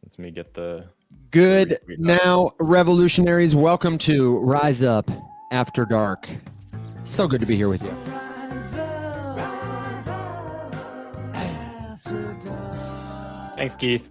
Let me get the... Good now, revolutionaries. Welcome to Rise Up After Dark. So good to be here with you. Thanks, Keith.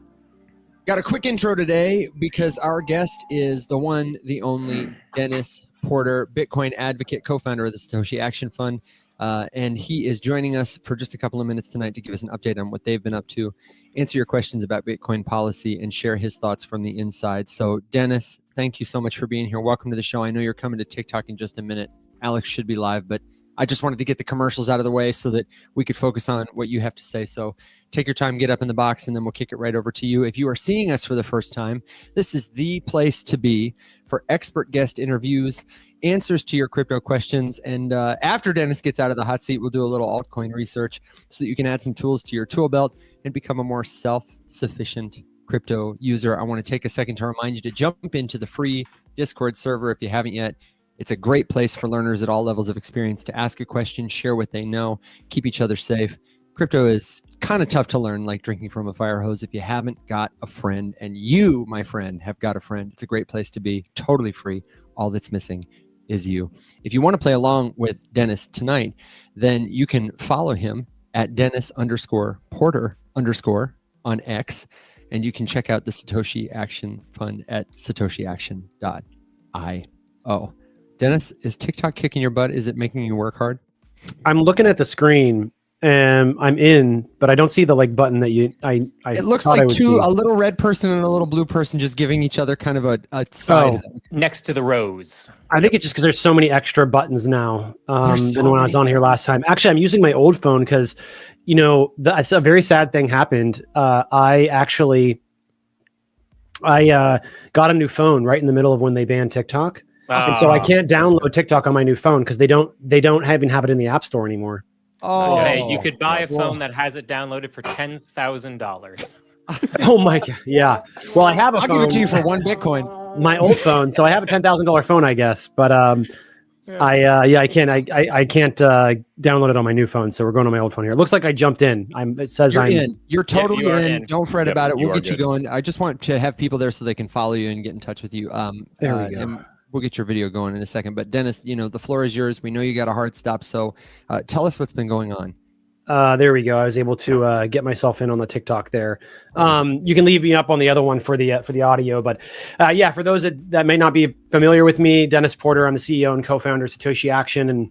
Got a quick intro today because our guest is the one, the only Dennis Porter, Bitcoin advocate, co-founder of the Satoshi Action Fund. And he is joining us for just a couple of minutes tonight to give us an update on what they've been up to, answer your questions about Bitcoin policy, and share his thoughts from the inside. So, Dennis, thank you so much for being here. Welcome to the show. I know you're coming to TikTok in just a minute. Alex should be live, but I just wanted to get the commercials out of the way so that we could focus on what you have to say. So take your time, get up in the box, and then we'll kick it right over to you. If you are seeing us for the first time, this is the place to be for expert guest interviews, answers to your crypto questions. And after Dennis gets out of the hot seat, we'll do a little altcoin research so that you can add some tools to your tool belt and become a more self-sufficient crypto user. I want to take a second to remind you to jump into the free Discord server if you haven't yet. It's a great place for learners at all levels of experience to ask a question, share what they know, keep each other safe. Crypto is kind of tough to learn, like drinking from a fire hose if you haven't got a friend. And you, my friend, have got a friend. It's a great place to be, totally free. All that's missing is you. If you want to play along with Dennis tonight, then you can follow him at Dennis_Porter_ on X. And you can check out the Satoshi Action Fund at satoshiaction.io. Dennis, is TikTok kicking your butt? Is it making you work hard? I'm looking at the screen and I'm in, but I don't see the like button that you. It looks like a little red person and a little blue person just giving each other kind of a side next to the rose. I think it's just because there's so many extra buttons now than when I was on here last time. Actually, I'm using my old phone because, you know, a very sad thing happened. I got a new phone right in the middle of when they banned TikTok. And so I can't download TikTok on my new phone because they don't even have it in the App Store anymore. Oh, hey, you could buy a phone that has it downloaded for $10,000. Oh my God! Yeah. Well, I have a phone. I'll give it to you for one Bitcoin. My old phone, so I have a $10,000 phone, I guess. But I can't download it on my new phone. So we're going on my old phone here. It looks like I jumped in. It says you're I'm in. You're totally you in. in. Don't fret about it. We'll get you good. going. I just want to have people there so they can follow you and get in touch with you. There we go. And we'll get your video going in a second. But Dennis, you know, the floor is yours. We know you got a hard stop. So tell us what's been going on. There we go. I was able to get myself in on the TikTok there. You can leave me up on the other one for the audio. But yeah, for those that may not be familiar with me, Dennis Porter, I'm the CEO and co-founder of Satoshi Action. And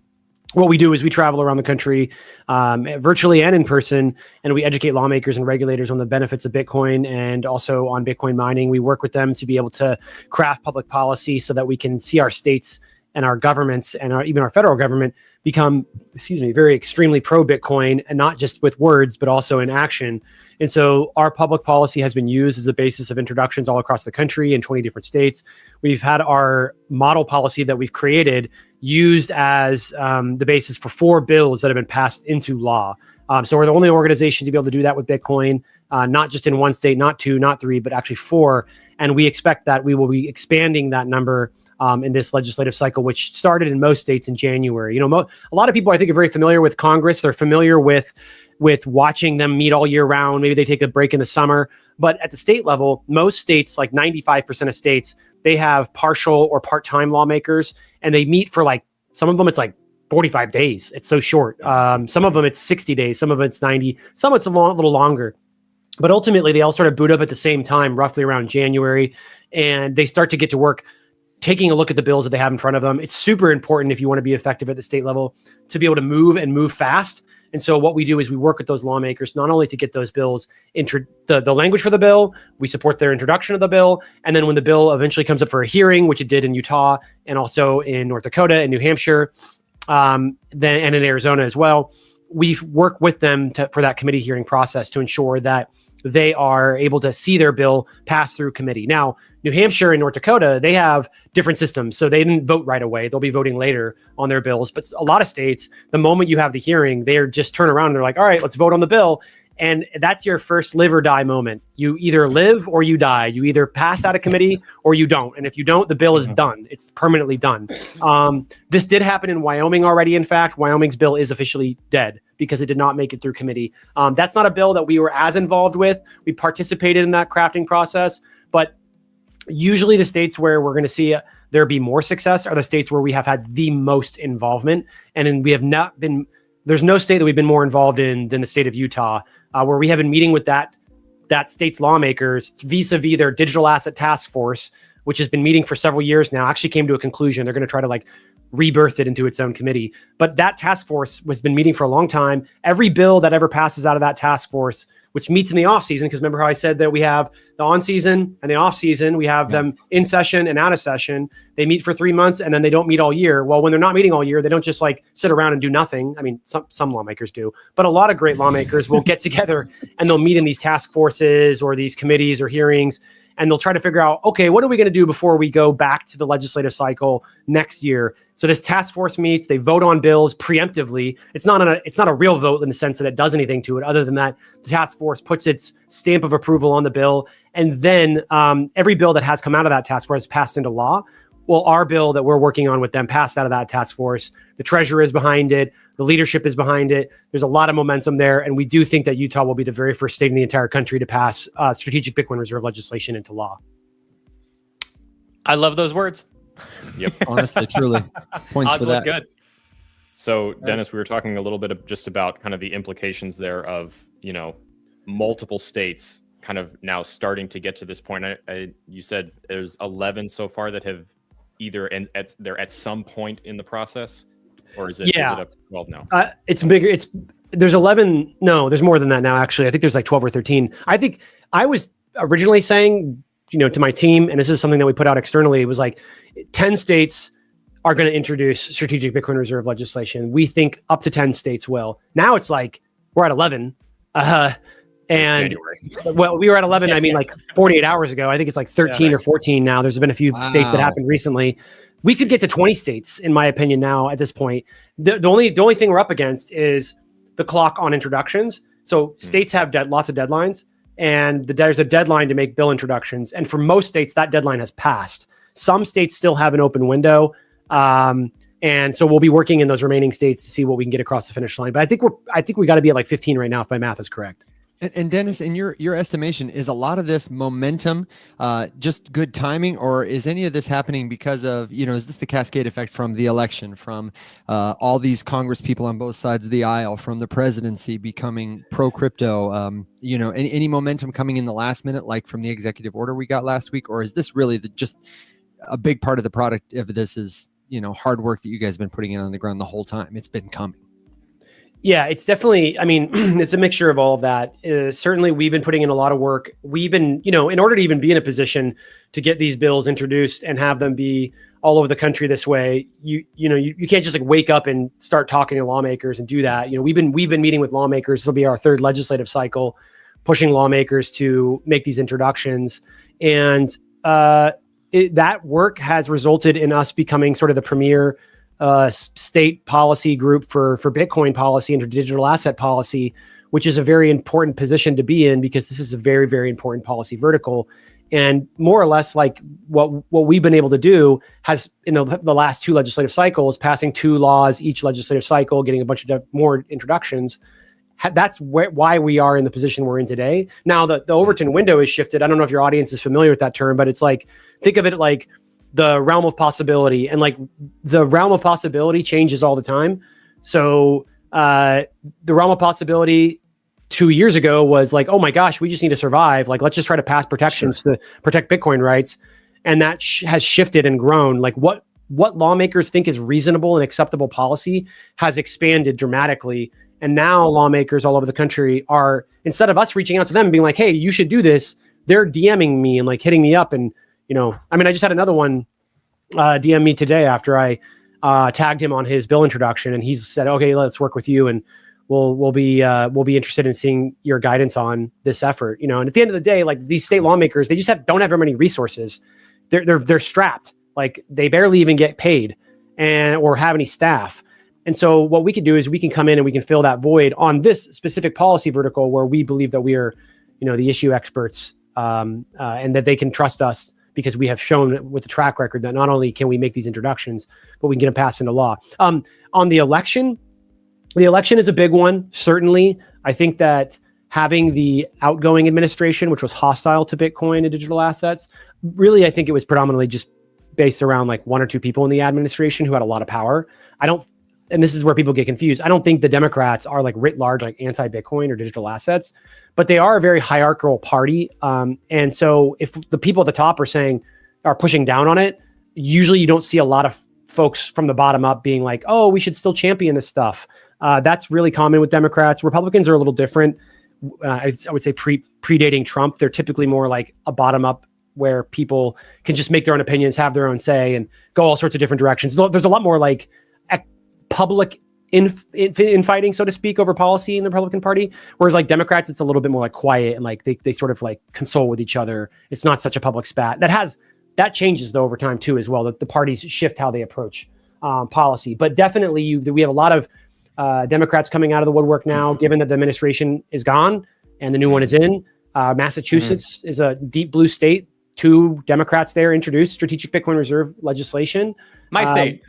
what we do is we travel around the country virtually and in person, and we educate lawmakers and regulators on the benefits of Bitcoin and also on Bitcoin mining. We work with them to be able to craft public policy so that we can see our states and our governments and even our federal government become, very extremely pro-Bitcoin, and not just with words, but also in action. And so our public policy has been used as a basis of introductions all across the country in 20 different states. We've had our model policy that we've created used as the basis for 4 bills that have been passed into law. So we're the only organization to be able to do that with Bitcoin, not just in one state, not 2, not 3, but actually 4. And we expect that we will be expanding that number in this legislative cycle, which started in most states in January. You know, a lot of people I think are very familiar with Congress. They're familiar with watching them meet all year round. Maybe they take a break in the summer. But at the state level, most states, like 95% of states, they have partial or part-time lawmakers, and they meet for some of them it's 45 days. It's so short. Some of them it's 60 days. Some of it's 90. Some it's a little longer. But ultimately, they all sort of boot up at the same time, roughly around January, and they start to get to work taking a look at the bills that they have in front of them. It's super important if you want to be effective at the state level to be able to move fast. And so what we do is we work with those lawmakers, not only to get those bills, the language for the bill, we support their introduction of the bill. And then when the bill eventually comes up for a hearing, which it did in Utah and also in North Dakota and New Hampshire, and in Arizona as well, we work with them for that committee hearing process to ensure that they are able to see their bill pass through committee. Now, New Hampshire and North Dakota, they have different systems, so they didn't vote right away. They'll be voting later on their bills. But a lot of states, the moment you have the hearing, they're just turn around and they're like, all right, let's vote on the bill. And that's your first live or die moment. You either live or you die. You either pass out of committee or you don't. And if you don't, the bill is done. It's permanently done. This did happen in Wyoming already. In fact, Wyoming's bill is officially dead because it did not make it through committee. That's not a bill that we were as involved with. We participated in that crafting process, but usually the states where we're going to see there be more success are the states where we have had the most involvement. And we have not been, there's no state that we've been more involved in than the state of Utah, where we have been meeting with that state's lawmakers vis-a-vis their digital asset task force, which has been meeting for several years now, actually came to a conclusion. They're going to try to like rebirth it into its own committee. But that task force has been meeting for a long time. Every bill that ever passes out of that task force, which meets in the off season, because remember how I said that we have the on season and the off season, we have them in session and out of session. They meet for 3 months and then they don't meet all year. Well, when they're not meeting all year, they don't just like sit around and do nothing. I mean, some lawmakers do, but a lot of great lawmakers will get together and they'll meet in these task forces or these committees or hearings. And they'll try to figure out, okay, what are we going to do before we go back to the legislative cycle next year? So this task force meets, they vote on bills preemptively. It's not a real vote in the sense that it does anything to it, other than that the task force puts its stamp of approval on the bill. And then every bill that has come out of that task force is passed into law. Well, our bill that we're working on with them passed out of that task force. The treasurer is behind it. The leadership is behind it. There's a lot of momentum there. And we do think that Utah will be the very first state in the entire country to pass strategic Bitcoin reserve legislation into law. I love those words. Yep. Honestly, truly. Points Odds for that. look good. So Dennis, we were talking a little bit just about kind of the implications there of, multiple states kind of now starting to get to this point. You said there's 11 so far that have either they're at some point in the process, or is it up to 12 now? It's bigger. There's 11. No, there's more than that now. Actually, I think there's like 12 or 13. I think I was originally saying, to my team, and this is something that we put out externally. It was like 10 states are going to introduce strategic Bitcoin reserve legislation. We think up to 10 states will. Now it's like we're at 11. And well, we were at 11. I mean, like 48 hours ago. I think it's like 13 or 14 now. There's been a few states that happened recently. We could get to 20 states, in my opinion, now at this point. The only thing we're up against is the clock on introductions. So states have lots of deadlines, and there's a deadline to make bill introductions. And for most states, that deadline has passed. Some states still have an open window. And so we'll be working in those remaining states to see what we can get across the finish line. But I think we got to be at like 15 right now, if my math is correct. And Dennis, in your estimation, is a lot of this momentum just good timing, or is any of this happening because of, is this the cascade effect from the election, from all these Congress people on both sides of the aisle, from the presidency becoming pro-crypto, any momentum coming in the last minute, like from the executive order we got last week? Or is this really just a big part of the product of this is, hard work that you guys have been putting in on the ground the whole time? It's been coming. Yeah, it's definitely, it's a mixture of all of that. Certainly, we've been putting in a lot of work. We've been, in order to even be in a position to get these bills introduced and have them be all over the country this way, you can't just like wake up and start talking to lawmakers and do that. We've been meeting with lawmakers. This will be our third legislative cycle, pushing lawmakers to make these introductions. And that work has resulted in us becoming sort of the premier state policy group for Bitcoin policy and digital asset policy, which is a very important position to be in because this is a very, very important policy vertical. And more or less like what we've been able to do has in the last two legislative cycles, passing 2 laws each legislative cycle, getting a bunch of more introductions. That's why we are in the position we're in today. Now the Overton window is shifted. I don't know if your audience is familiar with that term, but it's like, think of it like the realm of possibility, and like the realm of possibility changes all the time. So the realm of possibility 2 years ago was like, oh my gosh, we just need to survive. Like, let's just try to pass protections to protect Bitcoin rights. And that has shifted and grown. Like what lawmakers think is reasonable and acceptable policy has expanded dramatically. And now lawmakers all over the country are, instead of us reaching out to them and being like, hey, you should do this, they're DMing me and like hitting me up. And I just had another one DM me today after I tagged him on his bill introduction, and he's said, okay, let's work with you, and we'll be interested in seeing your guidance on this effort. And at the end of the day, like these state lawmakers, they just don't have very many resources. They're strapped. Like they barely even get paid or have any staff. And so what we can do is we can come in and we can fill that void on this specific policy vertical where we believe that we are, the issue experts, and that they can trust us because we have shown with the track record that not only can we make these introductions, but we can get them passed into law. On the election is a big one. Certainly, I think that having the outgoing administration, which was hostile to Bitcoin and digital assets, really, I think it was predominantly just based around like one or two people in the administration who had a lot of power. And this is where people get confused. I don't think the Democrats are like writ large, like anti-Bitcoin or digital assets, but they are a very hierarchical party. And so if the people at the top are pushing down on it, usually you don't see a lot of folks from the bottom up being like, oh, we should still champion this stuff. That's really common with Democrats. Republicans are a little different. I would say predating Trump, they're typically more like a bottom up where people can just make their own opinions, have their own say, and go all sorts of different directions. There's a lot more like public infighting, so to speak, over policy in the Republican Party. Whereas like Democrats, it's a little bit more like quiet and like they sort of like console with each other. It's not such a public spat. That changes though over time too as well. That the parties shift how they approach policy. But definitely we have a lot of Democrats coming out of the woodwork now, given that the administration is gone and the new one is in. Massachusetts is a deep blue state. 2 Democrats there introduced strategic Bitcoin reserve legislation. My state.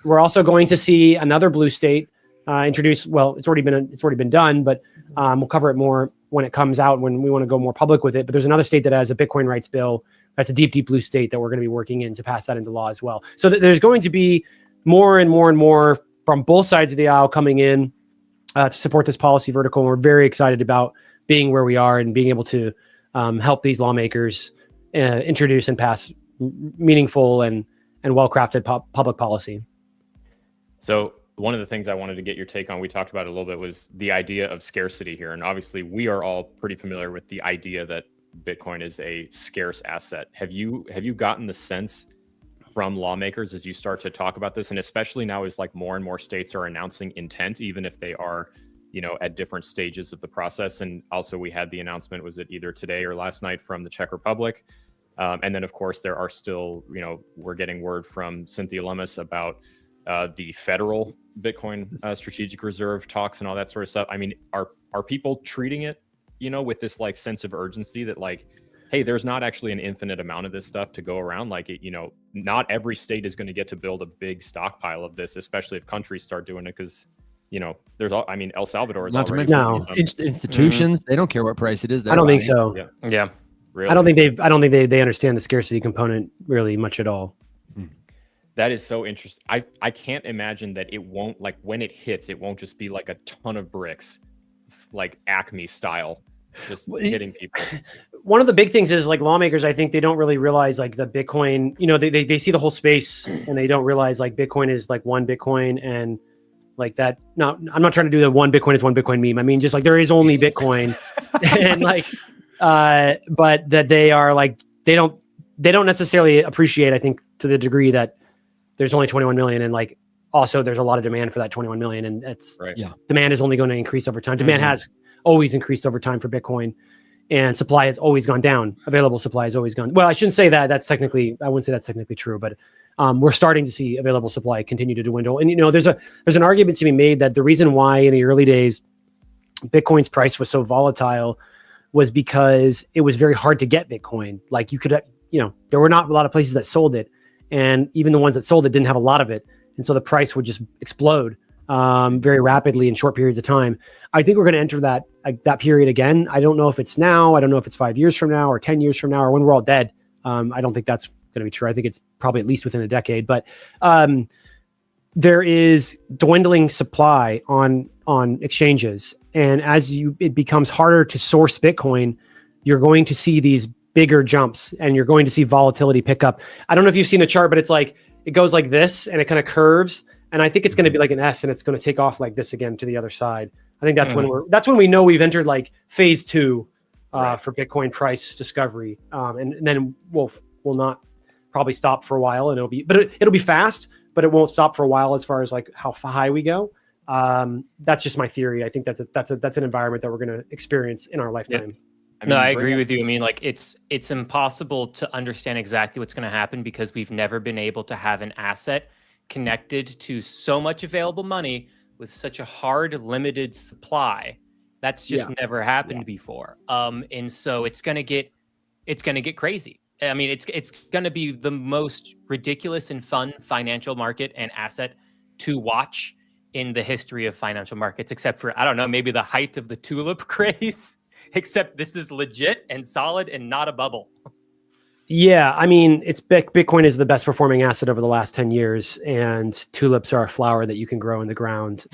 We're also going to see another blue state introduce. Well, it's already been done, but we'll cover it more when it comes out, when we want to go more public with it. But there's another state that has a Bitcoin rights bill. That's a deep blue state that we're going to be working in to pass that into law as well. So there's going to be more and more and more from both sides of the aisle coming in to support this policy vertical. And we're very excited about being where we are and being able to help these lawmakers introduce and pass meaningful and well-crafted public policy. So one of the things I wanted to get your take on, we talked about it a little bit, was the idea of scarcity here. And obviously we are all pretty familiar with the idea that Bitcoin is a scarce asset. Have you gotten the sense from lawmakers as you start to talk about this, and especially now as like more and more states are announcing intent, even if they are, at different stages of the process? And also we had the announcement, was it either today or last night, from the Czech Republic? And then of course there are still, we're getting word from Cynthia Lummis about the federal Bitcoin strategic reserve talks and all that sort of stuff. I mean, are people treating it, with this like sense of urgency that like, hey, there's not actually an infinite amount of this stuff to go around? Like, not every state is going to get to build a big stockpile of this, especially if countries start doing it, because El Salvador is not to already mention institutions. They don't care what price it is. I don't think so. Yeah. Really? I don't think they understand the scarcity component really much at all. That is so interesting. I can't imagine that it won't, like, when it hits, it won't just be like a ton of bricks, like Acme style, just hitting people. One of the big things is like lawmakers, I think they don't really realize like the Bitcoin, they see the whole space and they don't realize like Bitcoin is like one Bitcoin and like that. No, I'm not trying to do the one Bitcoin is one Bitcoin meme. I mean, just like there is only Bitcoin and like, but that they are like, they don't necessarily appreciate, I think, to the degree that there's only 21 million. And like, also there's a lot of demand for that 21 million. And it's right. Yeah. Demand is only going to increase over time. Demand has always increased over time for Bitcoin, and supply has always gone down. Available supply has always gone. Well, I shouldn't say that. I wouldn't say that's technically true, but we're starting to see available supply continue to dwindle. And there's an argument to be made that the reason why in the early days Bitcoin's price was so volatile was because it was very hard to get Bitcoin. Like you could, there were not a lot of places that sold it, and even the ones that sold it didn't have a lot of it, and so the price would just explode very rapidly in short periods of time. I think we're going to enter that period again. I don't know if it's now. I don't know if it's 5 years from now or 10 years from now or when we're all dead. I don't think that's going to be true. I think it's probably at least within a decade. But there is dwindling supply on exchanges, and as it becomes harder to source Bitcoin, you're going to see these bigger jumps, and you're going to see volatility pick up. I don't know if you've seen the chart, but it's like it goes like this, and it kind of curves. And I think it's going to be like an S, and it's going to take off like this again to the other side. I think that's when we know we've entered like phase 2 for Bitcoin price discovery. And then we'll not probably stop for a while, and it'll be fast, but it won't stop for a while as far as like how high we go. That's just my theory. I think that's an environment that we're going to experience in our lifetime. Yeah. I agree with you. I mean, like it's impossible to understand exactly what's going to happen because we've never been able to have an asset connected to so much available money with such a hard, limited supply. That's just never happened before. And so it's gonna get crazy. I mean, it's gonna be the most ridiculous and fun financial market and asset to watch in the history of financial markets, except for, I don't know, maybe the height of the tulip craze. Except this is legit and solid and not a bubble. Yeah, I mean, Bitcoin is the best performing asset over the last 10 years, and tulips are a flower that you can grow in the ground.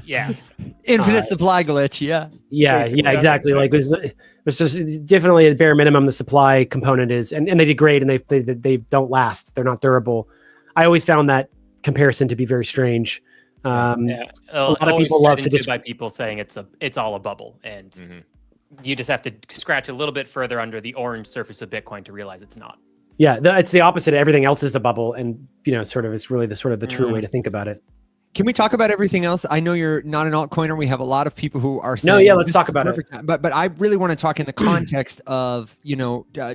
Yes. Infinite supply glitch. Yeah, exactly. Like it's just definitely a bare minimum. The supply component is, and they degrade and they don't last. They're not durable. I always found that comparison to be very strange. A lot of people love to by people saying it's all a bubble, and you just have to scratch a little bit further under the orange surface of Bitcoin to realize it's not. Yeah, it's the opposite. Everything else is a bubble, and sort of is really the true way to think about it. Can we talk about everything else? I know you're not an altcoiner. We have a lot of people who are saying, no, yeah, let's talk about it. But I really want to talk in the context of,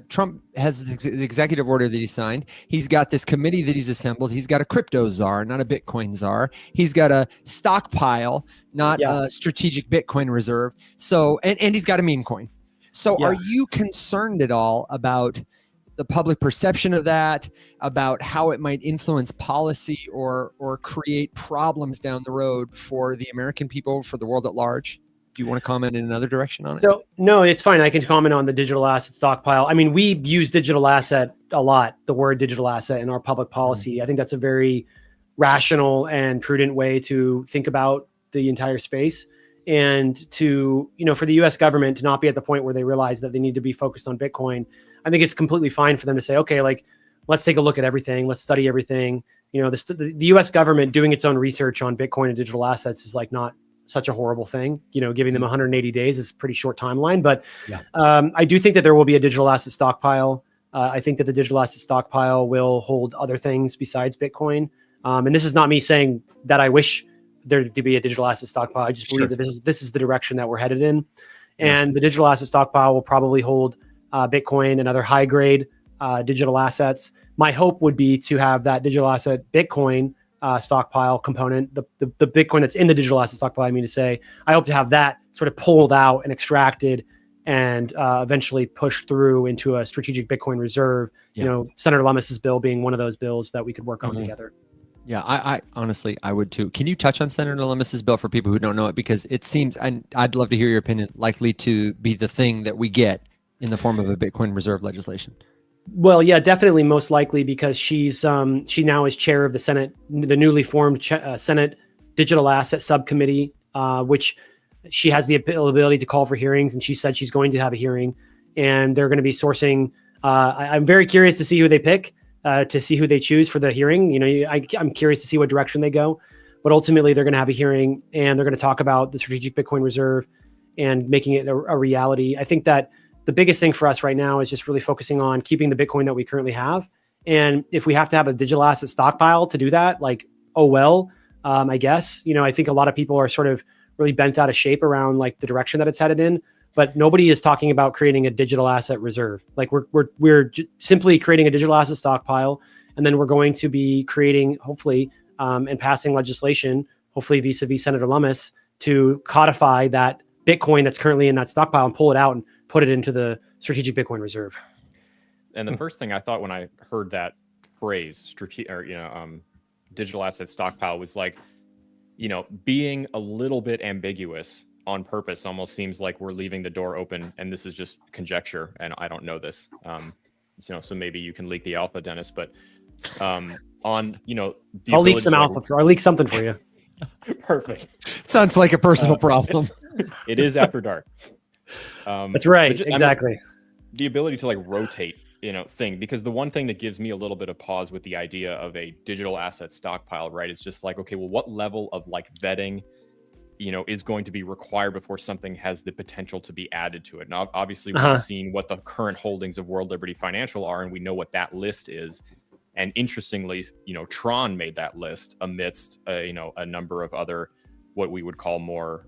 Trump has the executive order that he signed. He's got this committee that he's assembled. He's got a crypto czar, not a Bitcoin czar. He's got a stockpile, not a strategic Bitcoin reserve. So, and he's got a meme coin. So are you concerned at all about the public perception of that, about how it might influence policy or create problems down the road for the American people, for the world at large? Do you want to comment in another direction on it? So no, it's fine. I can comment on the digital asset stockpile. I mean, we use digital asset a lot, the word digital asset in our public policy. I think that's a very rational and prudent way to think about the entire space. And to, for the US government to not be at the point where they realize that they need to be focused on Bitcoin, I think it's completely fine for them to say, okay, like, let's take a look at everything. Let's study everything. The US government doing its own research on Bitcoin and digital assets is like not such a horrible thing. Giving them 180 days is a pretty short timeline. But I do think that there will be a digital asset stockpile. I think that the digital asset stockpile will hold other things besides Bitcoin. And this is not me saying that I wish there to be a digital asset stockpile. I just believe that this is the direction that we're headed in. And the digital asset stockpile will probably hold Bitcoin and other high grade digital assets. My hope would be to have that digital asset Bitcoin stockpile component, the Bitcoin that's in the digital asset stockpile, I hope to have that sort of pulled out and extracted and eventually pushed through into a strategic Bitcoin reserve. Senator Lummis's bill being one of those bills that we could work on together. Yeah, I honestly, I would too. Can you touch on Senator Lummis's bill for people who don't know it? Because it seems, and I'd love to hear your opinion, likely to be the thing that we get in the form of a Bitcoin reserve legislation. Well, yeah, definitely most likely, because she now is chair of the Senate, the newly formed Senate Digital Asset Subcommittee, which she has the ability to call for hearings, and she said she's going to have a hearing, and they're going to be sourcing. I'm very curious to see who they pick. To see who they choose for the hearing. I'm curious to see what direction they go, but ultimately they're going to have a hearing and they're going to talk about the strategic Bitcoin reserve and making it a reality. I think that the biggest thing for us right now is just really focusing on keeping the Bitcoin that we currently have. And if we have to have a digital asset stockpile to do that, I guess, I think a lot of people are sort of really bent out of shape around like the direction that it's headed in. But nobody is talking about creating a digital asset reserve. Like we're simply creating a digital asset stockpile, and then we're going to be creating, hopefully, and passing legislation, hopefully vis-a-vis Senator Lummis, to codify that Bitcoin that's currently in that stockpile and pull it out and put it into the strategic Bitcoin reserve. And the first thing I thought when I heard that phrase, digital asset stockpile, was like, being a little bit ambiguous on purpose almost seems like we're leaving the door open, and this is just conjecture, and I don't know this. So maybe you can leak the alpha, Dennis. But I'll leak some alpha. I'll leak something for you. Perfect. Sounds like a personal problem. It is after dark. That's right. Exactly. The ability to rotate, thing, because the one thing that gives me a little bit of pause with the idea of a digital asset stockpile, right, is just okay, well, what level of vetting is going to be required before something has the potential to be added to it. Now, obviously, we've seen what the current holdings of World Liberty Financial are, and we know what that list is. And interestingly, Tron made that list amidst, a number of other, what we would call more,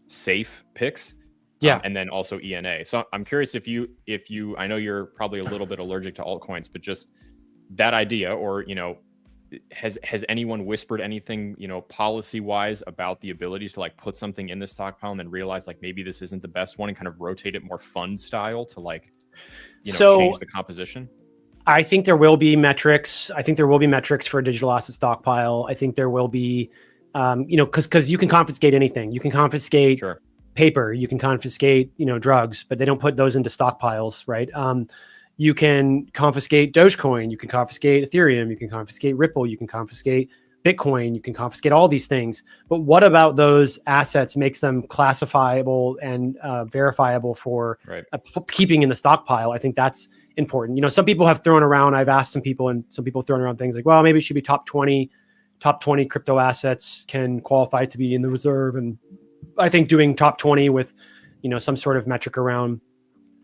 safe picks. Yeah. And then also ENA. So I'm curious if you, I know you're probably a little bit allergic to altcoins, but just that idea, or, has anyone whispered anything, policy wise about the ability to like put something in the stockpile and then realize like maybe this isn't the best one and kind of rotate it more fund style to like, change the composition? I think there will be metrics. I think there will be metrics for a digital asset stockpile. I think there will be, because you can confiscate anything. You can confiscate paper. You can confiscate, drugs, but they don't put those into stockpiles, right? You can confiscate Dogecoin. You can confiscate Ethereum. You can confiscate Ripple. You can confiscate Bitcoin. You can confiscate all these things. But what about those assets makes them classifiable and verifiable for keeping in the stockpile? I think that's important. Some people have thrown around, I've asked some people, and some people have thrown around things like, well, maybe it should be top 20 crypto assets can qualify to be in the reserve. And I think doing top 20 with, some sort of metric around,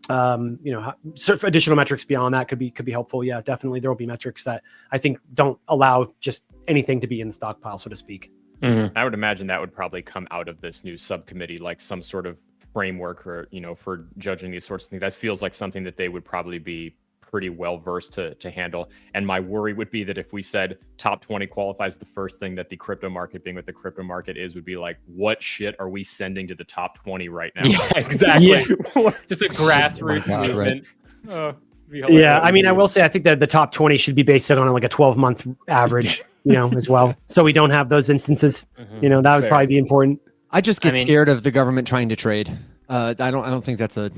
additional metrics beyond that could be helpful. Yeah, definitely. There will be metrics that I think don't allow just anything to be in the stockpile, so to speak. I would imagine that would probably come out of this new subcommittee, like some sort of framework or, for judging these sorts of things. That feels like something that they would probably be pretty well versed to handle. And my worry would be that if we said top 20 qualifies, the first thing that the crypto market, being what the crypto market is, would be like, what shit are we sending to the top 20 right now? Yeah, exactly. Just a grassroots movement. Yeah, I mean, I will say, I think that the top 20 should be based on like a 12-month average, as well. So we don't have those instances. That would probably be important. I just get scared of the government trying to trade. I don't think that's a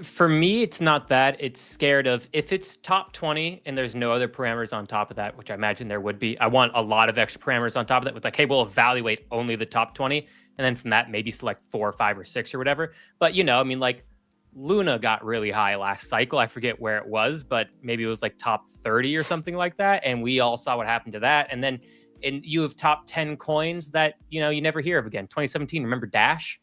for me. It's not that. It's scared of if it's top 20 and there's no other parameters on top of that, which I imagine there would be. I want a lot of extra parameters on top of that with like, hey, we'll evaluate only the top 20, and then from that maybe select 4 or 5 or 6 or whatever. But like Luna got really high last cycle. I forget where it was, but maybe it was like top 30 or something like that. And we all saw what happened to that. And then you have top 10 coins that you never hear of again. 2017. Remember Dash?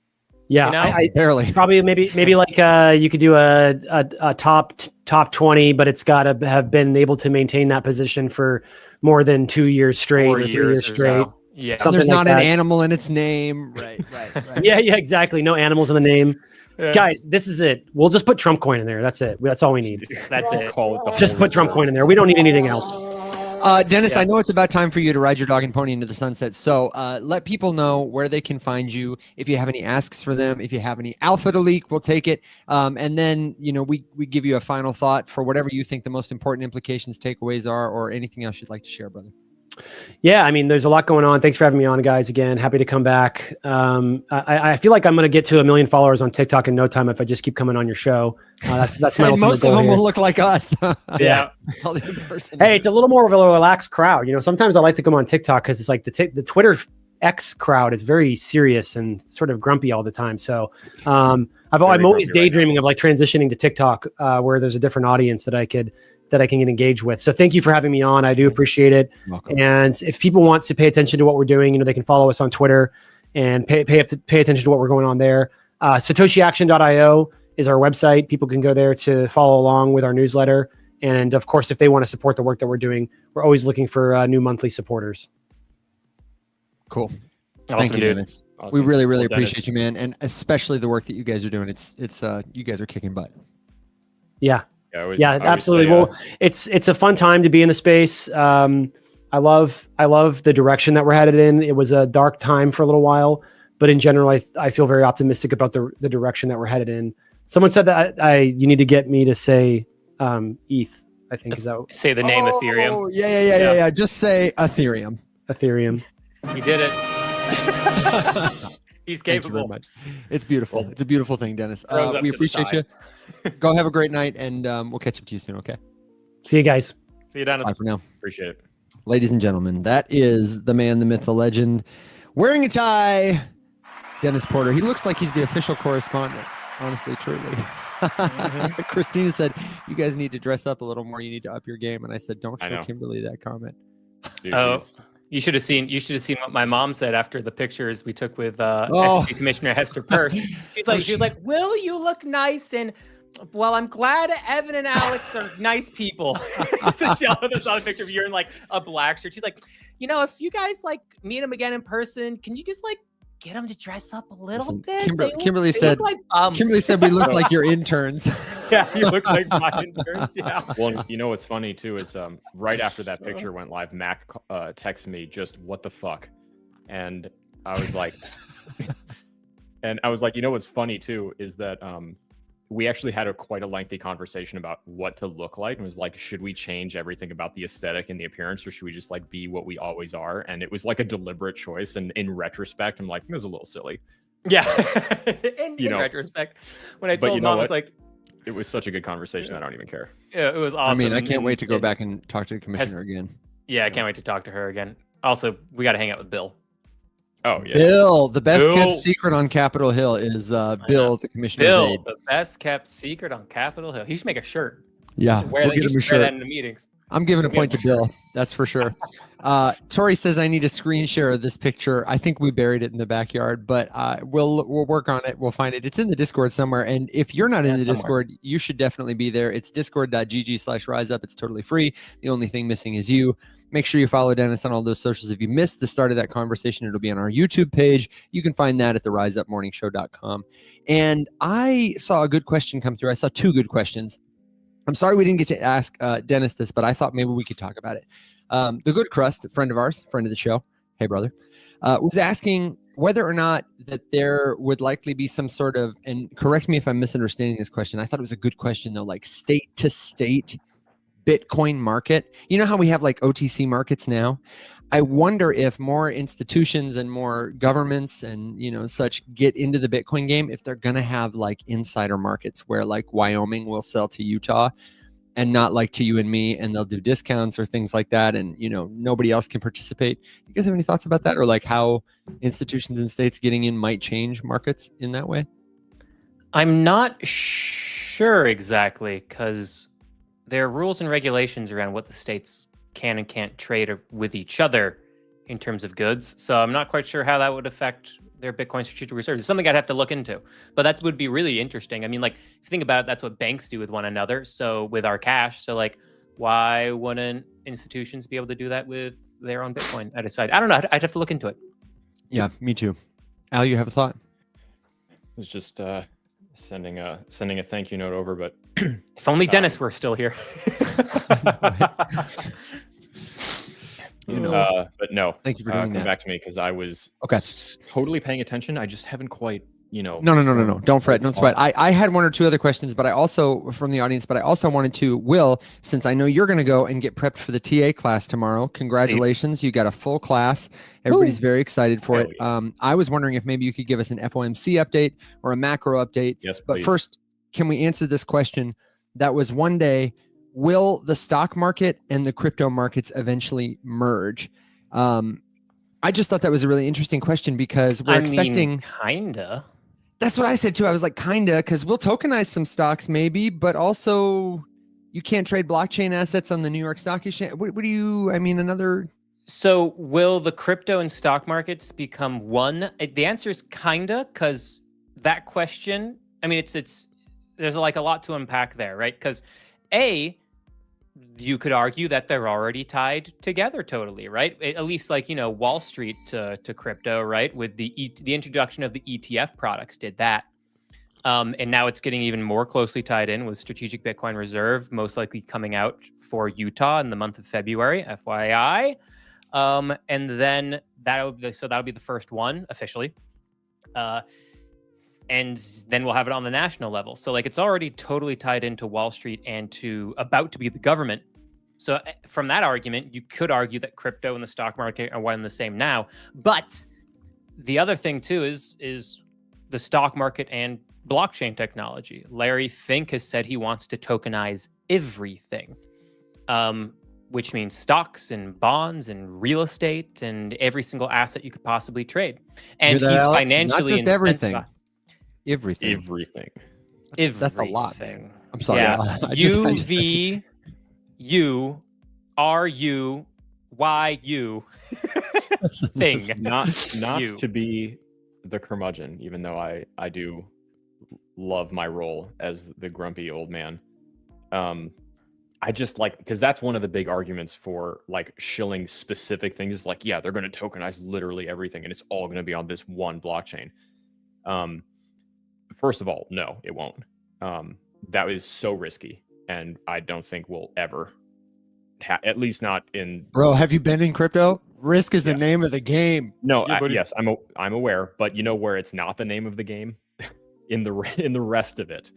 Yeah, I barely. Probably maybe like you could do a top 20, but it's got to have been able to maintain that position for more than 2 years straight or 3 years straight. So. Yeah, there's not an animal in its name. Right. Yeah, exactly. No animals in the name. Yeah. Guys, this is it. We'll just put Trump coin in there. That's it. That's all we need. That's it. Just put Trump coin in there. We don't need anything else. Dennis, I know it's about time for you to ride your dog and pony into the sunset. So let people know where they can find you. If you have any asks for them, if you have any alpha to leak, we'll take it. And then, we give you a final thought for whatever you think the most important implications, takeaways are, or anything else you'd like to share, brother. Yeah, I mean, there's a lot going on. Thanks for having me on, guys. Again, happy to come back. I feel like I'm going to get to 1 million followers on TikTok in no time if I just keep coming on your show. That's my and most of them will look like us. Yeah. Hey, it's a little more of a relaxed crowd. Sometimes I like to come on TikTok because it's like the Twitter X crowd is very serious and sort of grumpy all the time. So I'm always daydreaming of like transitioning to TikTok where there's a different audience that I can get engaged with. So thank you for having me on. I do appreciate it. Welcome. And if people want to pay attention to what we're doing, they can follow us on Twitter and pay attention to what we're going on there. SatoshiAction.io is our website. People can go there to follow along with our newsletter. And of course, if they want to support the work that we're doing, we're always looking for new monthly supporters. Cool. Awesome, Thank you, dude. Dennis. Awesome. We really, really Dennis. appreciate you, man. And especially the work that you guys are doing. It's you guys are kicking butt. Yeah. I Absolutely. Well, it's a fun time to be in the space. I love the direction that we're headed in. It was a dark time for a little while, but in general, I feel very optimistic about the direction that we're headed in. Someone said that you need to get me to say ETH. I think is that say the name Ethereum. Yeah. Just say Ethereum. Ethereum. He did it. He's capable. Thank you very much. It's beautiful. It's a beautiful thing, Dennis. We appreciate you. you. Go have a great night, and we'll catch up to you soon, okay? See you guys. See you, Dennis. Bye for now. Appreciate it. Ladies and gentlemen, that is the man, the myth, the legend, wearing a tie, Dennis Porter. He looks like he's the official correspondent, honestly, truly. Christina said, you guys need to dress up a little more. You need to up your game. And I said, don't show Kimberly that comment. Dude, you should have seen what my mom said after the pictures we took with SEC Commissioner Hester Peirce. She was like, will you look nice? And well, I'm glad Evan and Alex are nice people. So she that's on a picture of you in like a black shirt. She's like, if you guys like meet him again in person, can you just like get them to dress up a little Listen, bit. Kimberly they said. look like bums. Kimberly said we look like your interns. Yeah, you look like my interns. Yeah. Well, you know what's funny too is right after that picture went live, Mac texted me just what the fuck, and I was like, you know what's funny too is that we actually had quite a lengthy conversation about what to look like, and was like, should we change everything about the aesthetic and the appearance, or should we just like be what we always are? And it was like a deliberate choice, and in retrospect, I'm like, it was a little silly. Yeah. in retrospect, when I told Mom, I was like, it was such a good conversation. I don't even care. Yeah, it was awesome. I mean, I can't wait to go back and talk to the commissioner again. Yeah, I can't wait to talk to her again. Also, we got to hang out with Bill. Oh yeah, Bill. The best kept secret on Capitol Hill is Bill, the commissioner's aide. Bill, the best kept secret on Capitol Hill. He should make a shirt. Yeah, wear that in the meetings. I'm giving a point to Bill. That's for sure. Tori says I need a screen share of this picture. I think we buried it in the backyard, but we'll work on it. We'll find it. It's in the Discord somewhere. And if you're not in the Discord, you should definitely be there. It's discord.gg/riseup. It's totally free. The only thing missing is you. Make sure you follow Dennis on all those socials. If you missed the start of that conversation, it'll be on our YouTube page. You can find that at theriseuppmorningshow.com. And I saw a good question come through. I saw two good questions. I'm sorry we didn't get to ask Dennis this, but I thought maybe we could talk about it. The Good Crust, a friend of ours, friend of the show, hey brother, was asking whether or not that there would likely be some sort of, and correct me if I'm misunderstanding this question, I thought it was a good question though, like state to state Bitcoin market. You know how we have like OTC markets now? I wonder if more institutions and more governments and, you know, such get into the Bitcoin game, if they're going to have like insider markets where like Wyoming will sell to Utah and not like to you and me, and they'll do discounts or things like that. And, you know, nobody else can participate. You guys have any thoughts about that, or like how institutions and states getting in might change markets in that way? I'm not sure exactly, because there are rules and regulations around what the states can and can't trade with each other in terms of goods. So I'm not quite sure how that would affect their Bitcoin strategic reserves. It's something I'd have to look into, but that would be really interesting. I mean, like, if you think about it, that's what banks do with one another. So with our cash, so like, why wouldn't institutions be able to do that with their own Bitcoin? I decide. I don't know. I'd have to look into it. Yeah, me too. Al, you have a thought? I was just sending a thank you note over, but if only Dennis were still here. You know, but no, thank you for doing that. Come back to me, because I was totally paying attention. I just haven't quite, you know. No. Don't fret. Don't sweat. I had one or two other questions, but I also, from the audience, but I also wanted to, Will, since I know you're going to go and get prepped for the TA class tomorrow, congratulations. You got a full class. Everybody's very excited for it. Yeah. I was wondering if maybe you could give us an FOMC update or a macro update. Yes, but please. First, can we answer this question? That was one day, will the stock market and the crypto markets eventually merge? I just thought that was a really interesting question, because we're expecting kinda. That's what I said too. I was like, kinda, because we'll tokenize some stocks maybe, but also you can't trade blockchain assets on the New York Stock Exchange. What do you, I mean, another. So will the crypto and stock markets become one? The answer is kinda, because that question, I mean, it's there's like a lot to unpack there, right? Because you could argue that they're already tied together totally, right? At least, like, you know, Wall Street to crypto, right? With the introduction of the ETF products did that. And now it's getting even more closely tied in with Strategic Bitcoin Reserve, most likely coming out for Utah in the month of February, FYI. And then that'll be the first one officially. And then we'll have it on the national level. So like, it's already totally tied into Wall Street and about to be the government. So from that argument, you could argue that crypto and the stock market are one and the same now. But the other thing too is the stock market and blockchain technology. Larry Fink has said he wants to tokenize everything, which means stocks and bonds and real estate and every single asset you could possibly trade. And he's financially not just everything. Everything. That's a lot. I'm sorry. Yeah. UVURUYU thing. Not to be the curmudgeon, even though I do love my role as the grumpy old man. I just like, because that's one of the big arguments for like shilling specific things. Is like, yeah, they're going to tokenize literally everything, and it's all going to be on this one blockchain. First of all, no, it won't. That is so risky, and I don't think we'll ever, at least not in. Bro, have you been in crypto? Risk is the name of the game. No, Yeah, yes, I'm aware, but you know where it's not the name of the game, in the rest of it.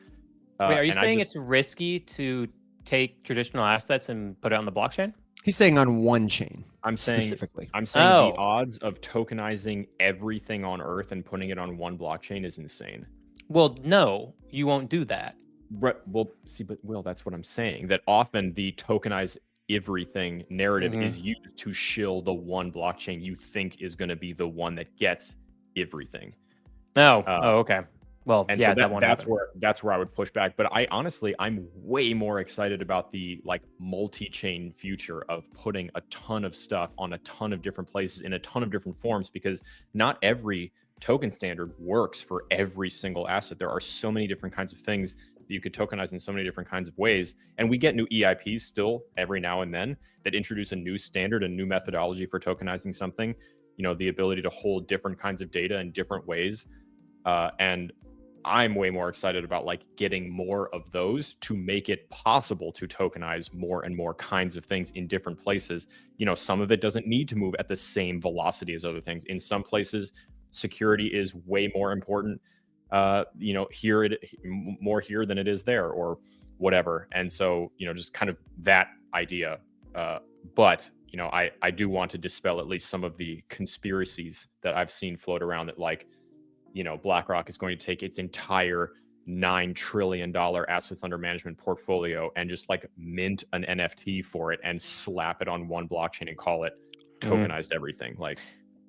Wait, are you saying it's risky to take traditional assets and put it on the blockchain? He's saying on one chain. I'm saying specifically. I'm saying the odds of tokenizing everything on Earth and putting it on one blockchain is insane. Well, no, you won't do that. Right. Well, see, but Will, that's what I'm saying. That often the tokenize everything narrative is used to shill the one blockchain you think is going to be the one that gets everything. Okay. Well, and yeah, so that's where I would push back. But I'm way more excited about the like multi-chain future of putting a ton of stuff on a ton of different places in a ton of different forms, because not every token standard works for every single asset. There are so many different kinds of things that you could tokenize in so many different kinds of ways. And we get new EIPs still every now and then that introduce a new standard, a new methodology for tokenizing something, you know, the ability to hold different kinds of data in different ways. And I'm way more excited about like getting more of those to make it possible to tokenize more and more kinds of things in different places. You know, some of it doesn't need to move at the same velocity as other things. In some places, security is way more important. You know, more here than it is there, or whatever. And so, you know, just kind of that idea. But you know, I do want to dispel at least some of the conspiracies that I've seen float around that like, you know, BlackRock is going to take its entire $9 trillion assets under management portfolio and just like mint an NFT for it and slap it on one blockchain and call it tokenized everything. Like,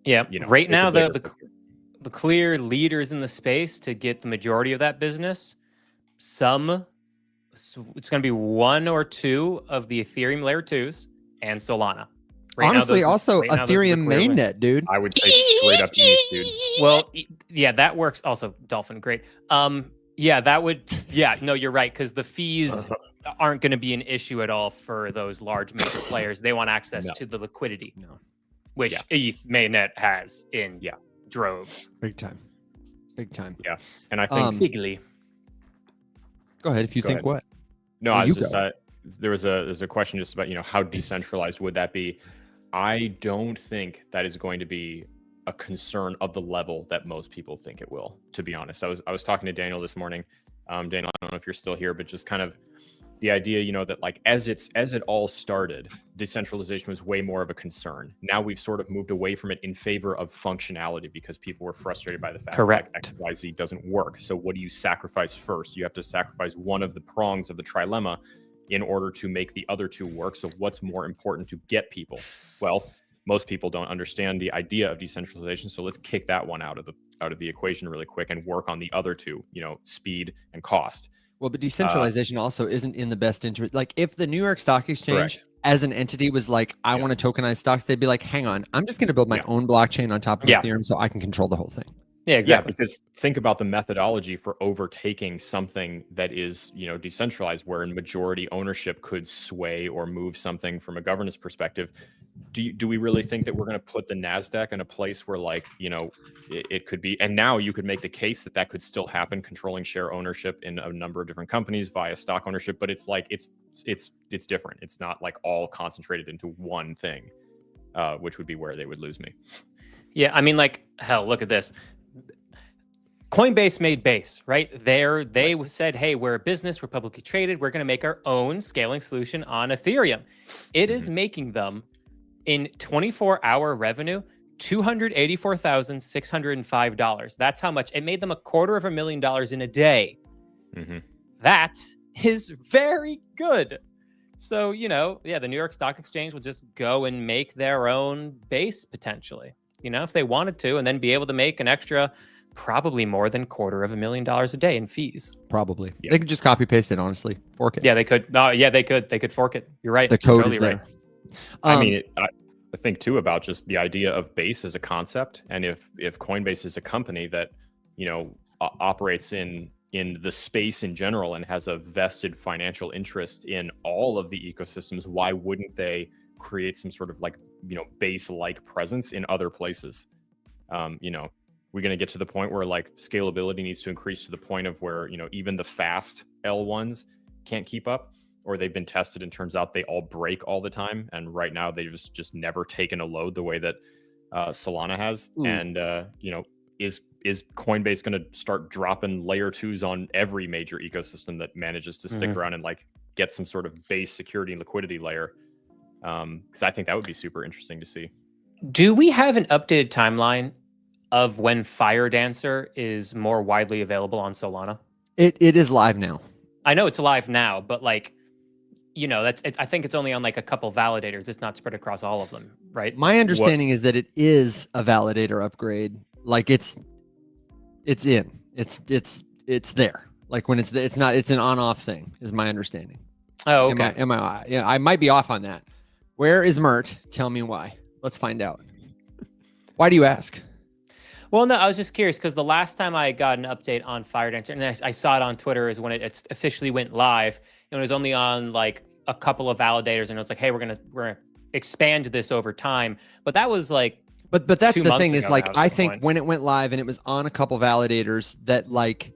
yeah, you know, right now the clear leaders in the space to get the majority of that business, it's going to be one or two of the Ethereum layer 2s and Solana. Right honestly, also Ethereum mainnet, dude. I would say straight up ETH, dude. Well, yeah, that works. Also, Dolphin, great. Yeah, that would. Yeah, no, you're right, because the fees aren't going to be an issue at all for those large major players. They want access to the liquidity, which ETH mainnet has in droves. Big time. Yeah, and I think bigly. Go ahead if you think what. No, I was just there's a question just about, you know, how decentralized would that be? I don't think that is going to be a concern of the level that most people think it will, to be honest. I was talking to Daniel this morning. Daniel, I don't know if you're still here, but just kind of the idea, you know, that like as it all started, decentralization was way more of a concern. Now we've sort of moved away from it in favor of functionality because people were frustrated by the fact that XYZ doesn't work. So what do you sacrifice first? You have to sacrifice one of the prongs of the trilemma in order to make the other two work. So what's more important to get people? Well, most people don't understand the idea of decentralization. So let's kick that one out of the equation really quick and work on the other two, you know, speed and cost. Well, but decentralization also isn't in the best interest. Like if the New York Stock Exchange as an entity was like, I want to tokenize stocks, they'd be like, hang on, I'm just going to build my own blockchain on top of Ethereum so I can control the whole thing. Yeah, exactly. Yeah, because think about the methodology for overtaking something that is, you know, decentralized, where majority ownership could sway or move something from a governance perspective. Do we really think that we're going to put the NASDAQ in a place where, like, you know, it could be, and now you could make the case that could still happen, controlling share ownership in a number of different companies via stock ownership, but it's like, it's different. It's not like all concentrated into one thing, which would be where they would lose me. Yeah, I mean, like, hell, look at this. Coinbase made Base, right? They said, hey, we're a business, we're publicly traded, we're going to make our own scaling solution on Ethereum. It is making them, in 24-hour revenue, $284,605. That's how much. It made them $250,000 in a day. That is very good. So, you know, yeah, the New York Stock Exchange will just go and make their own Base potentially, you know, if they wanted to, and then be able to make an extra probably more than $250,000 a day in fees. Probably. Yeah. They could just copy paste it, honestly. Fork it. Yeah, they could. No, yeah, they could. They could fork it. You're right. The code totally is there. Right. I mean, I think too about just the idea of Base as a concept. And if Coinbase is a company that, you know, operates in, in the space in general and has a vested financial interest in all of the ecosystems, why wouldn't they create some sort of like, base-like presence in other places? We're going to get to the point where like scalability needs to increase to the point of where, even the fast L1s can't keep up, or they've been tested and turns out they all break all the time. And right now they've just never taken a load the way that Solana has. Ooh. And, is Coinbase going to start dropping layer 2s on every major ecosystem that manages to stick around and like get some sort of base security and liquidity layer? Because I think that would be super interesting to see. Do we have an updated timeline of when Fire Dancer is more widely available on Solana? It is live now. I know it's live now, but like, I think it's only on like a couple validators. It's not spread across all of them, right? My understanding is that it is a validator upgrade. Like it's there. Like when it's an on-off thing is my understanding. Oh, okay. I might be off on that. Where is Mert? Tell me why. Let's find out. Why do you ask? Well, no, I was just curious because the last time I got an update on Fire Dancer, and then I saw it on Twitter, is when it officially went live. And it was only on like a couple of validators, and it was like, hey, we're gonna expand this over time. But that was like, but that's the thing is like I think when it went live and it was on a couple validators that like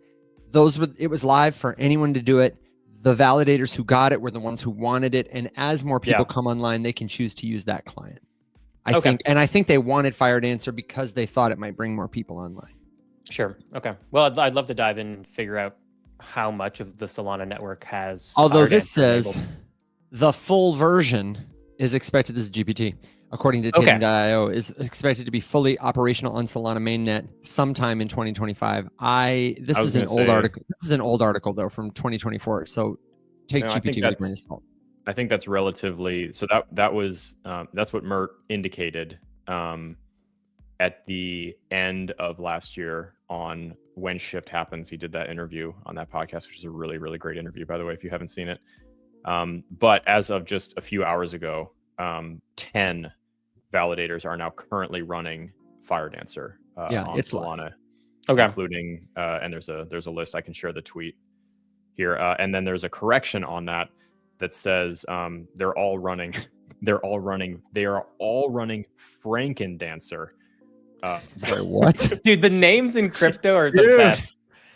it was live for anyone to do it. The validators who got it were the ones who wanted it, and as more people come online, they can choose to use that client. I think they wanted Fire Dancer because they thought it might bring more people online. Sure. Okay. Well, I'd love to dive in and figure out how much of the Solana network has. Although this says the full version is expected, this is GPT, according to Tatum.io, is expected to be fully operational on Solana mainnet sometime in 2025. This is an old article. This is an old article though from 2024. So take GPT with a grain of salt. I think that's relatively so. That was that's what Mert indicated at the end of last year on When Shift Happens. He did that interview on that podcast, which is a really, really great interview, by the way, if you haven't seen it. But as of just a few hours ago, 10 validators are now currently running Fire Dancer on Solana, including and there's a list. I can share the tweet here, and then there's a correction on that says they are all running Franken Dancer. Sorry, what? Dude, the names in crypto are the best.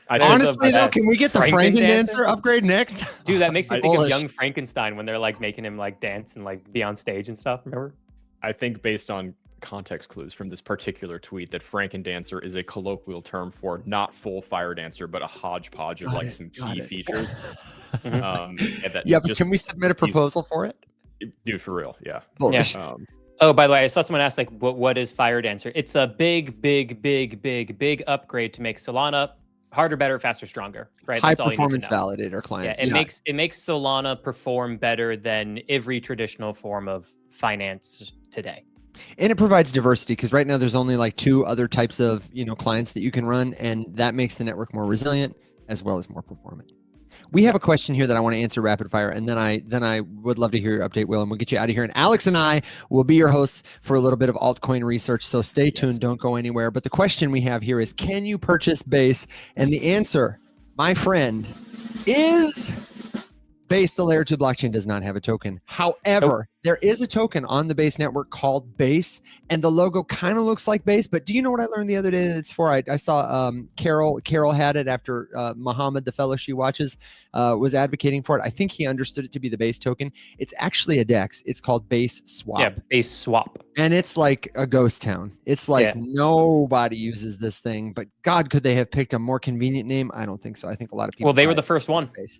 Honestly, though, can we get the Franken Dancer upgrade next? Dude, that makes me think of Young Frankenstein when they're like making him like dance and like be on stage and stuff. Remember? I think based on context clues from this particular tweet that Franken Dancer is a colloquial term for not full Fire Dancer, but a hodgepodge of like some key features. But can we submit a proposal for it? Dude, for real, yeah. Oh, by the way, I saw someone ask like, what is Fire Dancer? It's a big upgrade to make Solana harder, better, faster, stronger. Right? High performance validator client. Yeah, it makes Solana perform better than every traditional form of finance today. And it provides diversity because right now there's only like 2 other types of clients that you can run, and that makes the network more resilient as well as more performant. We have a question here that I want to answer rapid fire, and then I would love to hear your update, Will, and we'll get you out of here. And Alex and I will be your hosts for a little bit of altcoin research, so stay tuned, don't go anywhere. But the question we have here is, can you purchase Base? And the answer, my friend, is Base, the layer 2 blockchain, does not have a token. However, there is a token on the Base network called Base, and the logo kind of looks like Base. But do you know what I learned the other day that it's for? I saw Carol had it after Muhammad, the fellow she watches, was advocating for it. I think he understood it to be the Base token. It's actually a DEX. It's called Base Swap. Yeah, Base Swap. And it's like a ghost town. It's like nobody uses this thing, but God, could they have picked a more convenient name? I don't think so. I think a lot of people. Well, they were the first one. Base.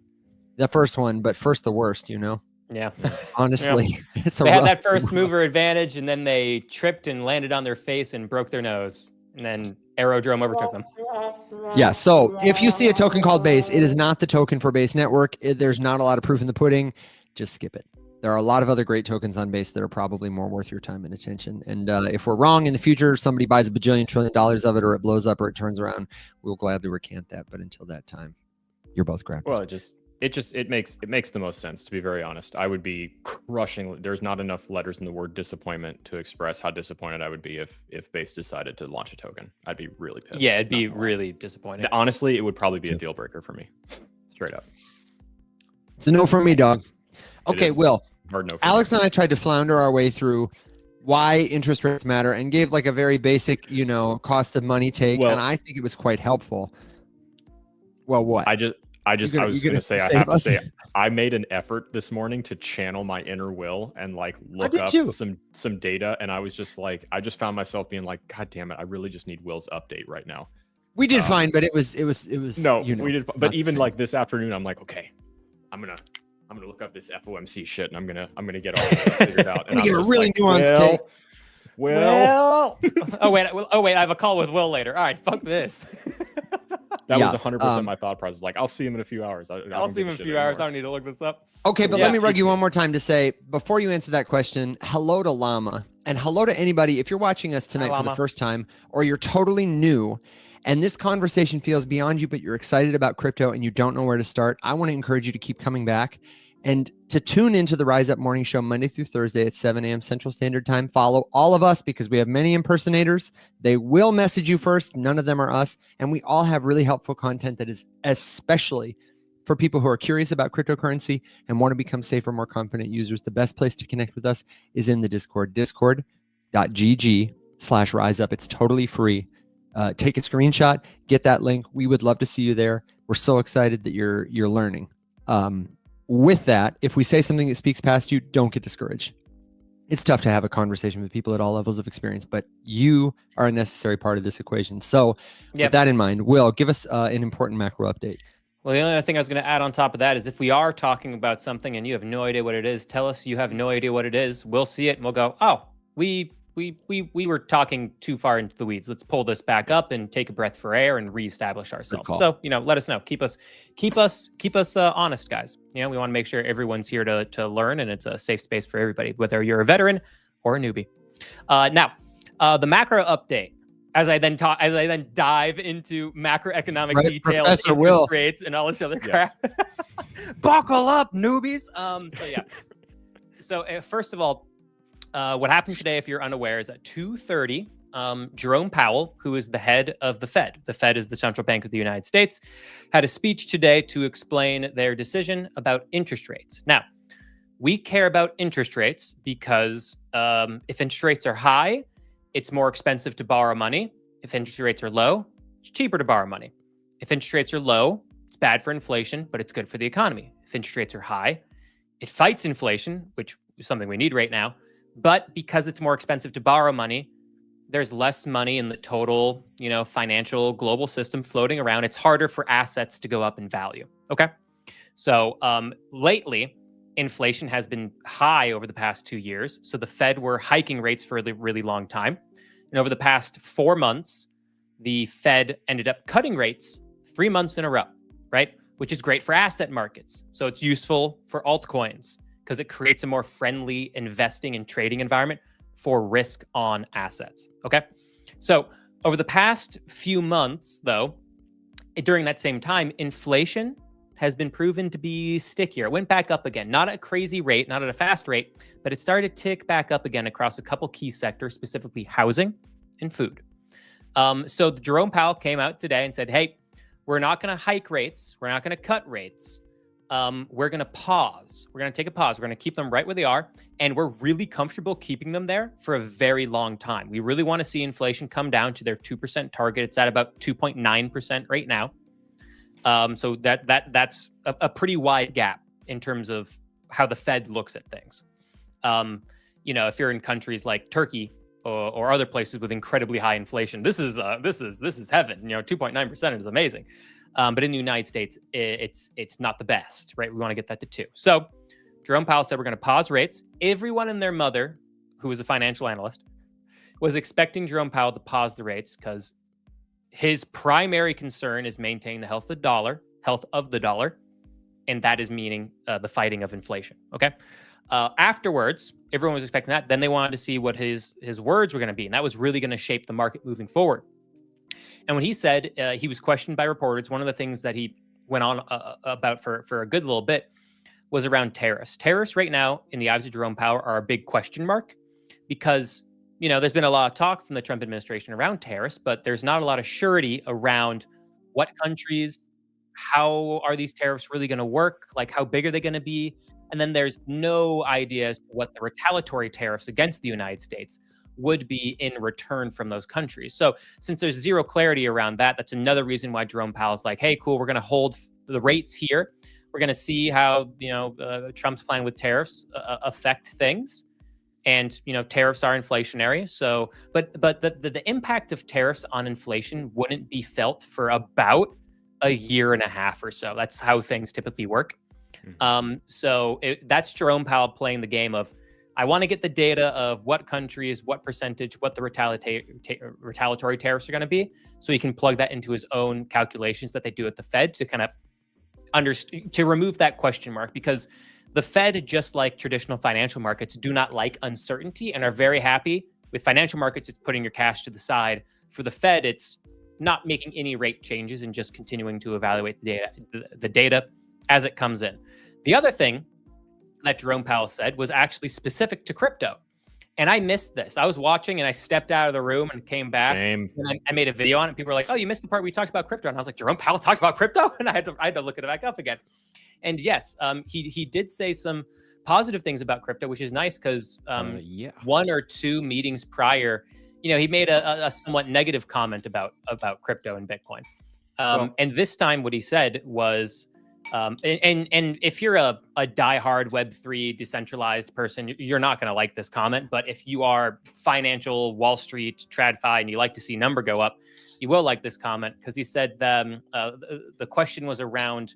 The first one, but first the worst, Yeah. Honestly, they had that first mover advantage, and then they tripped and landed on their face and broke their nose, and then Aerodrome overtook them. Yeah. So if you see a token called Base, it is not the token for Base Network. There's not a lot of proof in the pudding. Just skip it. There are a lot of other great tokens on Base that are probably more worth your time and attention. And if we're wrong in the future, somebody buys $1 bajillion trillion of it, or it blows up, or it turns around, we'll gladly recant that. But until that time, you're both grabbed. Well, it makes the most sense, to be very honest. I would be crushing. There's not enough letters in the word disappointment to express how disappointed I would be if Base decided to launch a token. I'd be really pissed. Yeah, it'd be really disappointing. Honestly, it would probably be a deal breaker for me. Straight up. It's a no from me, dog. Okay, Will. Hard no. Alex and I tried to flounder our way through why interest rates matter and gave like a very basic, cost of money take, and I think it was quite helpful. Well, what? I was going to say, I have to say, I made an effort this morning to channel my inner Will and like look up some data, and I was just like, I just found myself being like, God damn it, I really just need Will's update right now. We did fine, but it was no, we did, but even like this afternoon, I'm like, okay, I'm gonna look up this FOMC shit, and I'm gonna get all this stuff figured out. And I'm gonna get a really nuanced take. Well, oh wait, I have a call with Will later. All right, fuck this. That was 100% my thought process. Like, I'll see him in a few hours. I'll see him in a few hours. I don't need to look this up. Okay, but let me rug you one more time to say, before you answer that question, hello to Llama, and hello to anybody. If you're watching us tonight for the first time, or you're totally new, and this conversation feels beyond you, but you're excited about crypto and you don't know where to start, I want to encourage you to keep coming back and to tune into the Rise Up Morning Show Monday through Thursday at 7 a.m. Central Standard Time. Follow all of us because we have many impersonators. They will message you first. None of them are us. And we all have really helpful content that is especially for people who are curious about cryptocurrency and want to become safer, more confident users. The best place to connect with us is in the Discord, discord.gg/riseup. It's totally free. Take a screenshot, get that link. We would love to see you there. We're so excited that you're learning. With that, if we say something that speaks past you, don't get discouraged. It's tough to have a conversation with people at all levels of experience, but you are a necessary part of this equation. So with that in mind, Will, give us an important macro update. Well, the only other thing I was going to add on top of that is if we are talking about something and you have no idea what it is, tell us you have no idea what it is. We'll see it and we'll go, oh, we were talking too far into the weeds. Let's pull this back up and take a breath for air and reestablish ourselves. So, let us know. Keep us honest, guys. We want to make sure everyone's here to learn, and it's a safe space for everybody, whether you're a veteran or a newbie. Now, the macro update. As I then dive into macroeconomic details, interest rates, and all this other crap. Buckle up, newbies. So first of all, what happened today, if you're unaware, is at 2:30, Jerome Powell, who is the head of the Fed is the central bank of the United States, had a speech today to explain their decision about interest rates. Now, we care about interest rates because if interest rates are high, it's more expensive to borrow money. If interest rates are low, it's cheaper to borrow money. If interest rates are low, it's bad for inflation, but it's good for the economy. If interest rates are high, it fights inflation, which is something we need right now. But because it's more expensive to borrow money, there's less money in the total, financial global system floating around. It's harder for assets to go up in value. Okay. So lately, inflation has been high over the past 2 years. So the Fed were hiking rates for a really long time. And over the past 4 months, the Fed ended up cutting rates 3 months in a row, right? Which is great for asset markets. So it's useful for altcoins because it creates a more friendly investing and trading environment for risk on assets. Okay. So over the past few months, though, during that same time, inflation has been proven to be stickier. It went back up again, not at a crazy rate, not at a fast rate, but it started to tick back up again across a couple key sectors, specifically housing and food. So Jerome Powell came out today and said, hey, we're not going to hike rates. We're not going to cut rates. We're going to pause. We're going to take a pause. We're going to keep them right where they are. And we're really comfortable keeping them there for a very long time. We really want to see inflation come down to their 2% target. It's at about 2.9% right now. So that's a pretty wide gap in terms of how the Fed looks at things. If you're in countries like Turkey or other places with incredibly high inflation, this is heaven. 2.9% is amazing. But in the United States, it's not the best, right? We want to get that to 2. So Jerome Powell said we're going to pause rates. Everyone and their mother, who was a financial analyst, was expecting Jerome Powell to pause the rates because his primary concern is maintaining the health of the dollar, and that is meaning the fighting of inflation. Okay. Afterwards, everyone was expecting that. Then they wanted to see what his words were going to be, and that was really going to shape the market moving forward. And when he said he was questioned by reporters, one of the things that he went on about for a good little bit was around tariffs. Tariffs right now, in the eyes of Jerome Powell, are a big question mark because, there's been a lot of talk from the Trump administration around tariffs, but there's not a lot of surety around what countries, how are these tariffs really going to work? Like, how big are they going to be? And then there's no idea as to what the retaliatory tariffs against the United States would be in return from those countries. So since there's zero clarity around that, that's another reason why Jerome Powell's like, hey, cool, we're going to hold the rates here. We're going to see how, Trump's plan with tariffs affect things. And, tariffs are inflationary. So, but the impact of tariffs on inflation wouldn't be felt for about a year and a half or so. That's how things typically work. So that's Jerome Powell playing the game of, I want to get the data of what countries, what percentage, what the retaliatory tariffs are going to be, so he can plug that into his own calculations that they do at the Fed to kind of to remove that question mark, because the Fed, just like traditional financial markets, do not like uncertainty and are very happy with financial markets. It's putting your cash to the side. For the Fed, it's not making any rate changes and just continuing to evaluate the data as it comes in. The other thing that Jerome Powell said was actually specific to crypto. And I missed this. I was watching and I stepped out of the room and came back. Shame. And I made a video on it. People were like, oh, you missed the part where we talked about crypto. And I was like, Jerome Powell talked about crypto? And I had to look it back up again. And yes, he did say some positive things about crypto, which is nice because one or two meetings prior, he made a somewhat negative comment about crypto and Bitcoin. And this time what he said was, and if you're a diehard Web3 decentralized person, you're not going to like this comment. But if you are financial, Wall Street, TradFi, and you like to see number go up, you will like this comment, because he said the question was around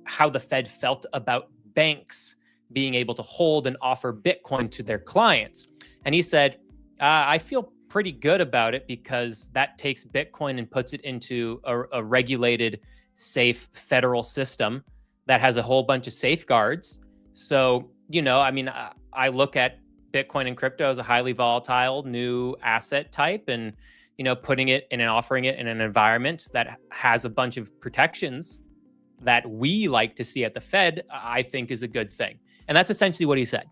how the Fed felt about banks being able to hold and offer Bitcoin to their clients. And he said, I feel pretty good about it because that takes Bitcoin and puts it into a regulated, safe federal system that has a whole bunch of safeguards. So, I look at Bitcoin and crypto as a highly volatile new asset type, and, putting it in and offering it in an environment that has a bunch of protections that we like to see at the Fed, I think is a good thing. And that's essentially what he said.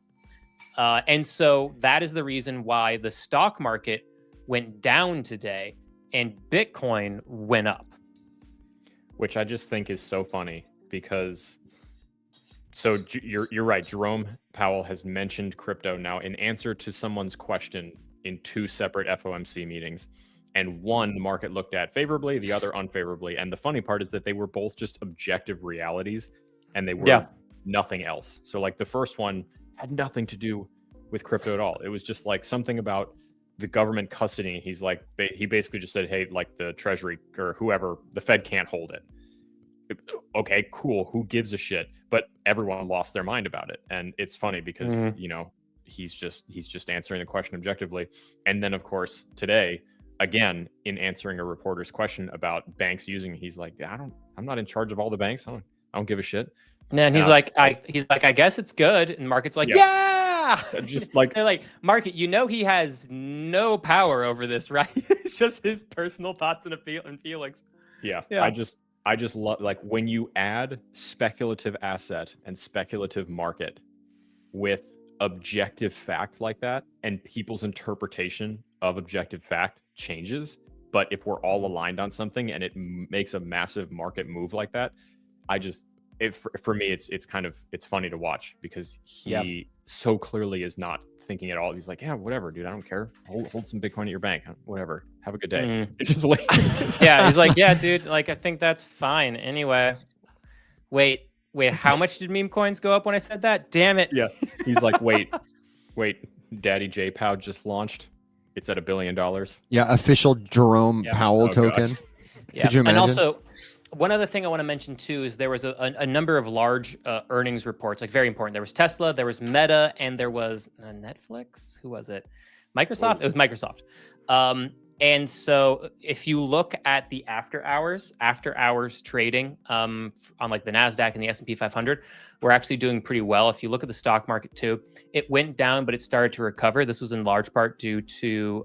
And so that is the reason why the stock market went down today and Bitcoin went up. Which I just think is so funny, because you're right. Jerome Powell has mentioned crypto now in answer to someone's question in two separate FOMC meetings. And one, the market looked at favorably, the other unfavorably. And the funny part is that they were both just objective realities, and they were nothing else. So like the first one had nothing to do with crypto at all. It was just like something about the government custodying. He's like, he basically just said, hey, like the Treasury or whoever, the Fed can't hold it. Okay, cool. Who gives a shit? But everyone lost their mind about it. And it's funny because, he's just answering the question objectively. And then of course, today, again, in answering a reporter's question about banks using, he's like, I'm not in charge of all the banks. I don't give a shit. And he's like, I guess it's good. And market's like, yeah. Just like, they're like, market, he has no power over this, right? It's just his personal thoughts and feelings. Yeah. I just love, like, when you add speculative asset and speculative market with objective fact like that, and people's interpretation of objective fact changes. But if we're all aligned on something and it makes a massive market move like that, for me, it's funny to watch, because he so clearly is not thinking at all. He's like, yeah, whatever, dude, I don't care. Hold some Bitcoin at your bank, whatever. Have a good day. It's just like, yeah, he's like, yeah, dude, like I think that's fine. Anyway, wait, how much did meme coins go up when I said that? Damn it. Yeah, he's like, wait, Daddy J Pow just launched. It's at $1 billion. Yeah, official Jerome Powell token. Yeah. Could you imagine? And also, one other thing I want to mention too is there was a number of large earnings reports, like very important. There was Tesla, there was Meta, and there was Netflix. Who was it? Microsoft? It was Microsoft. And so if you look at the after hours trading on like the NASDAQ and the S&P 500, we're actually doing pretty well. If you look at the stock market too, it went down, but it started to recover. This was in large part due to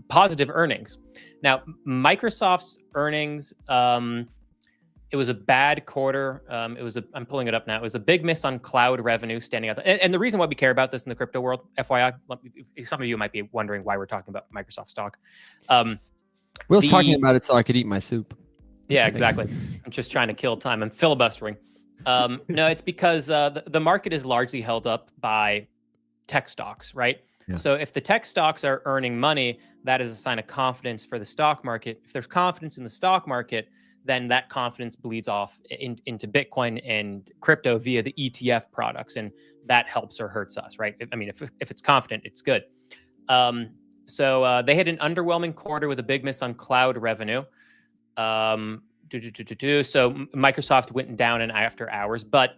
positive earnings. Now, Microsoft's earnings, It was a bad quarter. I'm pulling it up now. It was a big miss on cloud revenue standing out. And the reason why we care about this in the crypto world, FYI, some of you might be wondering why we're talking about Microsoft stock. Will's talking about it so I could eat my soup. Yeah, exactly. I'm just trying to kill time. I'm filibustering. No, it's because the market is largely held up by tech stocks, right? Yeah. So if the tech stocks are earning money, that is a sign of confidence for the stock market. If there's confidence in the stock market, then that confidence bleeds off into Bitcoin and crypto via the ETF products, and that helps or hurts us, right? I mean, if it's confident, it's good. So they had an underwhelming quarter with a big miss on cloud revenue. So Microsoft went down in after hours, but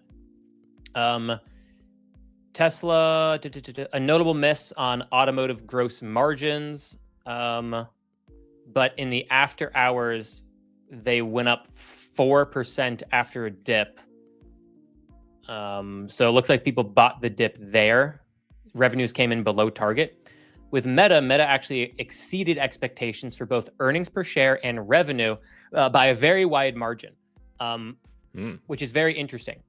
Tesla, a notable miss on automotive gross margins. But in the after hours, they went up 4% after a dip. So it looks like people bought the dip there. Revenues came in below target. With Meta actually exceeded expectations for both earnings per share and revenue by a very wide margin, which is very interesting.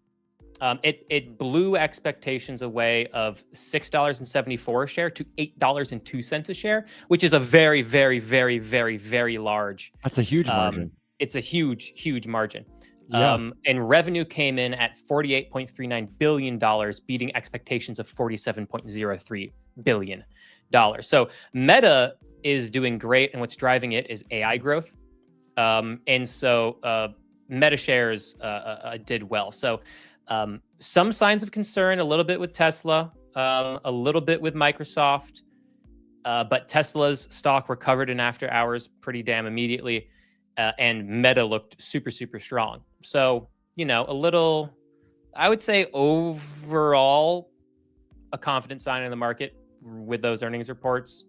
It blew expectations away of $6.74 a share to $8.02 a share, which is a very, very, very, very, very large. That's a huge margin. It's a huge, huge margin. Yeah. And revenue came in at $48.39 billion, beating expectations of $47.03 billion. So Meta is doing great, and what's driving it is AI growth. And so Meta shares did well. So some signs of concern, a little bit with Tesla, a little bit with Microsoft, but Tesla's stock recovered in after hours pretty damn immediately. And Meta looked super, super strong. So, a little, I would say overall, a confident sign in the market with those earnings reports.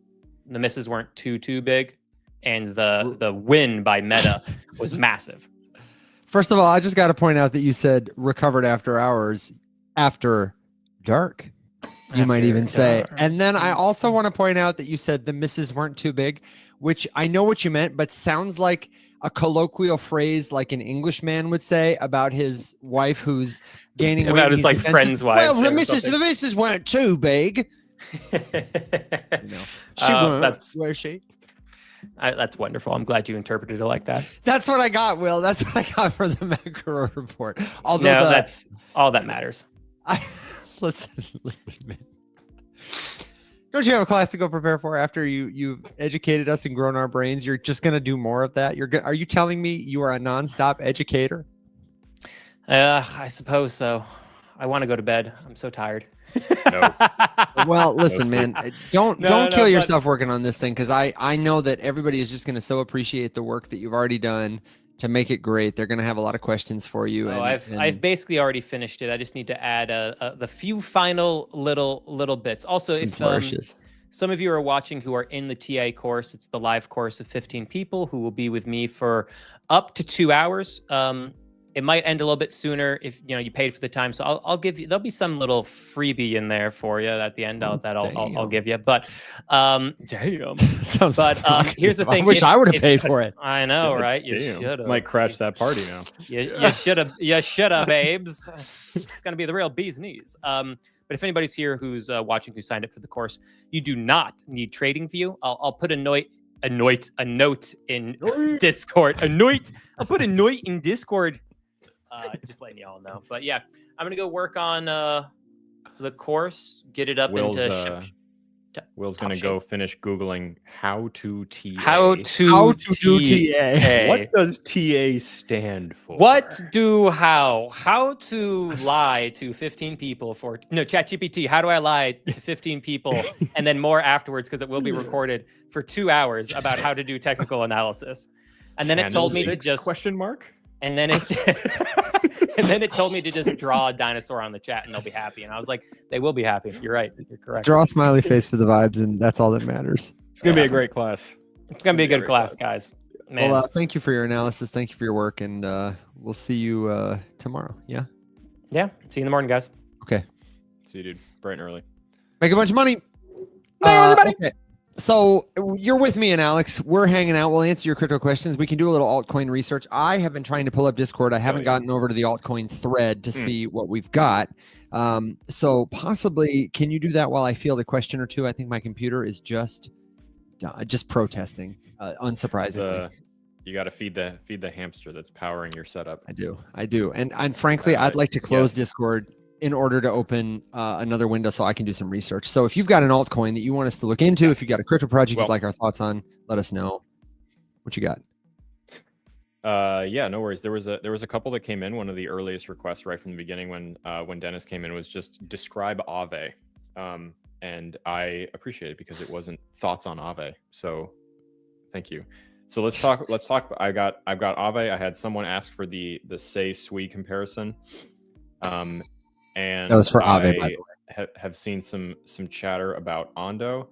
The misses weren't too big, and the win by Meta was massive. First of all, I just got to point out that you said recovered after hours, after dark. You might even say. And then I also want to point out that you said the misses weren't too big, which I know what you meant, but sounds like a colloquial phrase like an Englishman would say about his wife who's gaining weight. About his like friend's wife. Well, the misses weren't too big. She weren't. Where she? That's wonderful. I'm glad you interpreted it like that. That's what I got, Will. That's what I got for the macro report. Although that's all that matters. Listen, man. Don't you have a class to go prepare for after you've educated us and grown our brains? You're just going to do more of that? Are you telling me you are a nonstop educator? I suppose so. I want to go to bed. I'm so tired. No. Well, listen, man, don't kill yourself working on this thing, because I know that everybody is just going to so appreciate the work that you've already done to make it great. They're going to have a lot of questions for you. I've basically already finished it. I just need to add the few final little bits. Also, if some of you are watching who are in the TA course, it's the live course of 15 people who will be with me for up to 2 hours. It might end a little bit sooner if you paid for the time. So I'll give you. There'll be some little freebie in there for you at the end. I'll give you. But damn, sounds. But here's the thing. I wish I would have paid for it. I know, right? You should have. Might crash that party now. You should have. You should have, babes. It's gonna be the real bee's knees. But if anybody's here who's watching who signed up for the course, you do not need TradingView. I'll put a note in Discord. I'll put a note in Discord. Just letting y'all know. But yeah, I'm gonna go work on the course, get it up into Will's gonna go finish Googling how to TA. How to do TA. What does TA stand for? How to lie to 15 people for ChatGPT. How do I lie to 15 people and then more afterwards, because it will be recorded for 2 hours about how to do technical analysis. And then it told me to just question mark. And then it told me to just draw a dinosaur on the chat and they'll be happy. And I was like, they will be happy. You're right. You're correct. Draw a smiley face for the vibes, and that's all that matters. It's going to be a great class. It's going to be a good class, guys. Man. Well, thank you for your analysis. Thank you for your work. And we'll see you tomorrow. Yeah? Yeah. See you in the morning, guys. Okay. See you, dude. Bright and early. Make a bunch of money. Bye, everybody. Okay. So you're with me and Alex. We're hanging out. We'll answer your crypto questions. We can do a little altcoin research. I have been trying to pull up Discord. I haven't gotten over to the altcoin thread to see what we've got. So possibly, can you do that while I field a question or two? I think my computer is just protesting, unsurprisingly. You got to feed the hamster that's powering your setup. I do. And frankly, I'd like to close Discord in order to open another window so I can do some research. So if you've got an altcoin that you want us to look into, if you've got a crypto project you'd like our thoughts on, let us know. What you got? Yeah, no worries. There was a couple that came in. One of the earliest requests right from the beginning when Dennis came in was just describe Aave. And I appreciate it because it wasn't thoughts on Aave. So thank you. So let's talk. I've got Aave. I had someone ask for the say Sui comparison. And that was for Aave, by the way. Have seen some chatter about Ondo,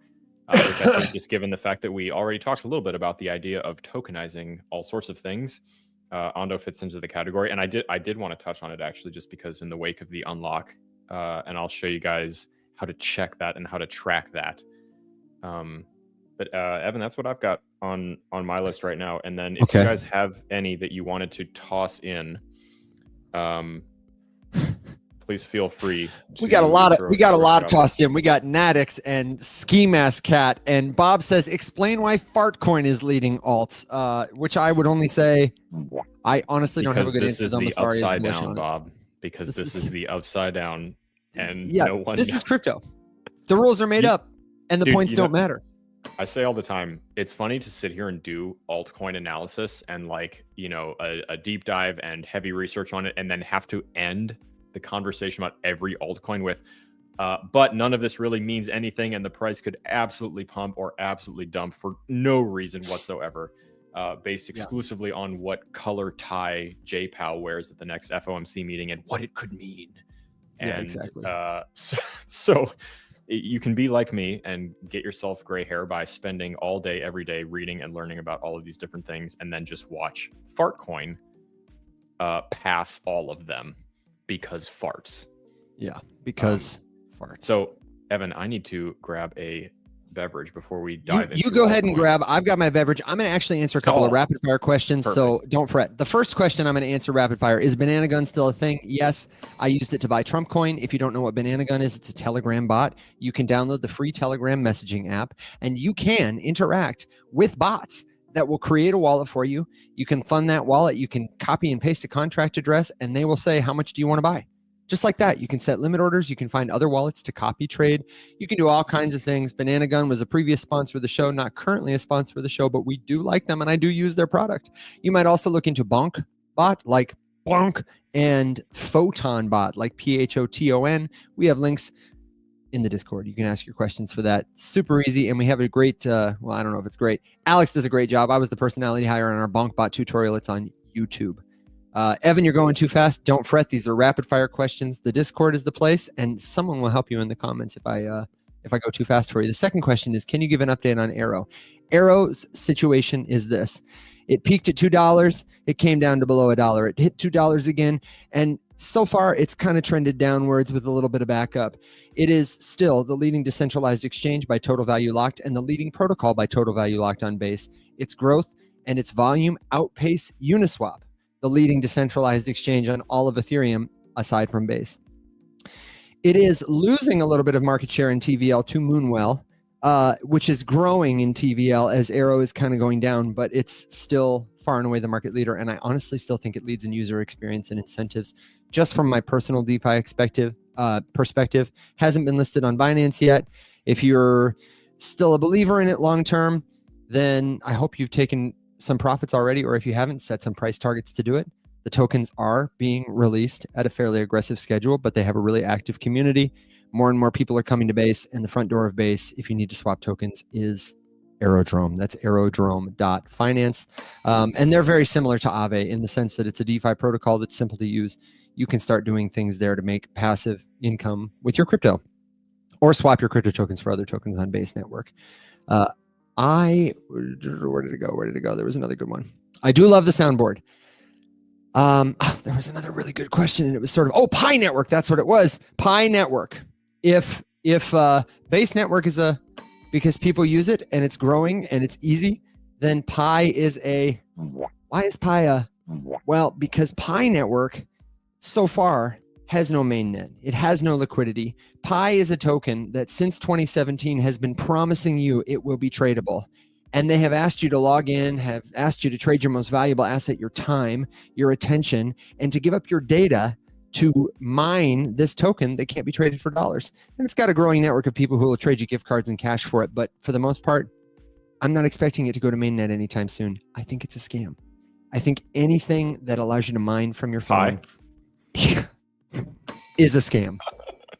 which I think, just given the fact that we already talked a little bit about the idea of tokenizing all sorts of things, Ondo fits into the category. And I did want to touch on it actually, just because in the wake of the unlock, and I'll show you guys how to check that and how to track that. But Evan, that's what I've got on my list right now. And then if you guys have any that you wanted to toss in, please feel free. We got a lot tossed in. We got Natix and Ski Mask Cat, and Bob says, explain why Fartcoin is leading alts, which I would only say, I honestly don't have a good answer. This is the upside down, Bob, because this is the upside down, and this is crypto. The rules are made up, and the points don't matter. I say all the time, it's funny to sit here and do altcoin analysis and a deep dive and heavy research on it, and then have to end the conversation about every altcoin with, but none of this really means anything, and the price could absolutely pump or absolutely dump for no reason whatsoever, based exclusively on what color tie JPOW wears at the next FOMC meeting and what it could mean. And, exactly. So you can be like me and get yourself gray hair by spending all day, every day reading and learning about all of these different things, and then just watch Fartcoin pass all of them. Because farts. Yeah, because farts. So, Evan, I need to grab a beverage before we dive into You go ahead and grab. I've got my beverage. I'm going to actually answer a couple of rapid fire questions. Perfect. So don't fret. The first question I'm going to answer rapid fire is Banana Gun still a thing? Yes. I used it to buy Trump coin. If you don't know what Banana Gun is, it's a Telegram bot. You can download the free Telegram messaging app, and you can interact with bots that will create a wallet for you. You can fund that wallet. You can copy and paste a contract address, and they will say, how much do you want to buy? Just like that. You can set limit orders. You can find other wallets to copy trade. You can do all kinds of things. Banana Gun was a previous sponsor of the show, not currently a sponsor of the show, but we do like them, and I do use their product. You might also look into Bonk bot, like Bonk, and Photon bot, like Photon. We have links in the Discord. You can ask your questions for that. Super easy. And we have a great, well, I don't know if it's great. Alex does a great job. I was the personality hire on our Bonkbot tutorial. It's on YouTube. Evan, you're going too fast. Don't fret. These are rapid fire questions. The Discord is the place, and someone will help you in the comments if I go too fast for you. The second question is, can you give an update on Arrow? Arrow's situation is this. It peaked at $2. It came down to below $1. It hit $2 again. And so far, it's kind of trended downwards with a little bit of backup. It is still the leading decentralized exchange by total value locked and the leading protocol by total value locked on Base. Its growth and its volume outpace Uniswap, the leading decentralized exchange on all of Ethereum aside from Base. It is losing a little bit of market share in TVL to Moonwell, which is growing in TVL as Arrow is kind of going down, but it's still far and away the market leader. And I honestly still think it leads in user experience and incentives. Just from my personal DeFi perspective, hasn't been listed on Binance yet. If you're still a believer in it long term, then I hope you've taken some profits already, or if you haven't, set some price targets to do it. The tokens are being released at a fairly aggressive schedule, but they have a really active community. More and more people are coming to Base, and the front door of Base, if you need to swap tokens, is Aerodrome. That's aerodrome.finance. And they're very similar to Aave in the sense that it's a DeFi protocol that's simple to use. You can start doing things there to make passive income with your crypto, or swap your crypto tokens for other tokens on Base Network. Where did it go? Where did it go? There was another good one. I do love the soundboard. There was another really good question, and it was sort of, Pi Network. That's what it was. Pi Network. If Base Network is a because people use it and it's growing and it's easy, then Pi is a, why is Pi a, well, because Pi Network so far has no mainnet. It has no liquidity. Pi is a token that since 2017 has been promising you it will be tradable. And they have asked you to log in, have asked you to trade your most valuable asset, your time, your attention, and to give up your data to mine this token that can't be traded for dollars. And it's got a growing network of people who will trade you gift cards and cash for it. But for the most part, I'm not expecting it to go to mainnet anytime soon. I think it's a scam. I think anything that allows you to mine from your phone is a scam.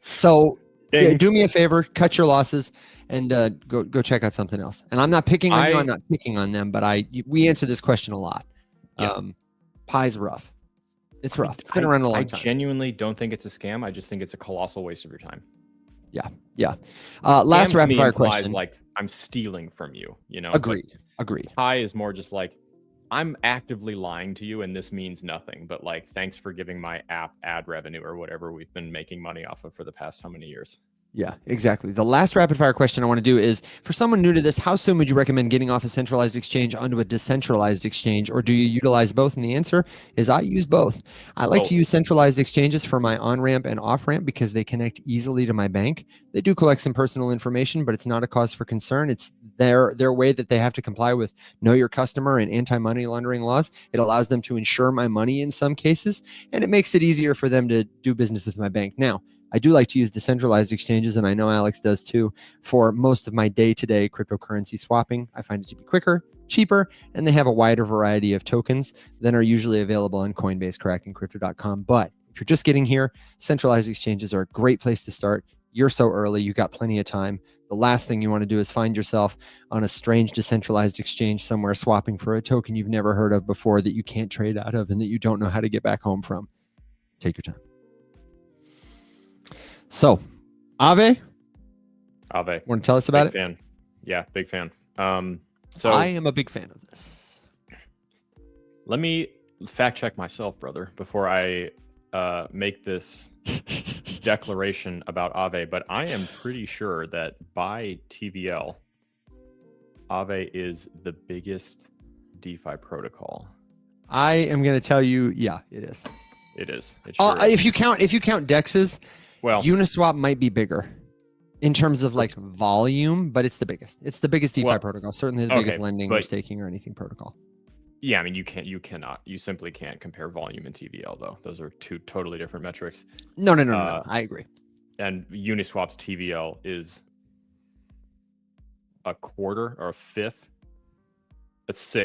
So do me a favor, cut your losses, and go check out something else. And I'm not picking on you. I'm not picking on them, but we answer this question a lot. Pi's rough. It's rough. It's been around a long time. I genuinely don't think it's a scam. I just think it's a colossal waste of your time. Yeah. Last rapid fire question. Like I'm stealing from you. Agreed. Pi is more just like I'm actively lying to you, and this means nothing. But like, thanks for giving my app ad revenue or whatever we've been making money off of for the past how many years. Yeah, exactly. The last rapid fire question I want to do is, for someone new to this, how soon would you recommend getting off a centralized exchange onto a decentralized exchange, or do you utilize both? And the answer is I use both. I like to use centralized exchanges for my on-ramp and off-ramp because they connect easily to my bank. They do collect some personal information, but it's not a cause for concern. It's their way that they have to comply with know your customer and anti-money laundering laws. It allows them to insure my money in some cases, and it makes it easier for them to do business with my bank. Now, I do like to use decentralized exchanges, and I know Alex does too, for most of my day-to-day cryptocurrency swapping. I find it to be quicker, cheaper, and they have a wider variety of tokens than are usually available on Coinbase, Kraken, Crypto.com. But if you're just getting here, centralized exchanges are a great place to start. You're so early, you've got plenty of time. The last thing you want to do is find yourself on a strange decentralized exchange somewhere swapping for a token you've never heard of before that you can't trade out of and that you don't know how to get back home from. Take your time. So, Aave, want to tell us about it? Fan. Yeah, big fan. So I am a big fan of this. Let me fact check myself, brother, before I make this declaration about Aave. But I am pretty sure that by TVL, Aave is the biggest DeFi protocol. I am going to tell you, yeah, it is. It is. It sure is. If you count DEXs. Well, Uniswap might be bigger in terms of like volume, but it's the biggest. It's the biggest DeFi protocol. Certainly the biggest lending or staking or anything protocol. Yeah, I mean, you simply can't compare volume and TVL though. Those are two totally different metrics. No. I agree. And Uniswap's TVL is a quarter or a fifth. It's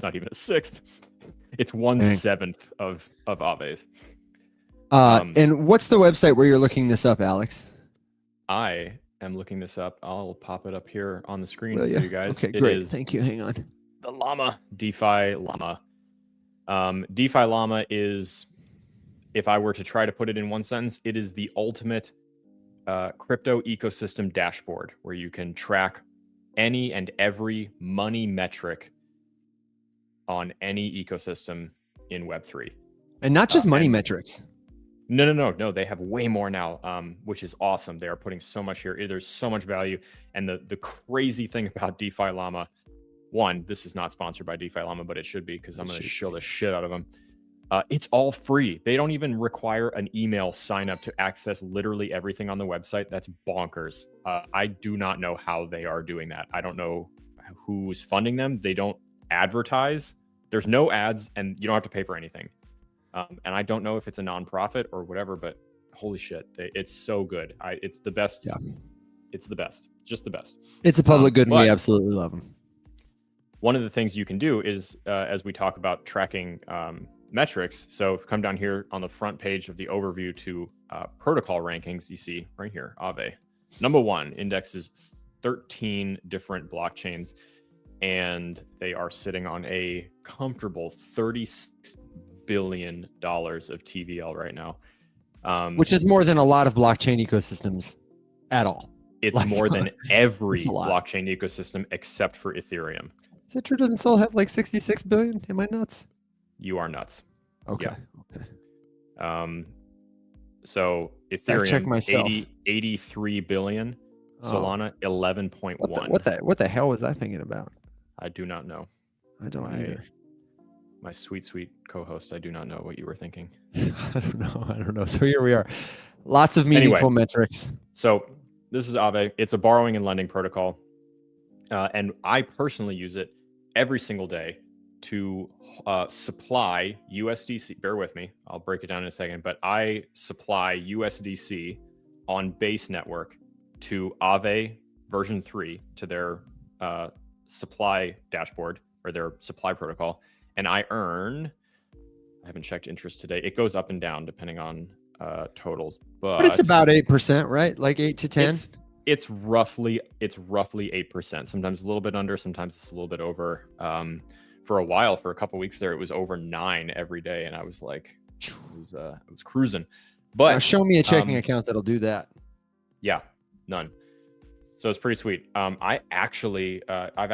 not even a sixth. It's 1/7 of Aave's. And what's the website where you're looking this up, Alex? I am looking this up. I'll pop it up here on the screen for you guys. Okay, great. Thank you. Hang on. The Llama, DeFi Llama. DeFi Llama is, if I were to try to put it in one sentence, it is the ultimate crypto ecosystem dashboard where you can track any and every money metric on any ecosystem in Web3. And not just money metrics. No. They have way more now, which is awesome. They are putting so much here. There's so much value. And the crazy thing about DeFi Llama, one, this is not sponsored by DeFi Llama, but it should be because I'm going to shill the shit out of them. It's all free. They don't even require an email sign up to access literally everything on the website. That's bonkers. I do not know how they are doing that. I don't know who's funding them. They don't advertise. There's no ads, and you don't have to pay for anything. And I don't know if it's a nonprofit or whatever, but holy shit, it's so good. It's the best. Yeah. It's the best. Just the best. It's a public good, and we absolutely love them. One of the things you can do is, as we talk about tracking metrics, so come down here on the front page of the overview to protocol rankings, you see right here, Aave. Number one, indexes 13 different blockchains, and they are sitting on a comfortable $36 billion of TVL right now, which is more than a lot of blockchain ecosystems at all. It's more than every blockchain ecosystem except for Ethereum. Is that true? Doesn't Sol have like 66 billion? Am I nuts? You are nuts. Okay. Yeah. Okay. So Ethereum, 83 billion. Solana 11.1. What the hell was I thinking about? I do not know. I don't either. My sweet co-host, I do not know what you were thinking. I don't know. So here we are. Lots of meaningful metrics. So this is Aave. It's a borrowing and lending protocol. And I personally use it every single day to supply USDC. Bear with me. I'll break it down in a second. But I supply USDC on Base Network to Aave version 3 to their supply dashboard or their supply protocol. And I haven't checked interest today. It goes up and down depending on totals. But it's about 8%, right? Like 8 to 10? It's roughly 8%. Sometimes a little bit under, sometimes it's a little bit over. For a while, for a couple of weeks there, it was over 9 every day, and I was like, it was cruising. But now show me a checking account that'll do that. Yeah, none. So it's pretty sweet. I actually, I've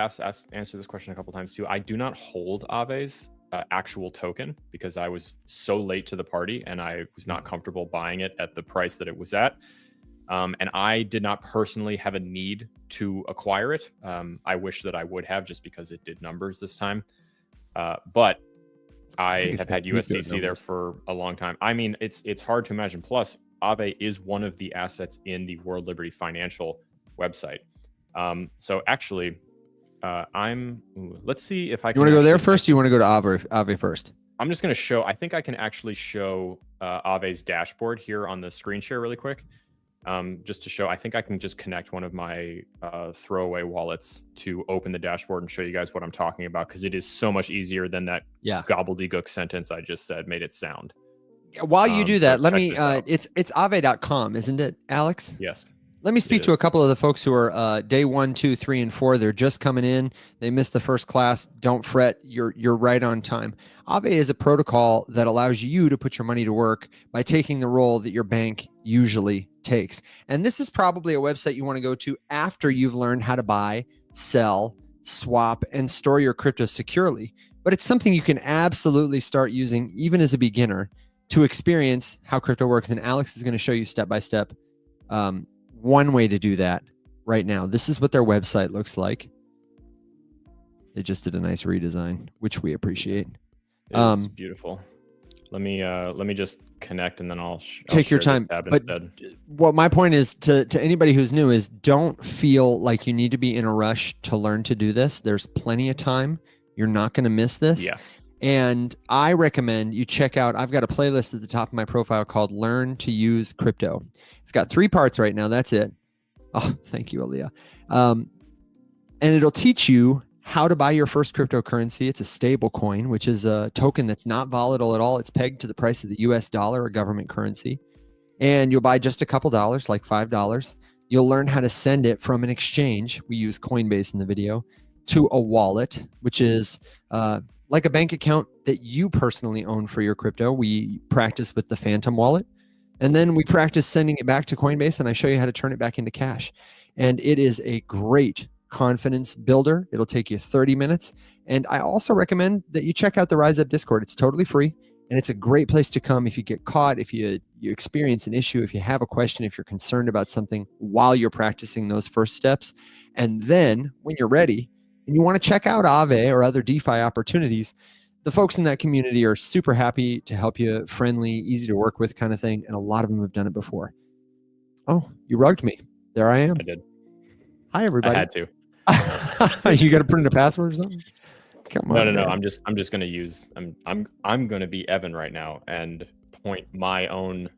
answered this question a couple times too. I do not hold Aave's actual token because I was so late to the party and I was not comfortable buying it at the price that it was at. And I did not personally have a need to acquire it. I wish that I would have, just because it did numbers this time. But I have had USDC there for a long time. I mean, it's hard to imagine. Plus, Aave is one of the assets in the World Liberty Financial website. So actually, let's see if I can. You want to go there first? Or you want to go to Aave first? I'm just going to show. I think I can actually show Aave's dashboard here on the screen share really quick. Just to show, I think I can just connect one of my throwaway wallets to open the dashboard and show you guys what I'm talking about, because it is so much easier than that gobbledygook sentence I just said made it sound. While you do that, let me, it's aave.com, isn't it, Alex? Yes. Let me speak to a couple of the folks who are day 1, 2, 3, and 4. They're just coming in. They missed the first class. Don't fret. You're right on time. Aave is a protocol that allows you to put your money to work by taking the role that your bank usually takes. And this is probably a website you want to go to after you've learned how to buy, sell, swap, and store your crypto securely. But it's something you can absolutely start using even as a beginner to experience how crypto works. And Alex is going to show you step by step one way to do that right now. This is what their website looks like. They just did a nice redesign, which we appreciate. It's beautiful. Let me just connect, and then I'll take your time. But what my point is to anybody who's new is, don't feel like you need to be in a rush to learn to do this. There's plenty of time. You're not going to miss this. Yeah. And I recommend you check out, I've got a playlist at the top of my profile called Learn to Use Crypto. It's got 3 parts right now. That's it. Oh, thank you, Aaliyah. And it'll teach you how to buy your first cryptocurrency. It's a stable coin, which is a token that's not volatile at all. It's pegged to the price of the US dollar, a government currency. And you'll buy just a couple dollars, like $5. You'll learn how to send it from an exchange. We use Coinbase in the video, to a wallet, which is like a bank account that you personally own for your crypto. We practice with the Phantom wallet, and then we practice sending it back to Coinbase, and I show you how to turn it back into cash. And it is a great confidence builder. It'll take you 30 minutes. And I also recommend that you check out the Rise Up Discord. It's totally free, and it's a great place to come if you get caught, if you experience an issue, if you have a question, if you're concerned about something while you're practicing those first steps. And then when you're ready and you want to check out Aave or other DeFi opportunities, the folks in that community are super happy to help you, friendly, easy to work with kind of thing. And a lot of them have done it before. Oh, you rugged me. There I am. I did. Hi, everybody. I had to. You got to put in a password or something? Come on. No. I'm just going to use, I'm going to be Evan right now and point my own,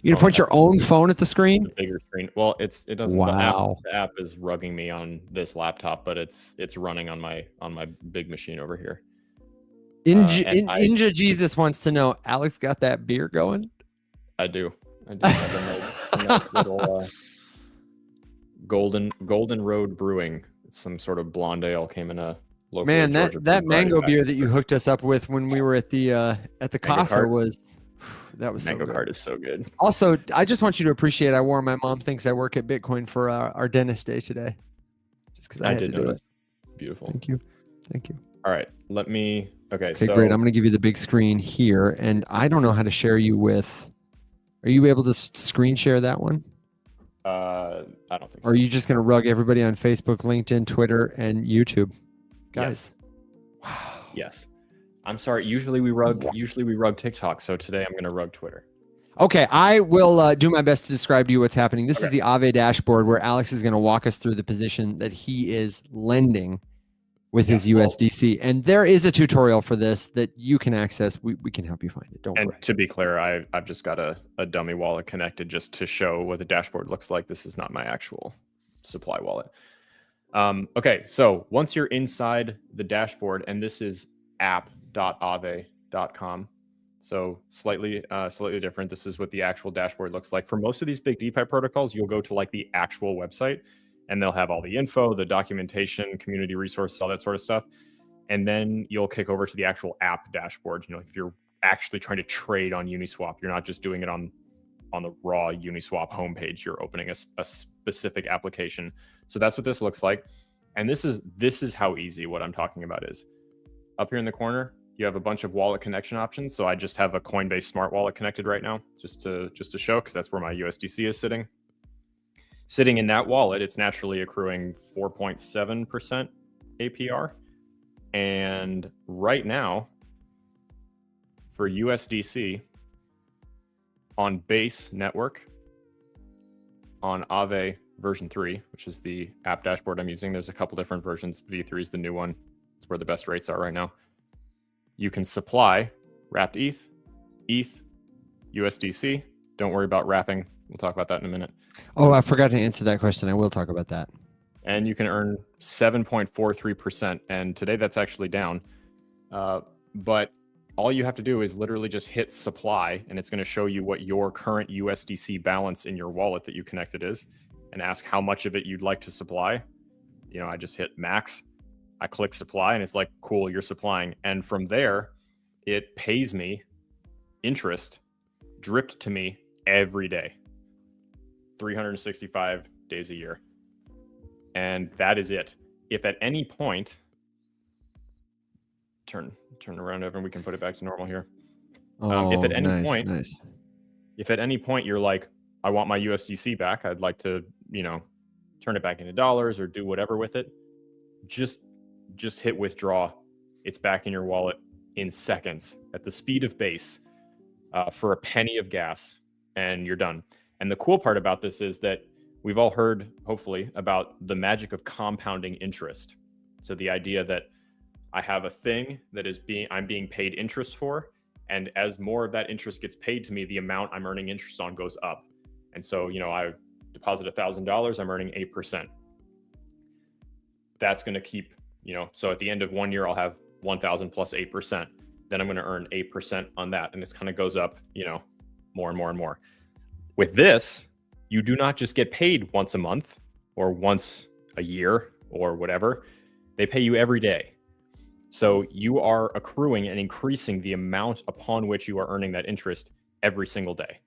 you're gonna point your own phone at the screen? The bigger screen. Well, it doesn't. Wow. The app is rugging me on this laptop, but it's running on my big machine over here. Ninja Jesus wants to know, Alex got that beer going? I do. I have a nice little Golden Road Brewing. It's some sort of blonde ale. Came in a local. Man, that mango beer that you hooked us up with when we were at the Casa was. That was Mango so good. Cart is so good. Also, I just want you to appreciate I wore my mom thinks I work at Bitcoin for our dentist day today. Just because I had to do it. Beautiful. Thank you. All right. Okay, so great. I'm going to give you the big screen here. And I don't know how to share you with. Are you able to screen share that one? I don't think so. Or are you just going to rug everybody on Facebook, LinkedIn, Twitter, and YouTube? Guys. Yes. Wow. Yes. I'm sorry. Usually we rug TikTok. So today I'm going to rug Twitter. Okay, I will do my best to describe to you what's happening. This is Okay. the Aave dashboard where Alex is going to walk us through the position that he is lending with his USDC. And there is a tutorial for this that you can access. We can help you find it. Don't And worry. to be clear, I've just got a dummy wallet connected just to show what the dashboard looks like. This is not my actual supply wallet. Okay, so once you're inside the dashboard, and this is app.aave.com. So slightly different. This is what the actual dashboard looks like. For most of these big DeFi protocols, you'll go to like the actual website and they'll have all the info, the documentation, community resources, all that sort of stuff. And then you'll kick over to the actual app dashboard. You know, if you're actually trying to trade on Uniswap, you're not just doing it on the raw Uniswap homepage. You're opening a specific application. So that's what this looks like. And this is how easy what I'm talking about is. Up here in the corner, you have a bunch of wallet connection options. So I just have a Coinbase Smart Wallet connected right now, just to show, because that's where my USDC is sitting. Sitting in that wallet, it's naturally accruing 4.7% APR. And right now, for USDC on Base Network, on Aave version 3, which is the app dashboard I'm using, there's a couple different versions. V3 is the new one. It's where the best rates are right now. You can supply wrapped ETH, USDC. Don't worry about wrapping. We'll talk about that in a minute. Oh, I forgot to answer that question. I will talk about that. And you can earn 7.43%. And today that's actually down. But all you have to do is literally just hit supply, and it's going to show you what your current USDC balance in your wallet that you connected is, and ask how much of it you'd like to supply. You know, I just hit max. I click supply, and it's like, cool, you're supplying. And from there, it pays me interest dripped to me every day, 365 days a year. And that is it. If at any point, turn around, Evan, we can put it back to normal here. If at any if at any point you're like, I want my USDC back, I'd like to, turn it back into dollars or do whatever with it, just hit withdraw. It's back in your wallet in seconds at the speed of Base for a penny of gas, and you're done. And the cool part about this is that we've all heard, hopefully, about the magic of compounding interest. So the idea that I have a thing that I'm being paid interest for, and as more of that interest gets paid to me, the amount I'm earning interest on goes up. And so, I deposit $1,000, I'm earning 8%. That's going to keep, so at the end of 1 year, I'll have 1,000 plus 8%. Then I'm going to earn 8% on that. And this kind of goes up, more and more and more. With this, you do not just get paid once a month or once a year or whatever. They pay you every day. So you are accruing and increasing the amount upon which you are earning that interest every single day.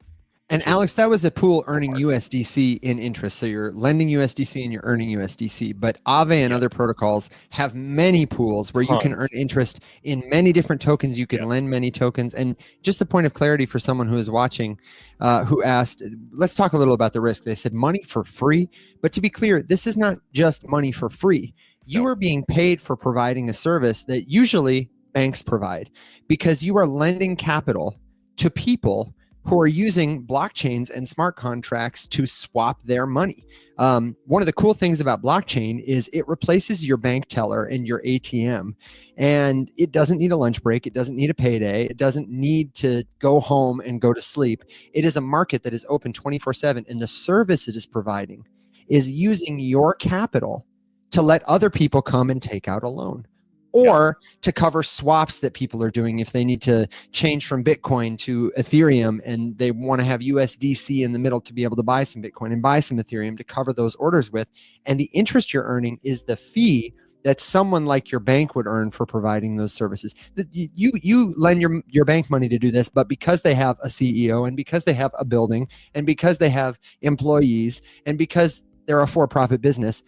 And Alex, that was a pool earning USDC in interest. So you're lending USDC and you're earning USDC. But Aave and other protocols have many pools where you can earn interest in many different tokens. You can lend many tokens. And just a point of clarity for someone who is watching, who asked, let's talk a little about the risk. They said money for free. But to be clear, this is not just money for free. You are being paid for providing a service that usually banks provide, because you are lending capital to people who are using blockchains and smart contracts to swap their money. One of the cool things about blockchain is it replaces your bank teller and your ATM, and it doesn't need a lunch break. It doesn't need a payday. It doesn't need to go home and go to sleep. It is a market that is open 24/7, and the service it is providing is using your capital to let other people come and take out a loan, or to cover swaps that people are doing if they need to change from Bitcoin to Ethereum and they want to have USDC in the middle to be able to buy some Bitcoin and buy some Ethereum to cover those orders with. And the interest you're earning is the fee that someone like your bank would earn for providing those services. You lend your bank money to do this, but because they have a CEO and because they have a building and because they have employees and because they're a for-profit business,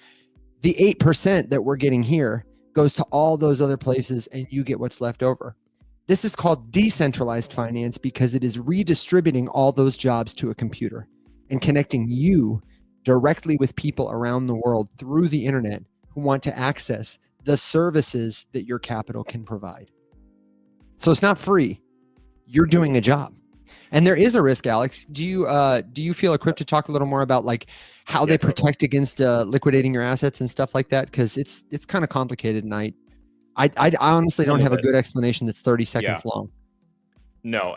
the 8% that we're getting here goes to all those other places and you get what's left over. This is called decentralized finance because it is redistributing all those jobs to a computer and connecting you directly with people around the world through the internet who want to access the services that your capital can provide. So it's not free. You're doing a job. And there is a risk, Alex. Do you feel equipped to talk a little more about like how they protect against liquidating your assets and stuff like that? Because it's kind of complicated, and I honestly don't have a good explanation that's 30 seconds long. No,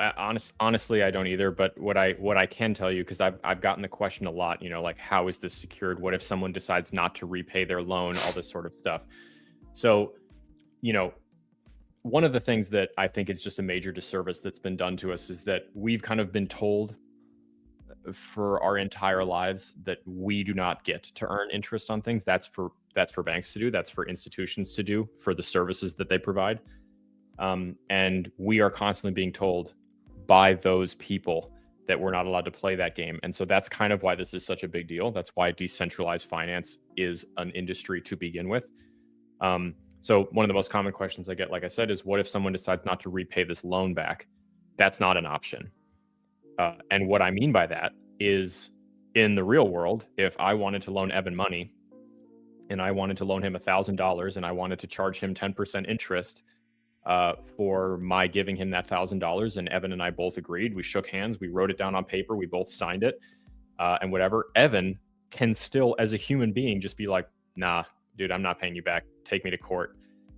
honestly, I don't either. But what I can tell you, because I've gotten the question a lot, like how is this secured? What if someone decides not to repay their loan? All this sort of stuff. So, one of the things that I think is just a major disservice that's been done to us is that we've kind of been told for our entire lives that we do not get to earn interest on things. That's for banks to do. That's for institutions to do for the services that they provide. And we are constantly being told by those people that we're not allowed to play that game. And so that's kind of why this is such a big deal. That's why decentralized finance is an industry to begin with. So one of the most common questions I get, like I said, is what if someone decides not to repay this loan back? That's not an option. And what I mean by that is in the real world, if I wanted to loan Evan money and I wanted to loan him $1,000 and I wanted to charge him 10% interest for my giving him that $1,000, and Evan and I both agreed, we shook hands, we wrote it down on paper, we both signed it, and whatever, Evan can still, as a human being, just be like, nah, dude, I'm not paying you back. Take me to court.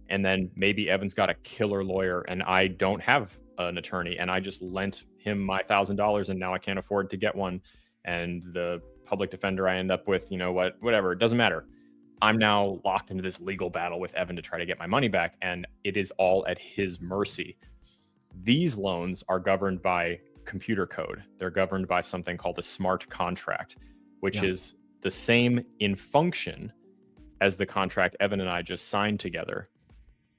And then maybe Evan's got a killer lawyer and I don't have an attorney and I just lent him my $1,000 and now I can't afford to get one. And the public defender I end up with, whatever, it doesn't matter. I'm now locked into this legal battle with Evan to try to get my money back, and it is all at his mercy. These loans are governed by computer code. They're governed by something called a smart contract, which is the same in function as the contract Evan and I just signed together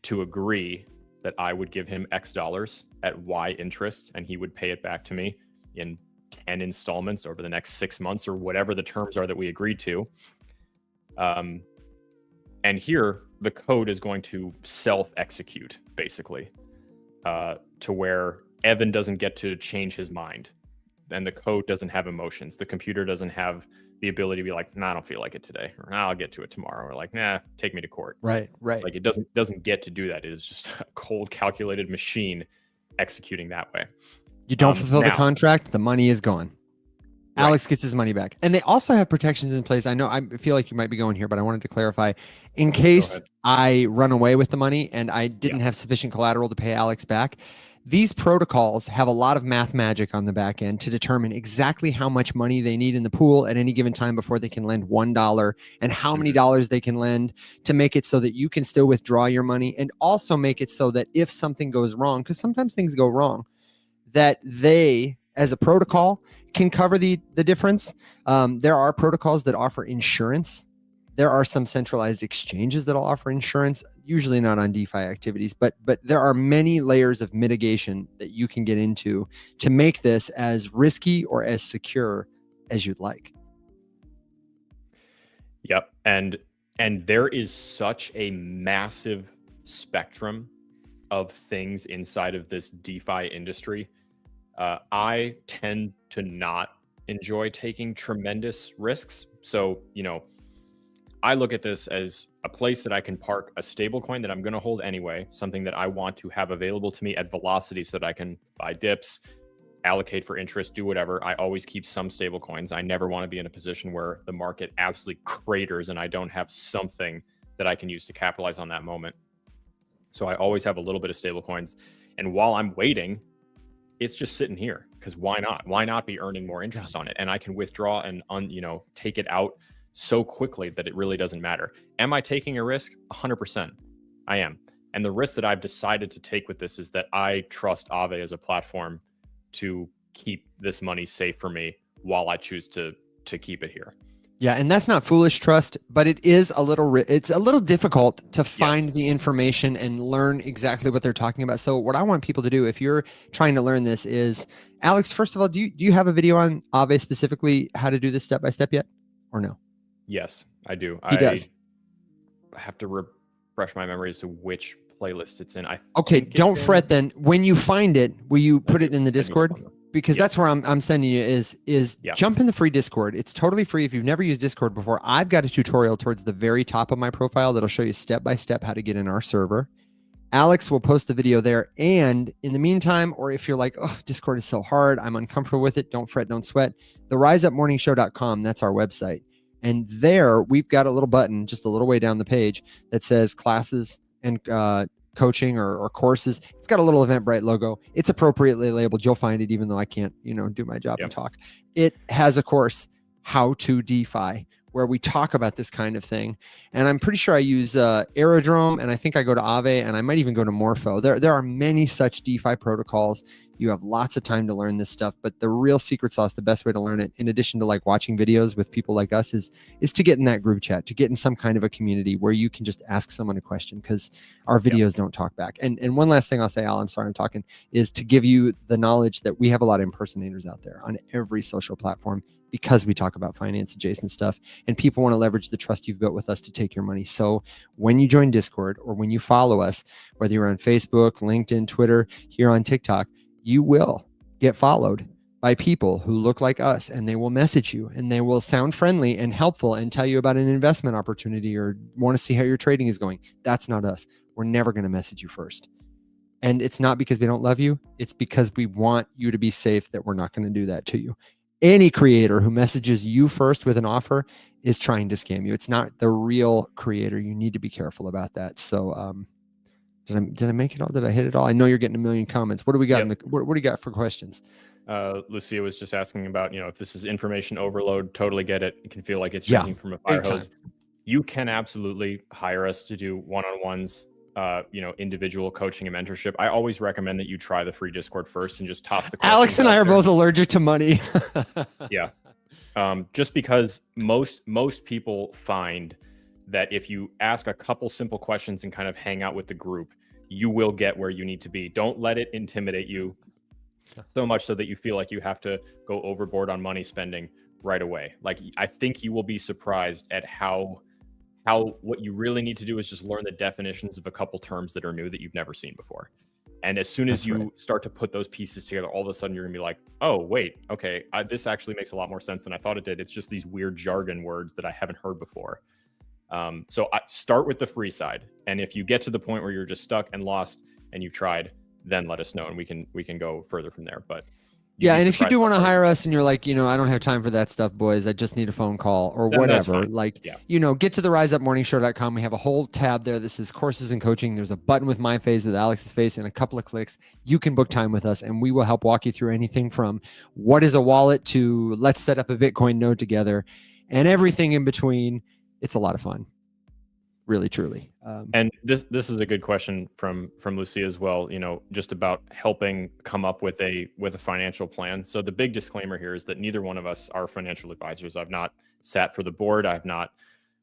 to agree that I would give him X dollars at Y interest and he would pay it back to me in 10 installments over the next 6 months or whatever the terms are that we agreed to. And here the code is going to self-execute basically to where Evan doesn't get to change his mind. And the code doesn't have emotions. The computer doesn't have the ability to be like, nah, I don't feel like it today, or nah, I'll get to it tomorrow, or like, nah, take me to court. Right. Like it doesn't get to do that. It is just a cold, calculated machine executing that way. You don't fulfill the contract, the money is gone. Right. Alex gets his money back. And they also have protections in place. I feel like you might be going here, but I wanted to clarify. In case I run away with the money and I didn't have sufficient collateral to pay Alex back, these protocols have a lot of math magic on the back end to determine exactly how much money they need in the pool at any given time before they can lend $1 and how many dollars they can lend to make it so that you can still withdraw your money, and also make it so that if something goes wrong, because sometimes things go wrong, that they, as a protocol, can cover the difference. There are protocols that offer insurance. There are some centralized exchanges that'll offer insurance, usually not on DeFi activities, but there are many layers of mitigation that you can get into to make this as risky or as secure as you'd like. Yep. And there is such a massive spectrum of things inside of this DeFi industry. I tend to not enjoy taking tremendous risks. So, I look at this as a place that I can park a stable coin that I'm going to hold anyway, something that I want to have available to me at velocity so that I can buy dips, allocate for interest, do whatever. I always keep some stable coins. I never want to be in a position where the market absolutely craters and I don't have something that I can use to capitalize on that moment. So I always have a little bit of stable coins. And while I'm waiting, it's just sitting here because why not? Why not be earning more interest on it? And I can withdraw and take it out so quickly that it really doesn't matter. Am I taking a risk? 100%. I am. And the risk that I've decided to take with this is that I trust Aave as a platform to keep this money safe for me while I choose to keep it here. Yeah, and that's not foolish trust, but it is it's a little difficult to find the information and learn exactly what they're talking about. So what I want people to do, if you're trying to learn this, is, Alex, first of all, do you have a video on Aave specifically how to do this step by step yet, or no? Yes, I do. He does. I have to refresh my memory as to which playlist it's in. Okay, don't fret then. When you find it, will you put it in the Discord? because that's where I'm sending you is jump in the free Discord. It's totally free. If you've never used Discord before, I've got a tutorial towards the very top of my profile that'll show you step by step how to get in our server. Alex will post the video there. And in the meantime, or if you're like, oh, Discord is so hard, I'm uncomfortable with it, don't fret, don't sweat. The riseupmorningshow.com, that's our website. And there we've got a little button just a little way down the page that says classes and coaching or courses. It's got a little Eventbrite logo. It's appropriately labeled. You'll find it, even though I can't, do my job and talk. It has a course, How to DeFi, where we talk about this kind of thing. And I'm pretty sure I use Aerodrome, and I think I go to Aave, and I might even go to Morpho. There are many such DeFi protocols. You have lots of time to learn this stuff, but the real secret sauce, the best way to learn it, in addition to like watching videos with people like us, is to get in that group chat, to get in some kind of a community where you can just ask someone a question, because our videos don't talk back. And one last thing I'll say, Al, I'm sorry I'm talking, is to give you the knowledge that we have a lot of impersonators out there on every social platform, because we talk about finance adjacent stuff, and people want to leverage the trust you've built with us to take your money. So when you join Discord, or when you follow us, whether you're on Facebook, LinkedIn, Twitter, here on TikTok, you will get followed by people who look like us, and they will message you, and they will sound friendly and helpful and tell you about an investment opportunity or want to see how your trading is going. That's not us. We're never going to message you first. And it's not because we don't love you. It's because we want you to be safe, that we're not going to do that to you. Any creator who messages you first with an offer is trying to scam you. It's not the real creator. You need to be careful about that. So, did I make it all? Did I hit it all? I know you're getting a million comments. What do we got? What do you got for questions? Lucia was just asking about, if this is information overload, totally get it. It can feel like it's drinking from a fire hose. You can absolutely hire us to do one-on-ones, individual coaching and mentorship. I always recommend that you try the free Discord first and just toss the questions. Alex and I are both allergic to money. Yeah. Just because most people find that if you ask a couple simple questions and kind of hang out with the group, you will get where you need to be. Don't let it intimidate you so much so that you feel like you have to go overboard on money spending right away. Like, I think you will be surprised at how what you really need to do is just learn the definitions of a couple terms that are new that you've never seen before. And as soon as you start to put those pieces together, all of a sudden you're gonna be like, oh, wait, okay, this actually makes a lot more sense than I thought it did. It's just these weird jargon words that I haven't heard before. So I start with the free side. And if you get to the point where you're just stuck and lost and you've tried, then let us know, and we can go further from there. But yeah, and if you do want to hire us and you're like, I don't have time for that stuff, boys, I just need a phone call or whatever, get to the riseupmorningshow.com. We have a whole tab there that says courses and coaching. There's a button with my face, with Alex's face, and a couple of clicks. You can book time with us, and we will help walk you through anything from what is a wallet to let's set up a Bitcoin node together, and everything in between. It's a lot of fun. Really, truly. And this is a good question from Lucia as well, just about helping come up with a financial plan. So the big disclaimer here is that neither one of us are financial advisors. I've not sat for the board.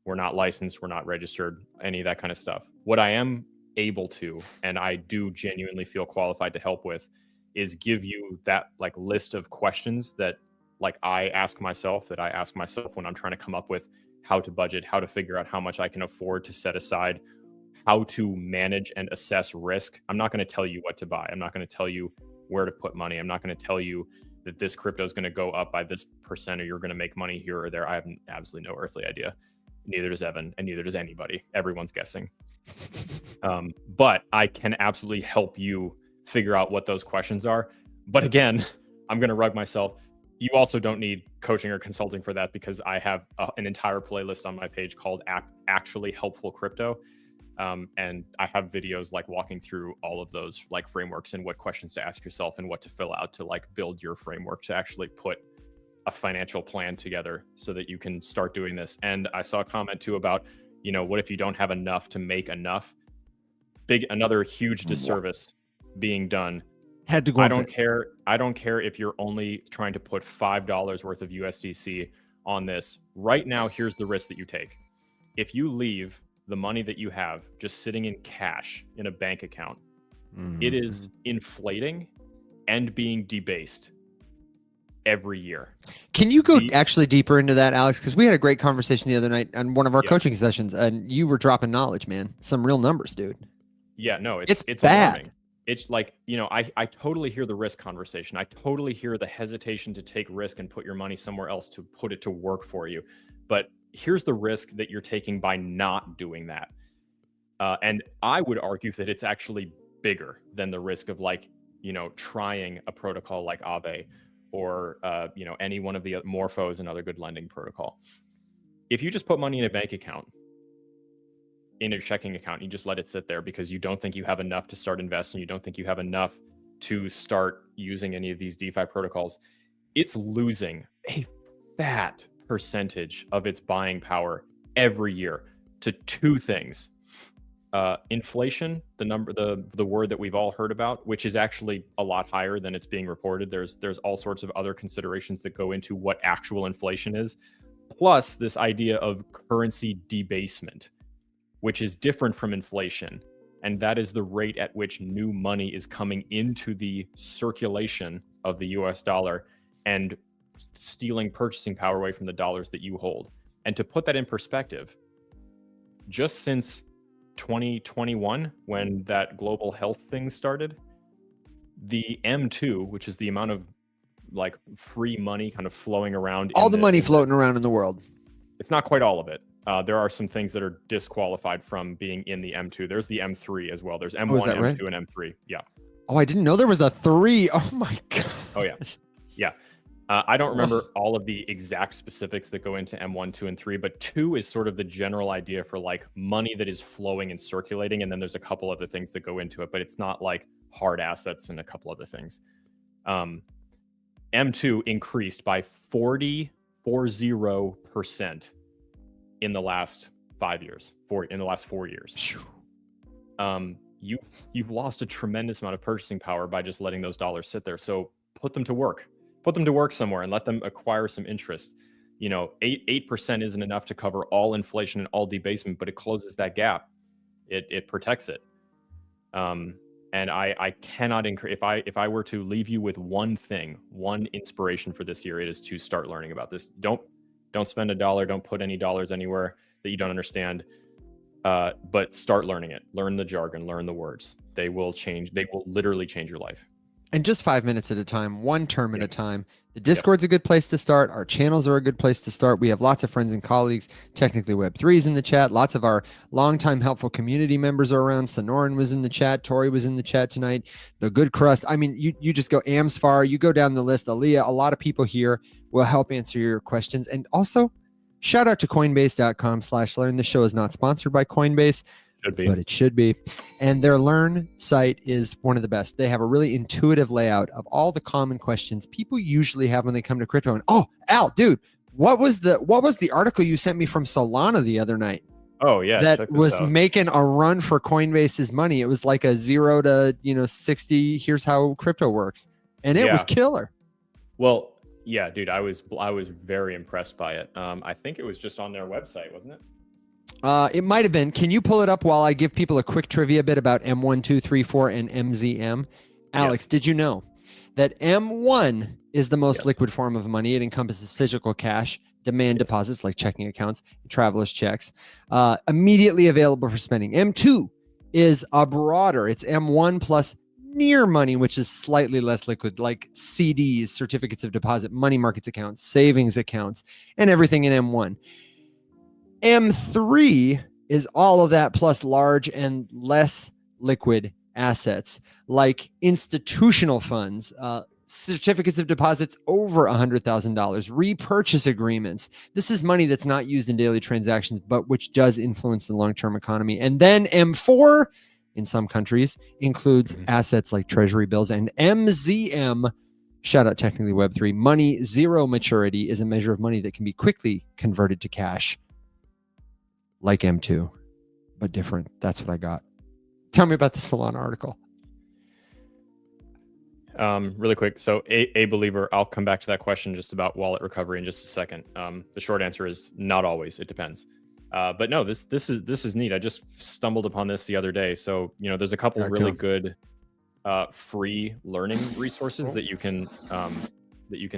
We're not licensed. We're not registered, any of that kind of stuff. What I am able to, and I do genuinely feel qualified to help with, is give you that list of questions that I ask myself when I'm trying to come up with how to budget, how to figure out how much I can afford to set aside, how to manage and assess risk. I'm not going to tell you what to buy. I'm not going to tell you where to put money. I'm not going to tell you that this crypto is going to go up by this percent or you're going to make money here or there. I have absolutely no earthly idea. Neither does Evan, and neither does anybody. Everyone's guessing. But I can absolutely help you figure out what those questions are. But again, I'm going to rug myself. You also don't need coaching or consulting for that, because I have an entire playlist on my page called Actually Helpful Crypto. And I have videos walking through all of those frameworks and what questions to ask yourself and what to fill out to build your framework to actually put a financial plan together so that you can start doing this. And I saw a comment too about, what if you don't have enough to make enough? Another huge disservice being done. Had to go. I don't care if you're only trying to put $5 worth of USDC on this. Right now, here's the risk that you take. If you leave the money that you have just sitting in cash in a bank account, it is inflating and being debased every year. Can you go actually deeper into that, Alex? Because we had a great conversation the other night on one of our coaching sessions, and you were dropping knowledge, man. Some real numbers, dude. Yeah, no, it's bad. alarming. it's like, I totally hear the risk conversation. I totally hear the hesitation to take risk and put your money somewhere else to put it to work for you. But here's the risk that you're taking by not doing that. And I would argue that it's actually bigger than the risk of trying a protocol like Aave or, any one of the Morphos, another good lending protocol. If you just put money in a bank account, in a checking account, you just let it sit there because you don't think you have enough to start investing, you don't think you have enough to start using any of these DeFi protocols, it's losing a fat percentage of its buying power every year to two things. Inflation, the word that we've all heard about, which is actually a lot higher than it's being reported. There's all sorts of other considerations that go into what actual inflation is, plus this idea of currency debasement, which is different from inflation. And that is the rate at which new money is coming into the circulation of the US dollar and stealing purchasing power away from the dollars that you hold. And to put that in perspective, just since 2021, when that global health thing started, the M2, which is the amount of free money kind of flowing around, all the money floating around in the world, it's not quite all of it. There are some things that are disqualified from being in the M2. There's the M3 as well. There's M1, M2, right? And M3. Yeah. Oh, I didn't know there was a 3. Oh my god. Oh yeah. Yeah. I don't remember all of the exact specifics that go into M1, 2, and 3, but 2 is sort of the general idea for money that is flowing and circulating. And then there's a couple other things that go into it, but it's not like hard assets and a couple other things. M2 increased by 40% in the last 5 years, in the last 4 years. You've lost a tremendous amount of purchasing power by just letting those dollars sit there. So put them to work somewhere and let them acquire some interest. 8% isn't enough to cover all inflation and all debasement, but it closes that gap. It protects it. And I cannot encourage, if I were to leave you with one inspiration for this year, it is to start learning about this. Don't spend $1. Don't put any dollars anywhere that you don't understand. But start learning it. Learn the jargon. Learn the words. They will change. They will literally change your life. And just 5 minutes at a time, one term at a time. The Discord's a good place to start. Our channels are a good place to start. We have lots of friends and colleagues. Technically Web3's in the chat. Lots of our longtime helpful community members are around. Sonoran was in the chat. Tori was in the chat tonight. The Good Crust. I mean, you just go Amsfar. You go down the list. Aaliyah, a lot of people here will help answer your questions. And also, shout out to coinbase.com/learn. The show is not sponsored by Coinbase. But it should be. And their Learn site is one of the best. They have a really intuitive layout of all the common questions people usually have when they come to crypto. And Al, dude, what was the article you sent me from Solana the other night? Oh yeah, that was making a run for Coinbase's money. It was like a 0 to 60. Here's how crypto works, and it was killer. Well, yeah, dude, I was very impressed by it. I think it was just on their website, wasn't it? It might have been. Can you pull it up while I give people a quick trivia bit about M1, 2, 3, 4, and MZM? Alex, did you know that M1 is the most liquid form of money? It encompasses physical cash, demand deposits like checking accounts, traveler's checks, immediately available for spending. M2 is a broader. It's M1 plus near money, which is slightly less liquid, like CDs, certificates of deposit, money markets accounts, savings accounts, and everything in M1. M3 is all of that plus large and less liquid assets like institutional funds, certificates of deposits over $100,000, repurchase agreements. This is money that's not used in daily transactions, but which does influence the long-term economy. And then M4 in some countries includes assets like treasury bills, and MZM, shout out technically Web3, money zero maturity, is a measure of money that can be quickly converted to cash. Like M2, but different. That's what I got. Tell me about the Solana article. Really quick. So a believer, I'll come back to that question just about wallet recovery in just a second. The short answer is not always. It depends. But no, this is neat. I just stumbled upon this the other day. So, there's a couple really good free learning resources that you can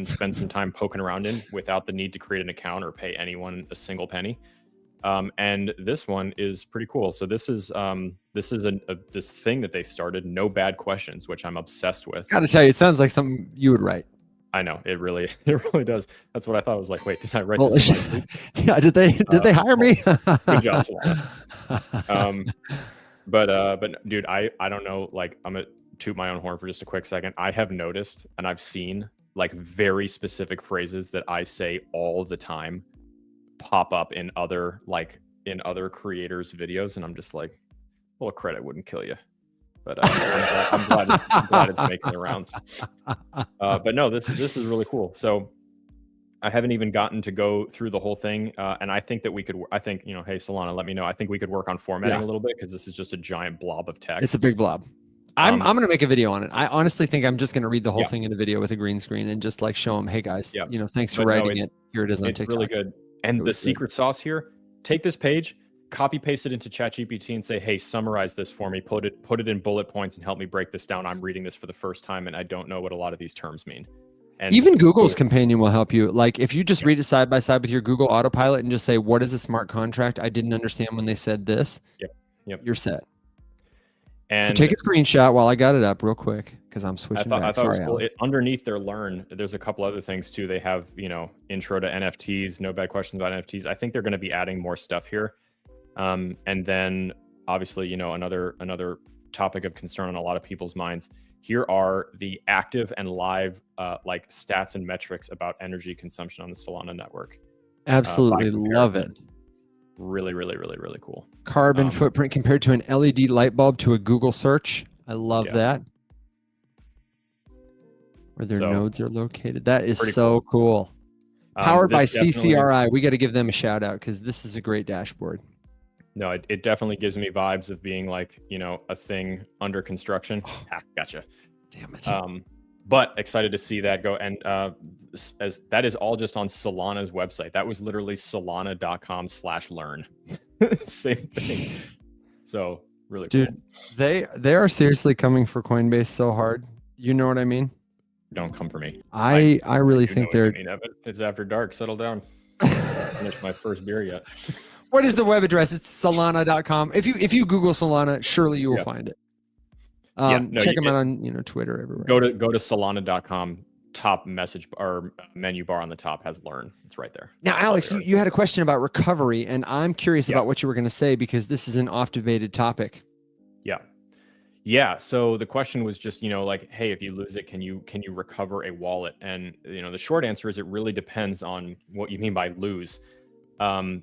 spend some time poking around in without the need to create an account or pay anyone a single penny. And this one is pretty cool. So this is this thing that they started, No Bad Questions, which I'm obsessed with. Gotta tell you, it sounds like something you would write. I know it really does. That's what I thought. I was like, wait, did I write this in my sleep? Yeah, did they hire me? Good job, Solana. But dude, I don't know. Like, I'm gonna toot my own horn for just a quick second. I have noticed and I've seen like very specific phrases that I say all the time pop up in other creators' videos, and I'm just like, well, credit wouldn't kill you. But I'm glad it's making the rounds. But no, this is really cool. So I haven't even gotten to go through the whole thing, and I think that we could. I think, you know, hey Solana, let me know. I think we could work on formatting a little bit, because this is just a giant blob of text. It's a big blob. I'm gonna make a video on it. I honestly think I'm just gonna read the whole thing in a video with a green screen and just like show them, hey guys, you know, thanks for writing it. Here it is on TikTok. It's really good. And the secret sauce here: take this page, copy paste it into ChatGPT, and say, hey, summarize this for me. Put it in bullet points and help me break this down. I'm reading this for the first time, and I don't know what a lot of these terms mean. And even Google's companion will help you. Like if you just read it side by side with your Google Autopilot and just say, what is a smart contract? I didn't understand when they said this. Yep. You're set. And so take a screenshot while I got it up real quick, because I'm switching back. I thought Sorry, it was cool. Underneath their Learn, there's a couple other things too. They have, you know, intro to NFTs, no bad questions about NFTs. I think they're going to be adding more stuff here. And then obviously, you know, another topic of concern on a lot of people's minds. Here are the active and live like stats and metrics about energy consumption on the Solana network. Absolutely love it. Really, really, really, really cool. Carbon footprint compared to an LED light bulb to a Google search. I love that. Where their nodes are located. That is so cool. Powered by CCRI. We got to give them a shout out, because this is a great dashboard. No, it definitely gives me vibes of being like, you know, a thing under construction. Gotcha. Damn it. But excited to see that go. And as that is all just on Solana's website. That was literally solana.com/learn. Same thing. So really cool. Dude, they are seriously coming for Coinbase so hard. You know what I mean? Don't come for me. I really think they're. It's after dark. Settle down. I haven't finished my first beer yet. What is the web address? It's solana.com. If you Google Solana, surely you will find it. Check them out on Twitter, everywhere. Go to solana.com. Top message or menu bar on the top has Learn. It's right there. Now, Alex, you had a question about recovery, and I'm curious about what you were going to say, because this is an oft-debated topic. Yeah. So the question was just, like, hey, if you lose it, can you recover a wallet? And the short answer is it really depends on what you mean by lose. Show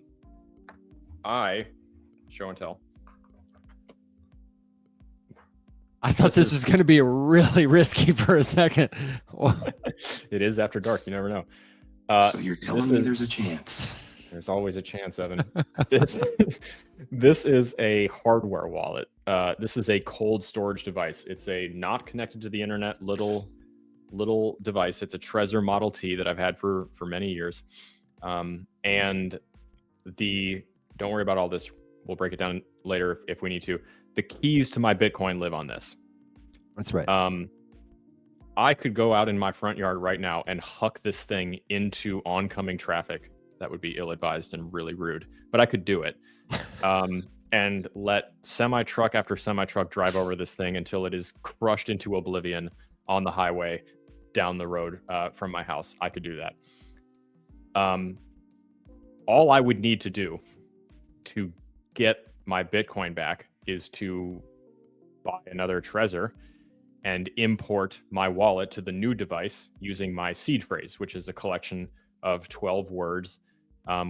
and tell. I thought this was going to be really risky for a second. It is after dark. You never know. So you're telling me there's a chance? There's always a chance, Evan. This is a hardware wallet. This is a cold storage device. It's a not connected to the internet little device. It's a Trezor Model T that I've had for many years. And don't worry about all this. We'll break it down later if we need to. The keys to my Bitcoin live on this. That's right. I could go out in my front yard right now and huck this thing into oncoming traffic. That would be ill-advised and really rude, but I could do it. And let semi-truck after semi-truck drive over this thing until it is crushed into oblivion on the highway down the road from my house. I could do that. All I would need to do to get my Bitcoin back is to buy another Trezor and import my wallet to the new device using my seed phrase, which is a collection of 12 words,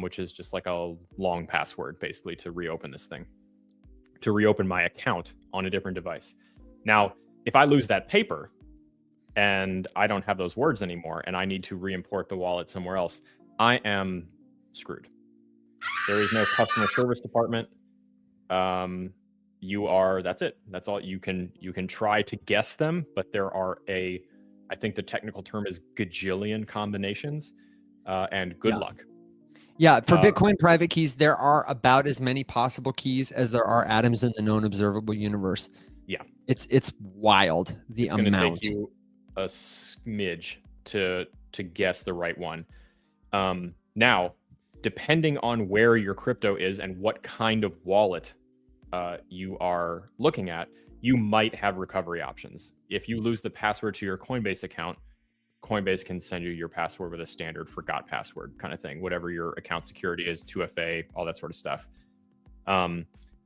which is just like a long password, basically, to reopen this thing, to reopen my account on a different device. Now, if I lose that paper and I don't have those words anymore and I need to re-import the wallet somewhere else, I am screwed. There is no customer service department. That's it. That's all. You can try to guess them, but there are I think the technical term is gajillion combinations, and good luck. Yeah, for Bitcoin private keys, there are about as many possible keys as there are atoms in the known observable universe. Yeah. It's wild, the amount. It's going to take you a smidge to guess the right one. Now, depending on where your crypto is and what kind of wallet you are looking at, you might have recovery options. If you lose the password to your Coinbase account, Coinbase can send you your password with a standard forgot password kind of thing, whatever your account security is, 2FA, all that sort of stuff.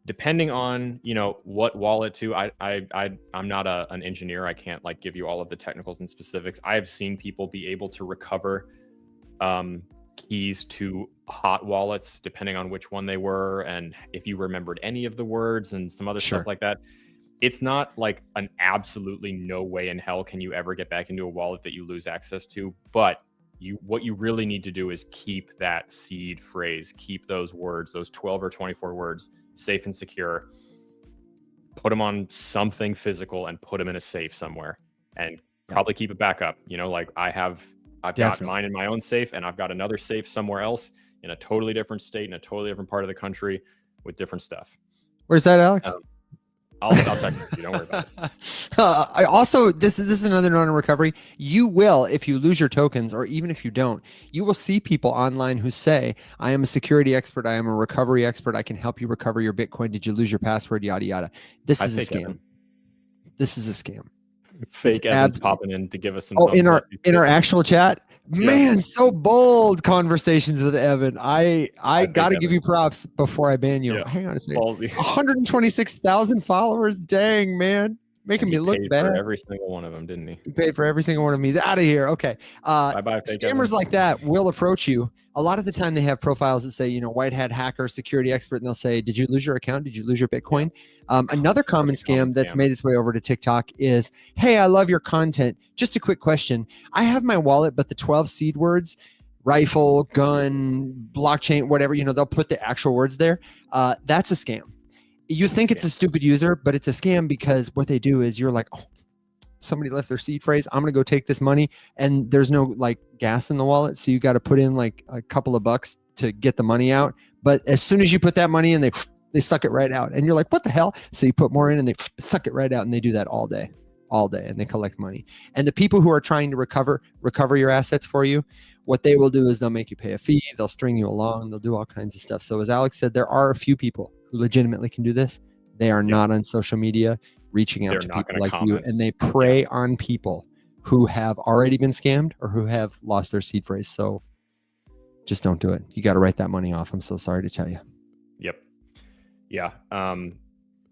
Depending on, you know, what wallet to, I'm not an engineer. I can't like give you all of the technicals and specifics. I have seen people be able to recover keys to hot wallets, depending on which one they were, and if you remembered any of the words and some other stuff like that. It's not like an absolutely no way in hell can you ever get back into a wallet that you lose access to, but what you really need to do is keep that seed phrase, keep those words, those 12 or 24 words, safe and secure. Put them on something physical and put them in a safe somewhere, and probably keep it back up. You know, like I've got mine in my own safe, and I've got another safe somewhere else in a totally different state, in a totally different part of the country with different stuff. Where's that, Alex? I'll text you. Don't worry about it. I also, this is another note on recovery. You will, if you lose your tokens, or even if you don't, you will see people online who say, I am a security expert. I am a recovery expert. I can help you recover your Bitcoin. Did you lose your password? Yada, yada. This is a scam. This is a scam. Fake Evan's popping in to give us some. Oh, in our actual chat, man, so bold conversations with Evan. I got to give you props before I ban you. Hang on a second. 126,000 followers. Dang, man, making me look bad. For every single one of them, didn't he? He paid for every single one of me. He's out of here. Okay. Bye-bye, scammers like that will approach you. A lot of the time they have profiles that say, you know, white hat hacker, security expert, and they'll say, did you lose your account? Did you lose your Bitcoin? Another common scam that's made its way over to TikTok is, hey, I love your content. Just a quick question. I have my wallet, but the 12 seed words, rifle, gun, blockchain, whatever, you know, they'll put the actual words there. That's a scam. You think it's a stupid user, but it's a scam because what they do is you're like, oh, somebody left their seed phrase. I'm going to go take this money, and there's no like gas in the wallet. So you got to put in like a couple of bucks to get the money out. But as soon as you put that money in, they suck it right out. And you're like, what the hell? So you put more in and they suck it right out, and they do that all day, and they collect money. And the people who are trying to recover your assets for you, what they will do is they'll make you pay a fee. They'll string you along. They'll do all kinds of stuff. So as Alex said, there are a few people who legitimately can do this. They are not on social media reaching out to people like you, and they prey on people who have already been scammed or who have lost their seed phrase. So just don't do it. You got to write that money off. I'm so sorry to tell you. Yep. Yeah.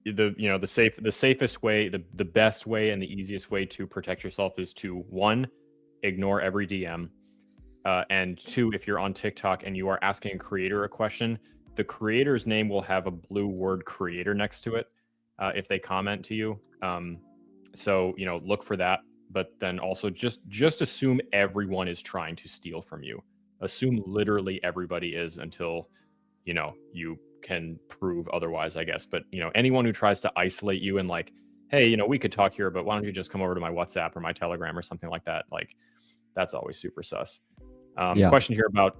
The safest way, the best way, and the easiest way to protect yourself is to, 1, ignore every DM, and 2, if you're on TikTok and you are asking a creator a question, the creator's name will have a blue word creator next to it if they comment to you. So, you know, look for that. But then also just assume everyone is trying to steal from you. Assume literally everybody is until, you know, you can prove otherwise, I guess. But, you know, anyone who tries to isolate you and like, hey, you know, we could talk here, but why don't you just come over to my WhatsApp or my Telegram or something like that? Like, that's always super sus. Question here about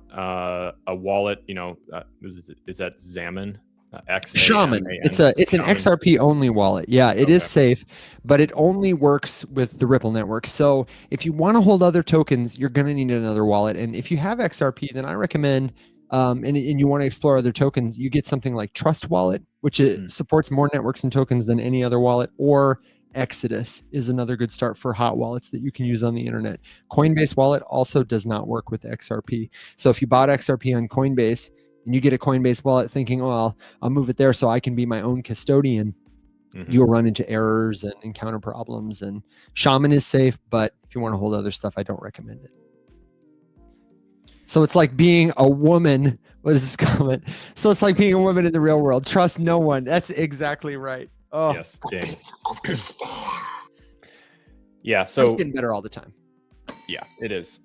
a wallet. You know, is that Xamen? Shaman. It's an XRP only wallet. Yeah, it is safe, but it only works with the Ripple network. So if you want to hold other tokens, you're going to need another wallet. And if you have XRP, then I recommend, and you want to explore other tokens, you get something like Trust Wallet, which supports more networks and tokens than any other wallet, or Exodus is another good start for hot wallets that you can use on the internet. Coinbase wallet also does not work with XRP. So if you bought XRP on Coinbase and you get a Coinbase wallet thinking, oh, I'll move it there so I can be my own custodian, you'll run into errors and encounter problems. And Shaman is safe, but if you want to hold other stuff, I don't recommend it. So it's like being a woman. What is this comment? So it's like being a woman in the real world. Trust no one. That's exactly right. Oh, yes, Jane. Yeah, so it's getting better all the time. Yeah, it is.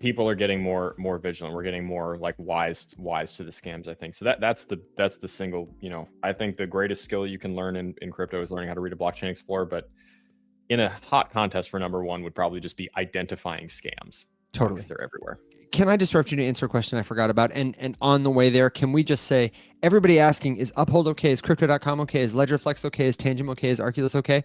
People are getting more vigilant. We're getting more like wise to the scams, I think. So that's the single, you know, I think the greatest skill you can learn in crypto is learning how to read a blockchain explorer. But in a hot contest for number one would probably just be identifying scams. Totally. Because they're everywhere. Can I disrupt you to answer a question I forgot about? And on the way there, can we just say, everybody asking, is Uphold okay? Is Crypto.com okay? Is LedgerFlex okay? Is Tangent okay? Is Arculus okay?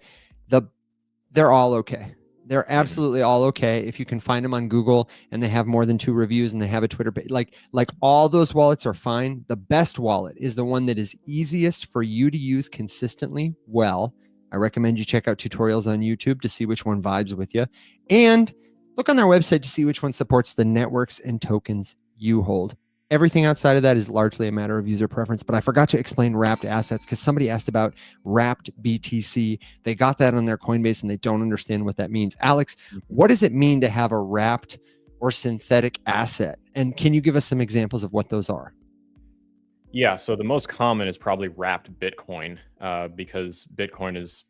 They're all okay. They're absolutely all okay if you can find them on Google and they have more than 2 reviews and they have a Twitter page. Like all those wallets are fine. The best wallet is the one that is easiest for you to use consistently well. I recommend you check out tutorials on YouTube to see which one vibes with you, and look on their website to see which one supports the networks and tokens you hold. Everything outside of that is largely a matter of user preference, but I forgot to explain wrapped assets because somebody asked about wrapped BTC. They got that on their Coinbase and they don't understand what that means. Alex, what does it mean to have a wrapped or synthetic asset? And can you give us some examples of what those are? Yeah, so the most common is probably wrapped Bitcoin, because Bitcoin is,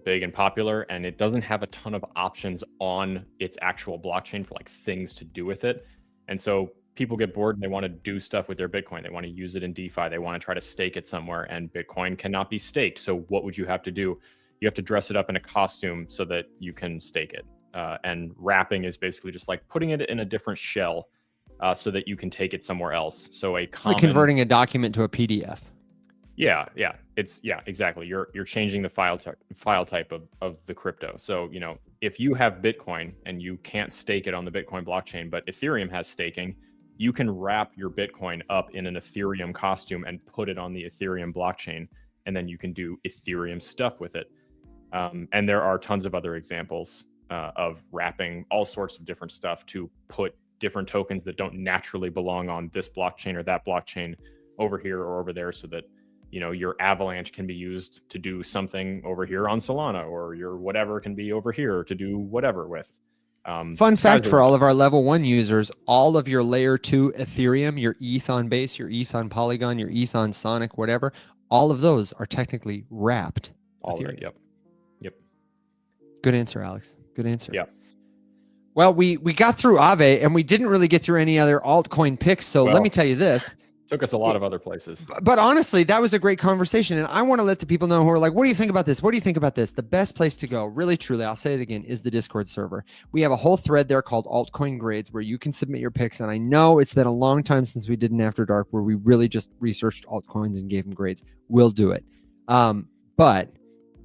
big and popular, and it doesn't have a ton of options on its actual blockchain for like things to do with it. And so people get bored and they want to do stuff with their Bitcoin. They want to use it in DeFi. They want to try to stake it somewhere, and Bitcoin cannot be staked. So what would you have to do? You have to dress it up in a costume so that you can stake it. And wrapping is basically just like putting it in a different shell so that you can take it somewhere else. So it's like converting a document to a PDF. Yeah. Exactly. You're changing the file type of the crypto. So, if you have Bitcoin and you can't stake it on the Bitcoin blockchain, but Ethereum has staking, you can wrap your Bitcoin up in an Ethereum costume and put it on the Ethereum blockchain, and then you can do Ethereum stuff with it. And there are tons of other examples of wrapping all sorts of different stuff to put different tokens that don't naturally belong on this blockchain or that blockchain over here or over there, so that your Avalanche can be used to do something over here on Solana, or your whatever can be over here to do whatever with. Fun fact for all of our level 1 users, all of your layer 2 Ethereum, your ETH on Base, your ETH on Polygon, your ETH on Sonic, whatever, all of those are technically wrapped Ethereum. Yep. Good answer, Alex. Good answer. Yeah. Well, we got through Aave and we didn't really get through any other altcoin picks. So let me tell you this. Took us a lot of other places. But honestly, that was a great conversation. And I want to let the people know who are like, what do you think about this? What do you think about this? The best place to go, really, truly, I'll say it again, is the Discord server. We have a whole thread there called Altcoin Grades where you can submit your picks. And I know it's been a long time since we did an After Dark where we really just researched altcoins and gave them grades. We'll do it. But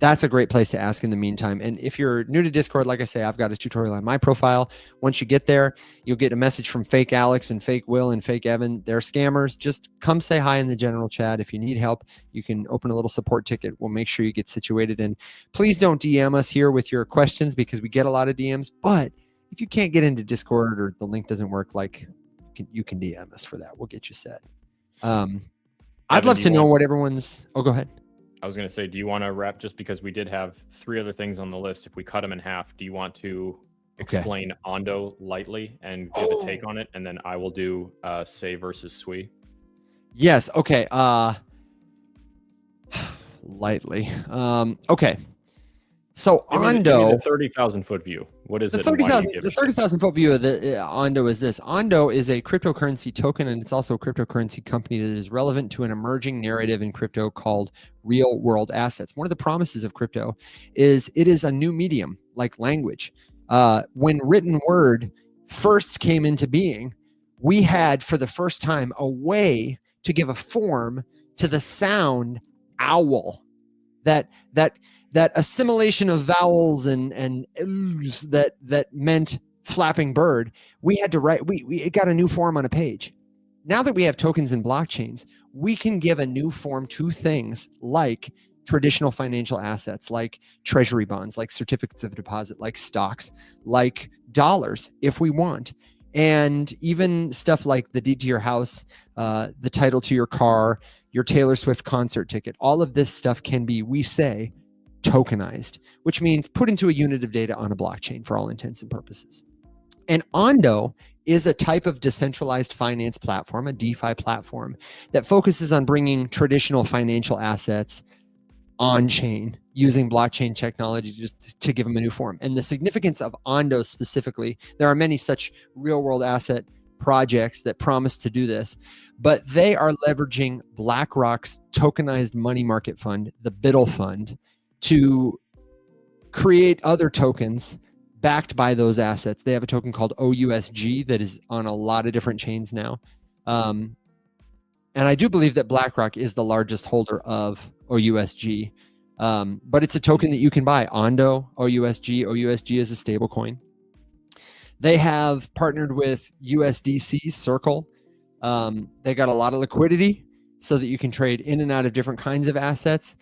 that's a great place to ask in the meantime. And if you're new to Discord, like I say, I've got a tutorial on my profile. Once you get there, you'll get a message from fake Alex and fake Will and fake Evan. They're scammers. Just come say hi in the general chat. If you need help, you can open a little support ticket. We'll make sure you get situated. And please don't DM us here with your questions because we get a lot of DMs. But if you can't get into Discord or the link doesn't work, you can DM us for that. We'll get you set. I'd love to know what everyone's... Oh, go ahead. I was going to say, do you want to wrap, just because we did have 3 other things on the list, if we cut them in half, do you want to explain Ondo lightly and give a take on it? And then I will do Say versus Sui. Yes. Okay. Lightly. Okay. So Ondo, the 30,000 foot view. What is the it? 30,000 foot view of the Ondo is this. Ondo is a cryptocurrency token, and it's also a cryptocurrency company that is relevant to an emerging narrative in crypto called real world assets. One of the promises of crypto is it is a new medium like language. When written word first came into being, we had for the first time a way to give a form to the sound owl. That assimilation of vowels and oohs that meant flapping bird, we had to write, it got a new form on a page. Now that we have tokens and blockchains, we can give a new form to things like traditional financial assets, like treasury bonds, like certificates of deposit, like stocks, like dollars, if we want. And even stuff like the deed to your house, the title to your car, your Taylor Swift concert ticket, all of this stuff can be, we say, tokenized, which means put into a unit of data on a blockchain for all intents and purposes. And Ondo is a type of decentralized finance platform, a DeFi platform, that focuses on bringing traditional financial assets on-chain using blockchain technology just to give them a new form. And the significance of Ondo specifically, there are many such real-world asset projects that promise to do this, but they are leveraging BlackRock's tokenized money market fund, the Biddle Fund, to create other tokens backed by those assets. They have a token called OUSG that is on a lot of different chains now. And I do believe that BlackRock is the largest holder of OUSG. But it's a token that you can buy. Ondo, OUSG. OUSG is a stable coin. They have partnered with USDC Circle. They got a lot of liquidity so that you can trade in and out of different kinds of assets.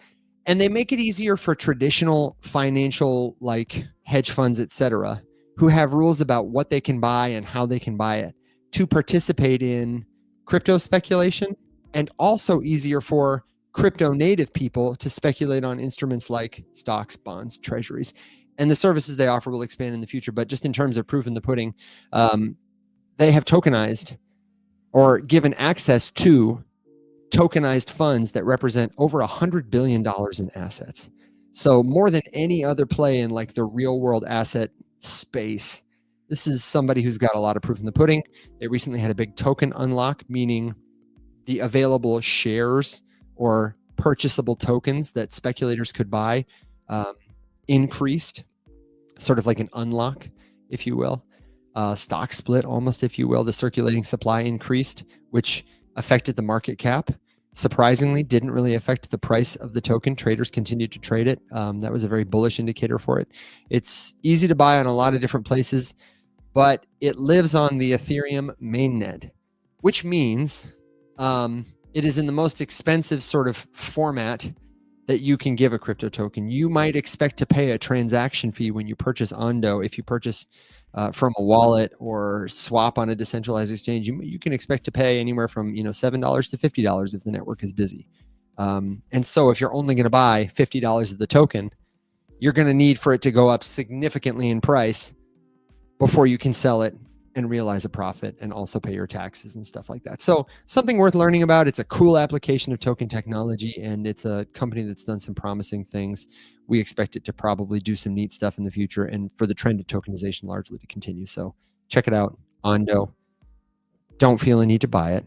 And they make it easier for traditional financial, like hedge funds, et cetera, who have rules about what they can buy and how they can buy it, to participate in crypto speculation, and also easier for crypto native people to speculate on instruments like stocks, bonds, treasuries. And the services they offer will expand in the future. But just in terms of proof in the pudding, they have tokenized or given access to tokenized funds that represent over $100 billion in assets. So more than any other play in like the real world asset space, this is somebody who's got a lot of proof in the pudding. They recently had a big token unlock, meaning the available shares or purchasable tokens that speculators could buy increased, sort of like an unlock, if you will. Stock split almost, if you will. The circulating supply increased, which affected the market cap. Surprisingly, didn't really affect the price of the token. Traders continued to trade it. That was a very bullish indicator for it. It's easy to buy on a lot of different places, but it lives on the Ethereum mainnet, which means it is in the most expensive sort of format that you can give a crypto token. You might expect to pay a transaction fee when you purchase Ondo. If you purchase from a wallet or swap on a decentralized exchange, you can expect to pay anywhere from $7 to $50 if the network is busy. And so if you're only going to buy $50 of the token, you're going to need for it to go up significantly in price before you can sell it and realize a profit and also pay your taxes and stuff like that. So something worth learning about. It's a cool application of token technology, and it's a company that's done some promising things. We expect it to probably do some neat stuff in the future and for the trend of tokenization largely to continue. So check it out, Ondo. Don't feel a need to buy it,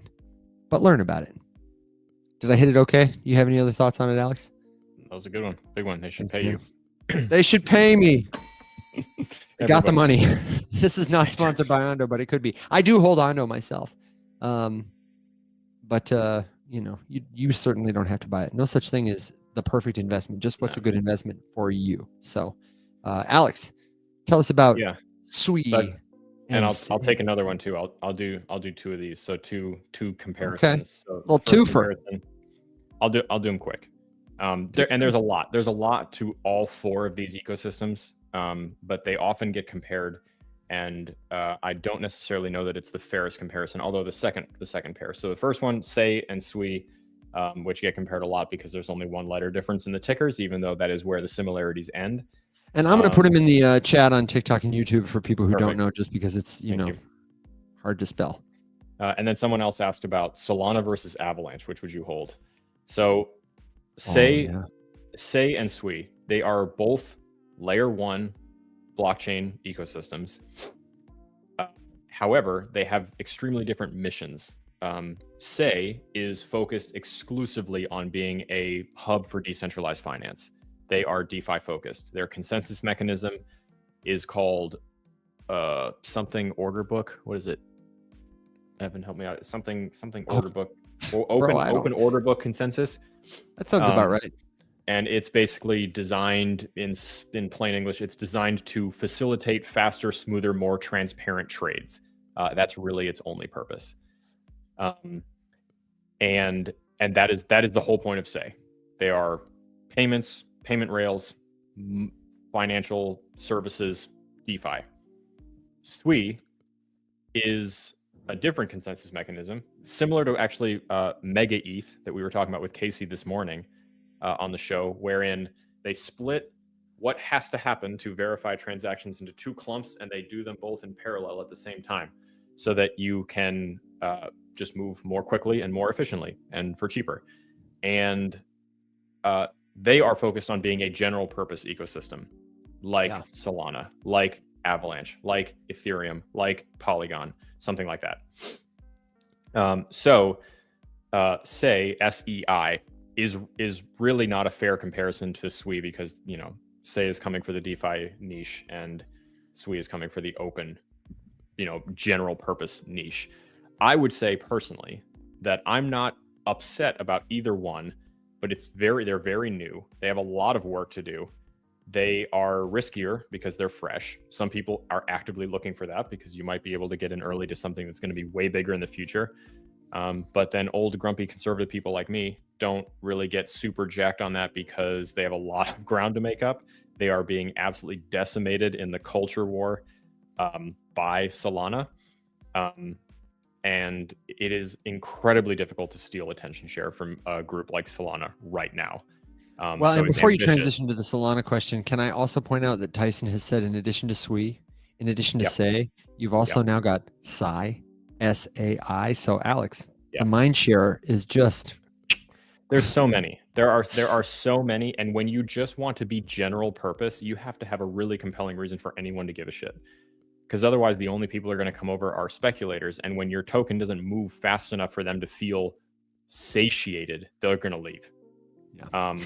but learn about it. Did I hit it okay? You have any other thoughts on it, Alex? That was a good one. Big one. They should pay you. They should pay me. I got the money. This is not sponsored by Ondo, but it could be. I do hold Ondo myself. But you certainly don't have to buy it. No such thing as the perfect investment, just what's a good investment for you. So, Alex, tell us about Sui. And I'll take another one too. I'll do two of these. So two comparisons. Okay. Well, twofer. I'll do them quick. There's a lot. There's a lot to all four of these ecosystems. But they often get compared, and I don't necessarily know that it's the fairest comparison. Although the second pair. So the first one, Sei and Sui, which get compared a lot because there's only one letter difference in the tickers, even though that is where the similarities end. And I'm going to put them in the chat on TikTok and YouTube for people who don't know, just because it's hard to spell. And then someone else asked about Solana versus Avalanche. Which would you hold? So Sei and Sui, they are both layer 1 blockchain ecosystems. However, they have extremely different missions. Sei is focused exclusively on being a hub for decentralized finance. They are DeFi focused. Their consensus mechanism is called something order book. What is it? Evan, help me out. Something order book. Open order book consensus. That sounds about right. And it's basically designed in plain English. It's designed to facilitate faster, smoother, more transparent trades. That's really its only purpose. And that is the whole point of Sei. They are payments, payment rails, financial services, DeFi. Sui is a different consensus mechanism, similar to actually Mega ETH that we were talking about with Casey this morning. On the show, wherein they split what has to happen to verify transactions into two clumps, and they do them both in parallel at the same time, so that you can just move more quickly and more efficiently and for cheaper. And they are focused on being a general purpose ecosystem, like Solana, like Avalanche, like Ethereum, like Polygon, something like that. Sei, SEI, is really not a fair comparison to Sui, because Sei is coming for the DeFi niche and Sui is coming for the open, general purpose niche. I would say personally that I'm not upset about either one, but they're very new. They have a lot of work to do. They are riskier because they're fresh. Some people are actively looking for that because you might be able to get in early to something that's going to be way bigger in the future. But then old, grumpy, conservative people like me don't really get super jacked on that because they have a lot of ground to make up. They are being absolutely decimated in the culture war by Solana. And it is incredibly difficult to steal attention share from a group like Solana right now. Well, and before you transition to the Solana question, can I also point out that Tyson has said, in addition to SWI, in addition to Say, you've also now got Sai, SAI. So Alex, the mind share is just... There's so many. There are so many. And when you just want to be general purpose, you have to have a really compelling reason for anyone to give a shit. Because otherwise, the only people who are going to come over are speculators. And when your token doesn't move fast enough for them to feel satiated, they're going to leave. Yeah.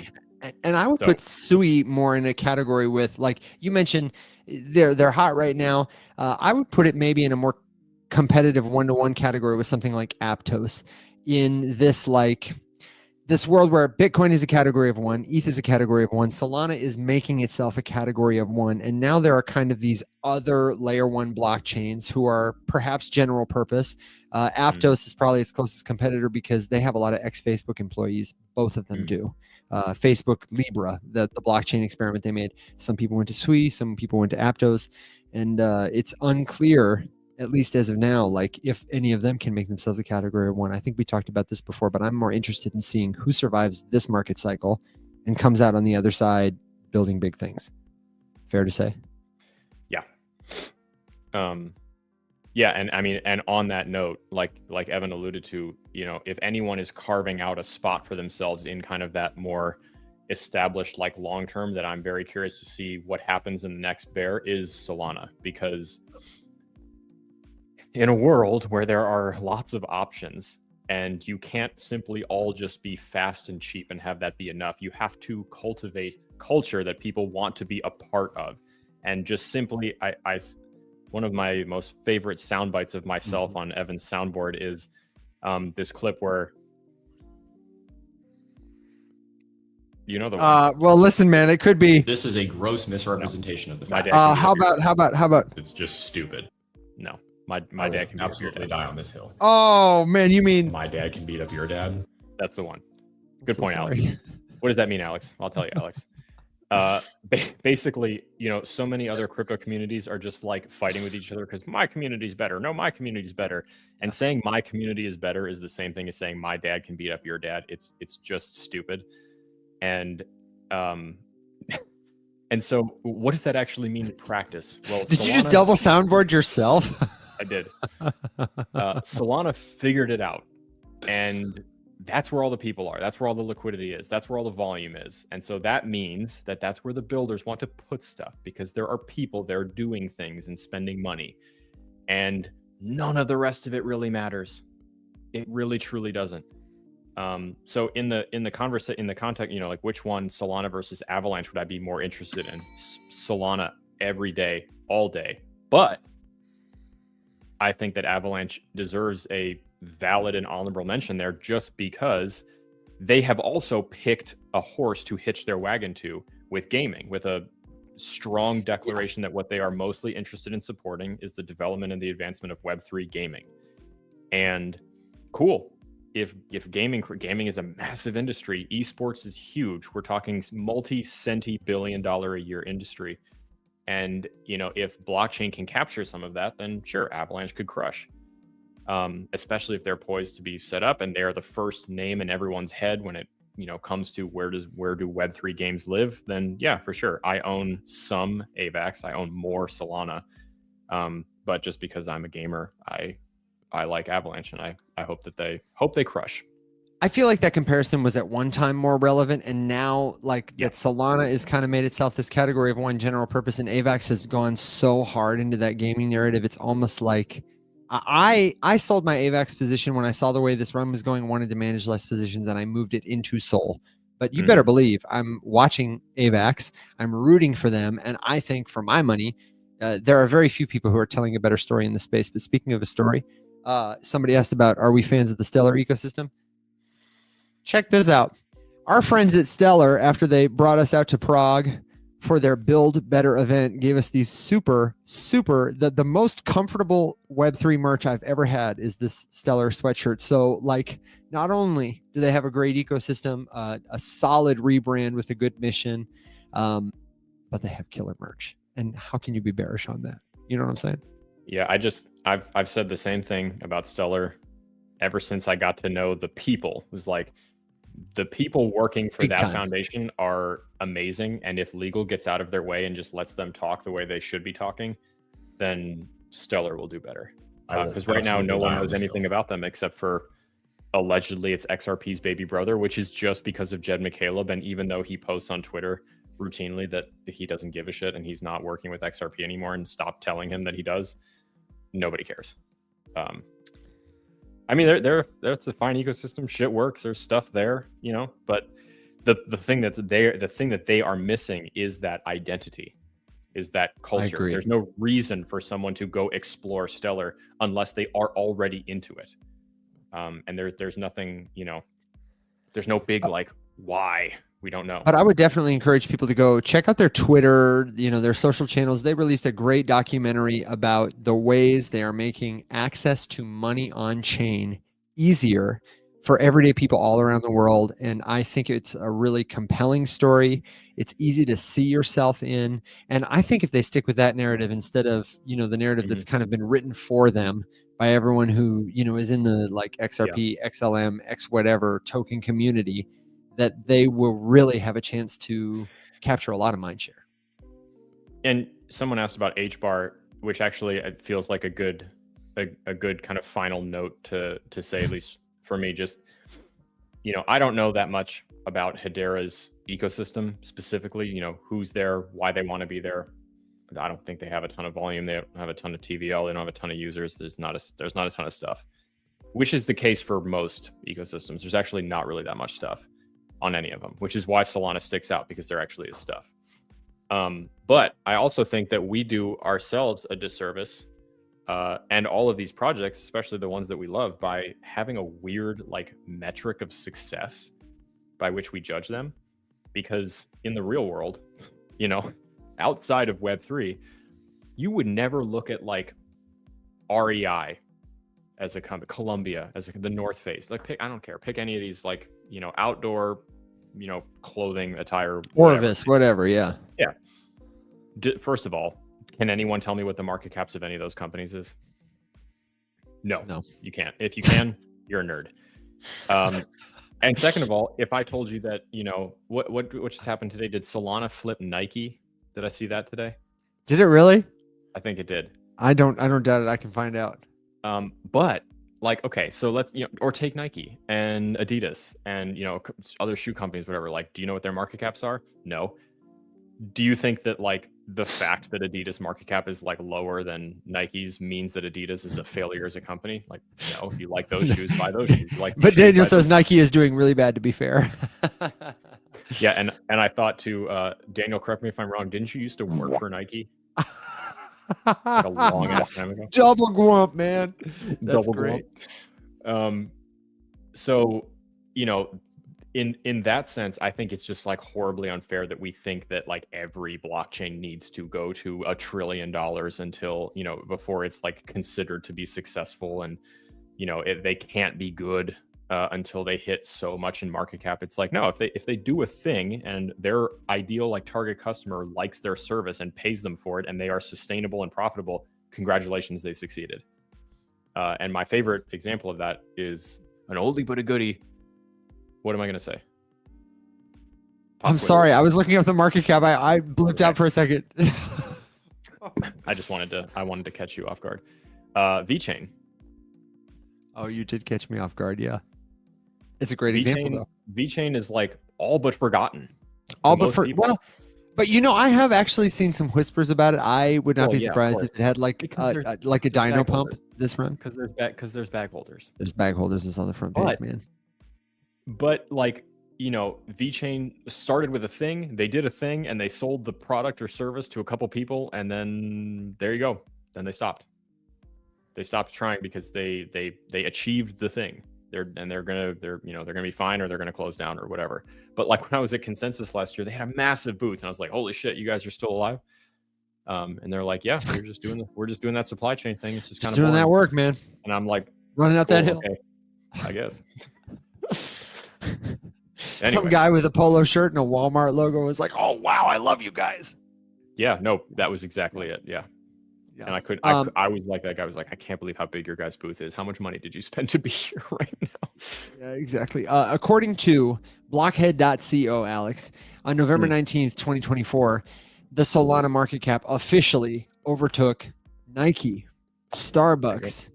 And I would put SUI more in a category with, like you mentioned, they're hot right now. I would put it maybe in a more competitive one-to-one category with something like Aptos, in this world where Bitcoin is a category of one, ETH is a category of one, Solana is making itself a category of one, and now there are kind of these other layer one blockchains who are perhaps general purpose. Aptos is probably its closest competitor because they have a lot of ex-Facebook employees. Both of them do. Facebook Libra, the blockchain experiment they made. Some people went to SUI, some people went to Aptos, and it's unclear, at least as of now, like if any of them can make themselves a category of one. I think we talked about this before, but I'm more interested in seeing who survives this market cycle and comes out on the other side building big things. Fair to say? Yeah. Yeah, and I mean, and on that note, like Evan alluded to, you know, if anyone is carving out a spot for themselves in kind of that more established, like long term, that I'm very curious to see what happens in the next bear is Solana, because in a world where there are lots of options and you can't simply all just be fast and cheap and have that be enough, you have to cultivate culture that people want to be a part of. And just simply, one of my most favorite sound bites of myself on Evan's soundboard is this clip where, you know, the one. Well, listen, man, it could be. This is a gross misrepresentation of the fact. How about? It's just stupid. No, my dad can absolutely die on this hill. Oh man, you mean my dad can beat up your dad? That's the one. Good point, Alex. What does that mean, Alex? I'll tell you, Alex. Basically, you know, so many other crypto communities are just like fighting with each other because my community is better. No, my community is better. And saying my community is better is the same thing as saying my dad can beat up your dad. It's just stupid. And and so what does that actually mean in practice? Well, did you just double soundboard yourself? I did. Solana figured it out, and that's where all the people are. That's where all the liquidity is. That's where all the volume is. And so that means that that's where the builders want to put stuff, because there are people there doing things and spending money. And none of the rest of it really matters. It really, truly doesn't. So in the context, you know, like which one, Solana versus Avalanche, would I be more interested in? Solana every day, all day. But I think that Avalanche deserves a valid and honorable mention there, just because they have also picked a horse to hitch their wagon to with gaming, with a strong declaration that what they are mostly interested in supporting is the development and the advancement of Web3 gaming. And cool, if gaming is a massive industry, esports is huge. We're talking multi-centi billion-dollar a year industry. And, you know, if blockchain can capture some of that, then sure, Avalanche could crush. Especially if they're poised to be set up and they're the first name in everyone's head when it, you know, comes to where do Web3 games live, then yeah, for sure. I own some AVAX, I own more Solana. But just because I'm a gamer, I like Avalanche, and I hope they crush. I feel like that comparison was at one time more relevant, and now that Solana is kind of made itself this category of one, general purpose, and AVAX has gone so hard into that gaming narrative. It's almost like I sold my AVAX position when I saw the way this run was going, wanted to manage less positions, and I moved it into Sol. But you better believe I'm watching AVAX, I'm rooting for them, and I think for my money, there are very few people who are telling a better story in the space. But speaking of a story, somebody asked about, are we fans of the Stellar ecosystem? Check this out. Our friends at Stellar, after they brought us out to Prague for their Build Better event, gave us these the most comfortable Web3 merch I've ever had is this Stellar sweatshirt. So like, not only do they have a great ecosystem, a solid rebrand with a good mission, but they have killer merch. And how can you be bearish on that? You know what I'm saying? Yeah, I've said the same thing about Stellar ever since I got to know the people. It was like, the people working for that foundation are amazing, and if legal gets out of their way and just lets them talk the way they should be talking, then Stellar will do better. Because right now no one knows anything about them except for allegedly it's XRP's baby brother, which is just because of Jed McCaleb. And even though he posts on Twitter routinely that he doesn't give a shit and he's not working with XRP anymore, and stop telling him that he does, nobody cares. I mean, there's a fine ecosystem. Shit works. There's stuff there, you know. But the thing that they are missing is that identity, is that culture. There's no reason for someone to go explore Stellar unless they are already into it. And there's nothing, you know. There's no big like why. We don't know. But I would definitely encourage people to go check out their Twitter, you know, their social channels. They released a great documentary about the ways they are making access to money on chain easier for everyday people all around the world. And I think it's a really compelling story. It's easy to see yourself in. And I think if they stick with that narrative instead of, you know, the narrative that's kind of been written for them by everyone who, you know, is in the like XRP, XLM, X whatever token community, that they will really have a chance to capture a lot of mind share. And someone asked about HBAR, which actually it feels like a good kind of final note to say, at least for me. Just, you know, I don't know that much about Hedera's ecosystem specifically, you know, who's there, why they want to be there. I don't think they have a ton of volume. They don't have a ton of TVL. They don't have a ton of users. There's not a ton of stuff, which is the case for most ecosystems. There's actually not really that much stuff on any of them, which is why Solana sticks out, because there actually is stuff. But I also think that we do ourselves a disservice, and all of these projects, especially the ones that we love, by having a weird like metric of success by which we judge them. Because in the real world, you know, outside of Web3, you would never look at like REI as a company, Columbia as the North Face. Like, I don't care. Pick any of these, like, you know, outdoor, you know, clothing, attire, Orvis, whatever. Yeah. Yeah. First of all, can anyone tell me what the market caps of any of those companies is? No, you can't. If you can, you're a nerd. And second of all, if I told you that, you know, what just happened today? Did Solana flip Nike? Did I see that today? Did it really? I think it did. I don't doubt it. I can find out. But like, okay, so let's, you know, or take Nike and Adidas and, you know, other shoe companies, whatever. Like, do you know what their market caps are? No. Do you think that like the fact that Adidas market cap is like lower than Nike's means that Adidas is a failure as a company? Like, you know, if you like those shoes, buy those shoes. Like, but Daniel says Nike is doing really bad, to be fair. Yeah, and I thought to Daniel, correct me if I'm wrong, didn't you used to work for Nike? Like a long ass time ago. Double gwump, man. That's Double great. Gwump. So, you know, in that sense, I think it's just like horribly unfair that we think that like every blockchain needs to go to $1 trillion until, you know, before it's like considered to be successful, and, you know, they can't be good until they hit so much in market cap. It's like, no, if they do a thing and their ideal like target customer likes their service and pays them for it, and they are sustainable and profitable, congratulations, they succeeded. And my favorite example of that is an oldie but a goodie. What am I going to say? I'm sorry. I was looking up the market cap. I blipped out for a second. I wanted to catch you off guard. VeChain. Oh, you did catch me off guard. Yeah. It's a great example though. VeChain is like all but forgotten. Well, but you know, I have actually seen some whispers about it. I would not be surprised if it had like a dyno pump this run. Because there's bag holders. There's bag holders is on the front page, man. But like, you know, VeChain started with a thing. They did a thing and they sold the product or service to a couple people, and then there you go. Then they stopped. They stopped trying because they achieved the thing. they're gonna be fine, or they're gonna close down or whatever. But like when I was at Consensus last year, they had a massive booth, and I was like, holy shit, you guys are still alive. And they're like, yeah, we're just doing that supply chain thing. It's just kind of doing that work, man. And I'm like, running up that hill. Okay, I guess. Some guy with a polo shirt and a Walmart logo was like, "Oh wow, I love you guys." Yeah, no, that was exactly it. Yeah. Yeah. And I was like, that guy was like, I can't believe how big your guys' booth is. How much money did you spend to be here right now? Yeah, exactly. According to blockhead.co, Alex, on November 19th, 2024, the Solana market cap officially overtook Nike, Starbucks,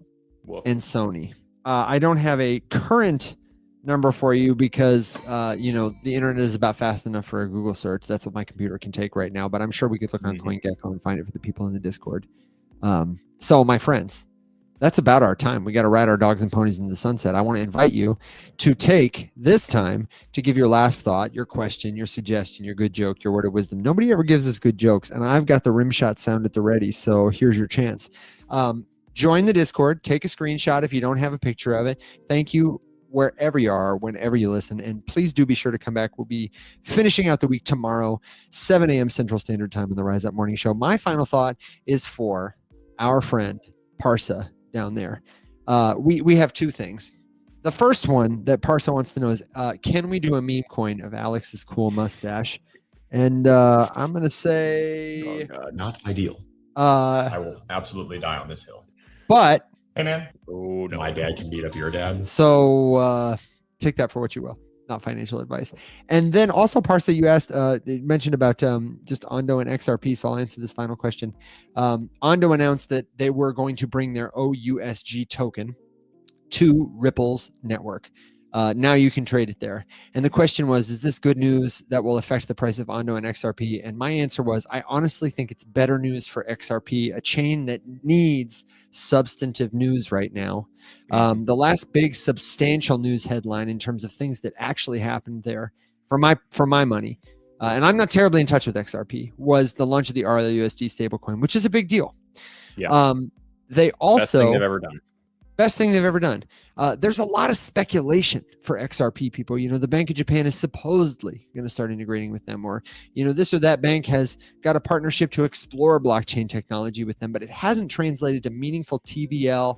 and Sony. I don't have a current number for you because the internet is about fast enough for a Google search. That's what my computer can take right now, but I'm sure we could look on CoinGecko and find it for the people in the Discord. So my friends, that's about our time. We got to ride our dogs and ponies into the sunset. I want to invite you to take this time to give your last thought, your question, your suggestion, your good joke, your word of wisdom. Nobody ever gives us good jokes, and I've got the rim shot sound at the ready, so here's your chance. Join the Discord. Take a screenshot if you don't have a picture of it. Thank you wherever you are, whenever you listen. And please do be sure to come back. We'll be finishing out the week tomorrow, 7 a.m. Central Standard Time on the Rise Up Morning Show. My final thought is for our friend Parsa down there. We have two things. The first one that Parsa wants to know is, can we do a meme coin of Alex's cool mustache? And I'm going to say... Oh, God, not ideal. I will absolutely die on this hill. But... Hey, man. Oh, no. My dad can beat up your dad. So take that for what you will. Not financial advice. And then also, Parsa, you asked, mentioned about just Ondo and XRP. So I'll answer this final question. Ondo announced that they were going to bring their OUSG token to Ripple's network. Now you can trade it there. And the question was, is this good news that will affect the price of Ondo and XRP? And my answer was, I honestly think it's better news for XRP, a chain that needs substantive news right now. The last big substantial news headline in terms of things that actually happened there for my money, and I'm not terribly in touch with XRP, was the launch of the RLUSD stablecoin, which is a big deal. Yeah. They also... Best thing they've ever done. Best thing they've ever done. There's a lot of speculation for XRP people. The Bank of Japan is supposedly going to start integrating with them, or, this or that bank has got a partnership to explore blockchain technology with them, but it hasn't translated to meaningful TVL,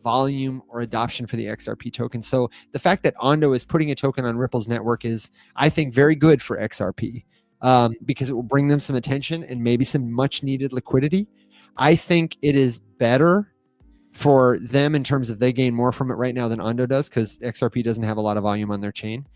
volume, or adoption for the XRP token. So the fact that Ondo is putting a token on Ripple's network is, I think, very good for XRP because it will bring them some attention and maybe some much needed liquidity. I think it is better for them in terms of they gain more from it right now than Ondo does, because XRP doesn't have a lot of volume on their chain.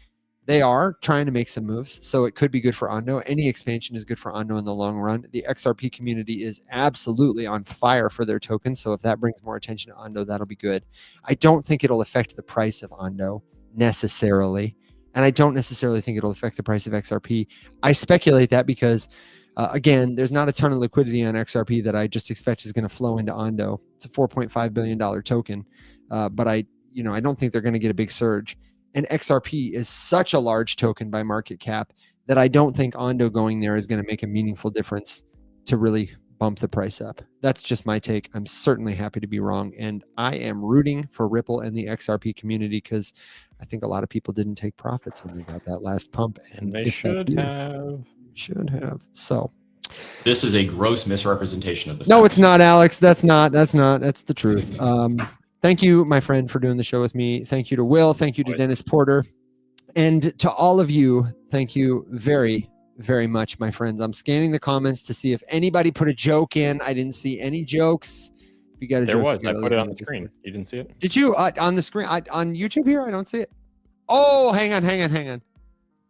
They are trying to make some moves, so it could be good for Ondo. Any expansion is good for Ondo in the long run. The XRP community is absolutely on fire for their token, so if that brings more attention to Ondo, that'll be good. I don't think it'll affect the price of Ondo necessarily, and I don't necessarily think it'll affect the price of XRP. I speculate that because again, there's not a ton of liquidity on XRP that I just expect is going to flow into Ondo. It's a $4.5 billion token, but I don't think they're going to get a big surge. And XRP is such a large token by market cap that I don't think Ondo going there is going to make a meaningful difference to really bump the price up. That's just my take. I'm certainly happy to be wrong. And I am rooting for Ripple and the XRP community because I think a lot of people didn't take profits when they got that last pump. And they should have. So this is a gross misrepresentation of the No, it's not, Alex. That's the truth. Thank you, my friend, for doing the show with me. Thank you to Will. Thank you to Dennis Porter. And to all of you, thank you very, very much, my friends. I'm scanning the comments to see if anybody put a joke in. I didn't see any jokes. If you got a joke, I put it on the screen. You didn't see it? Did you? On the screen? On YouTube here? I don't see it. Oh, hang on.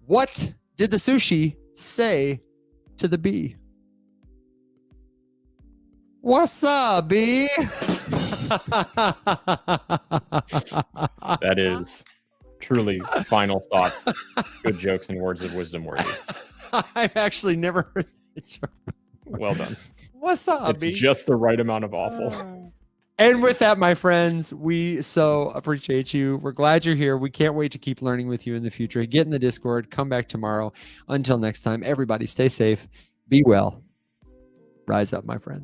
What did the sushi say to the bee? Wasabi. That is truly final thought. Good jokes and words of wisdom worthy. I've actually never heard that joke. Well done. Wasabi. It's just the right amount of awful. And with that, my friends, we so appreciate you. We're glad you're here. We can't wait to keep learning with you in the future. Get in the Discord. Come back tomorrow. Until next time, everybody stay safe. Be well. Rise up, my friends.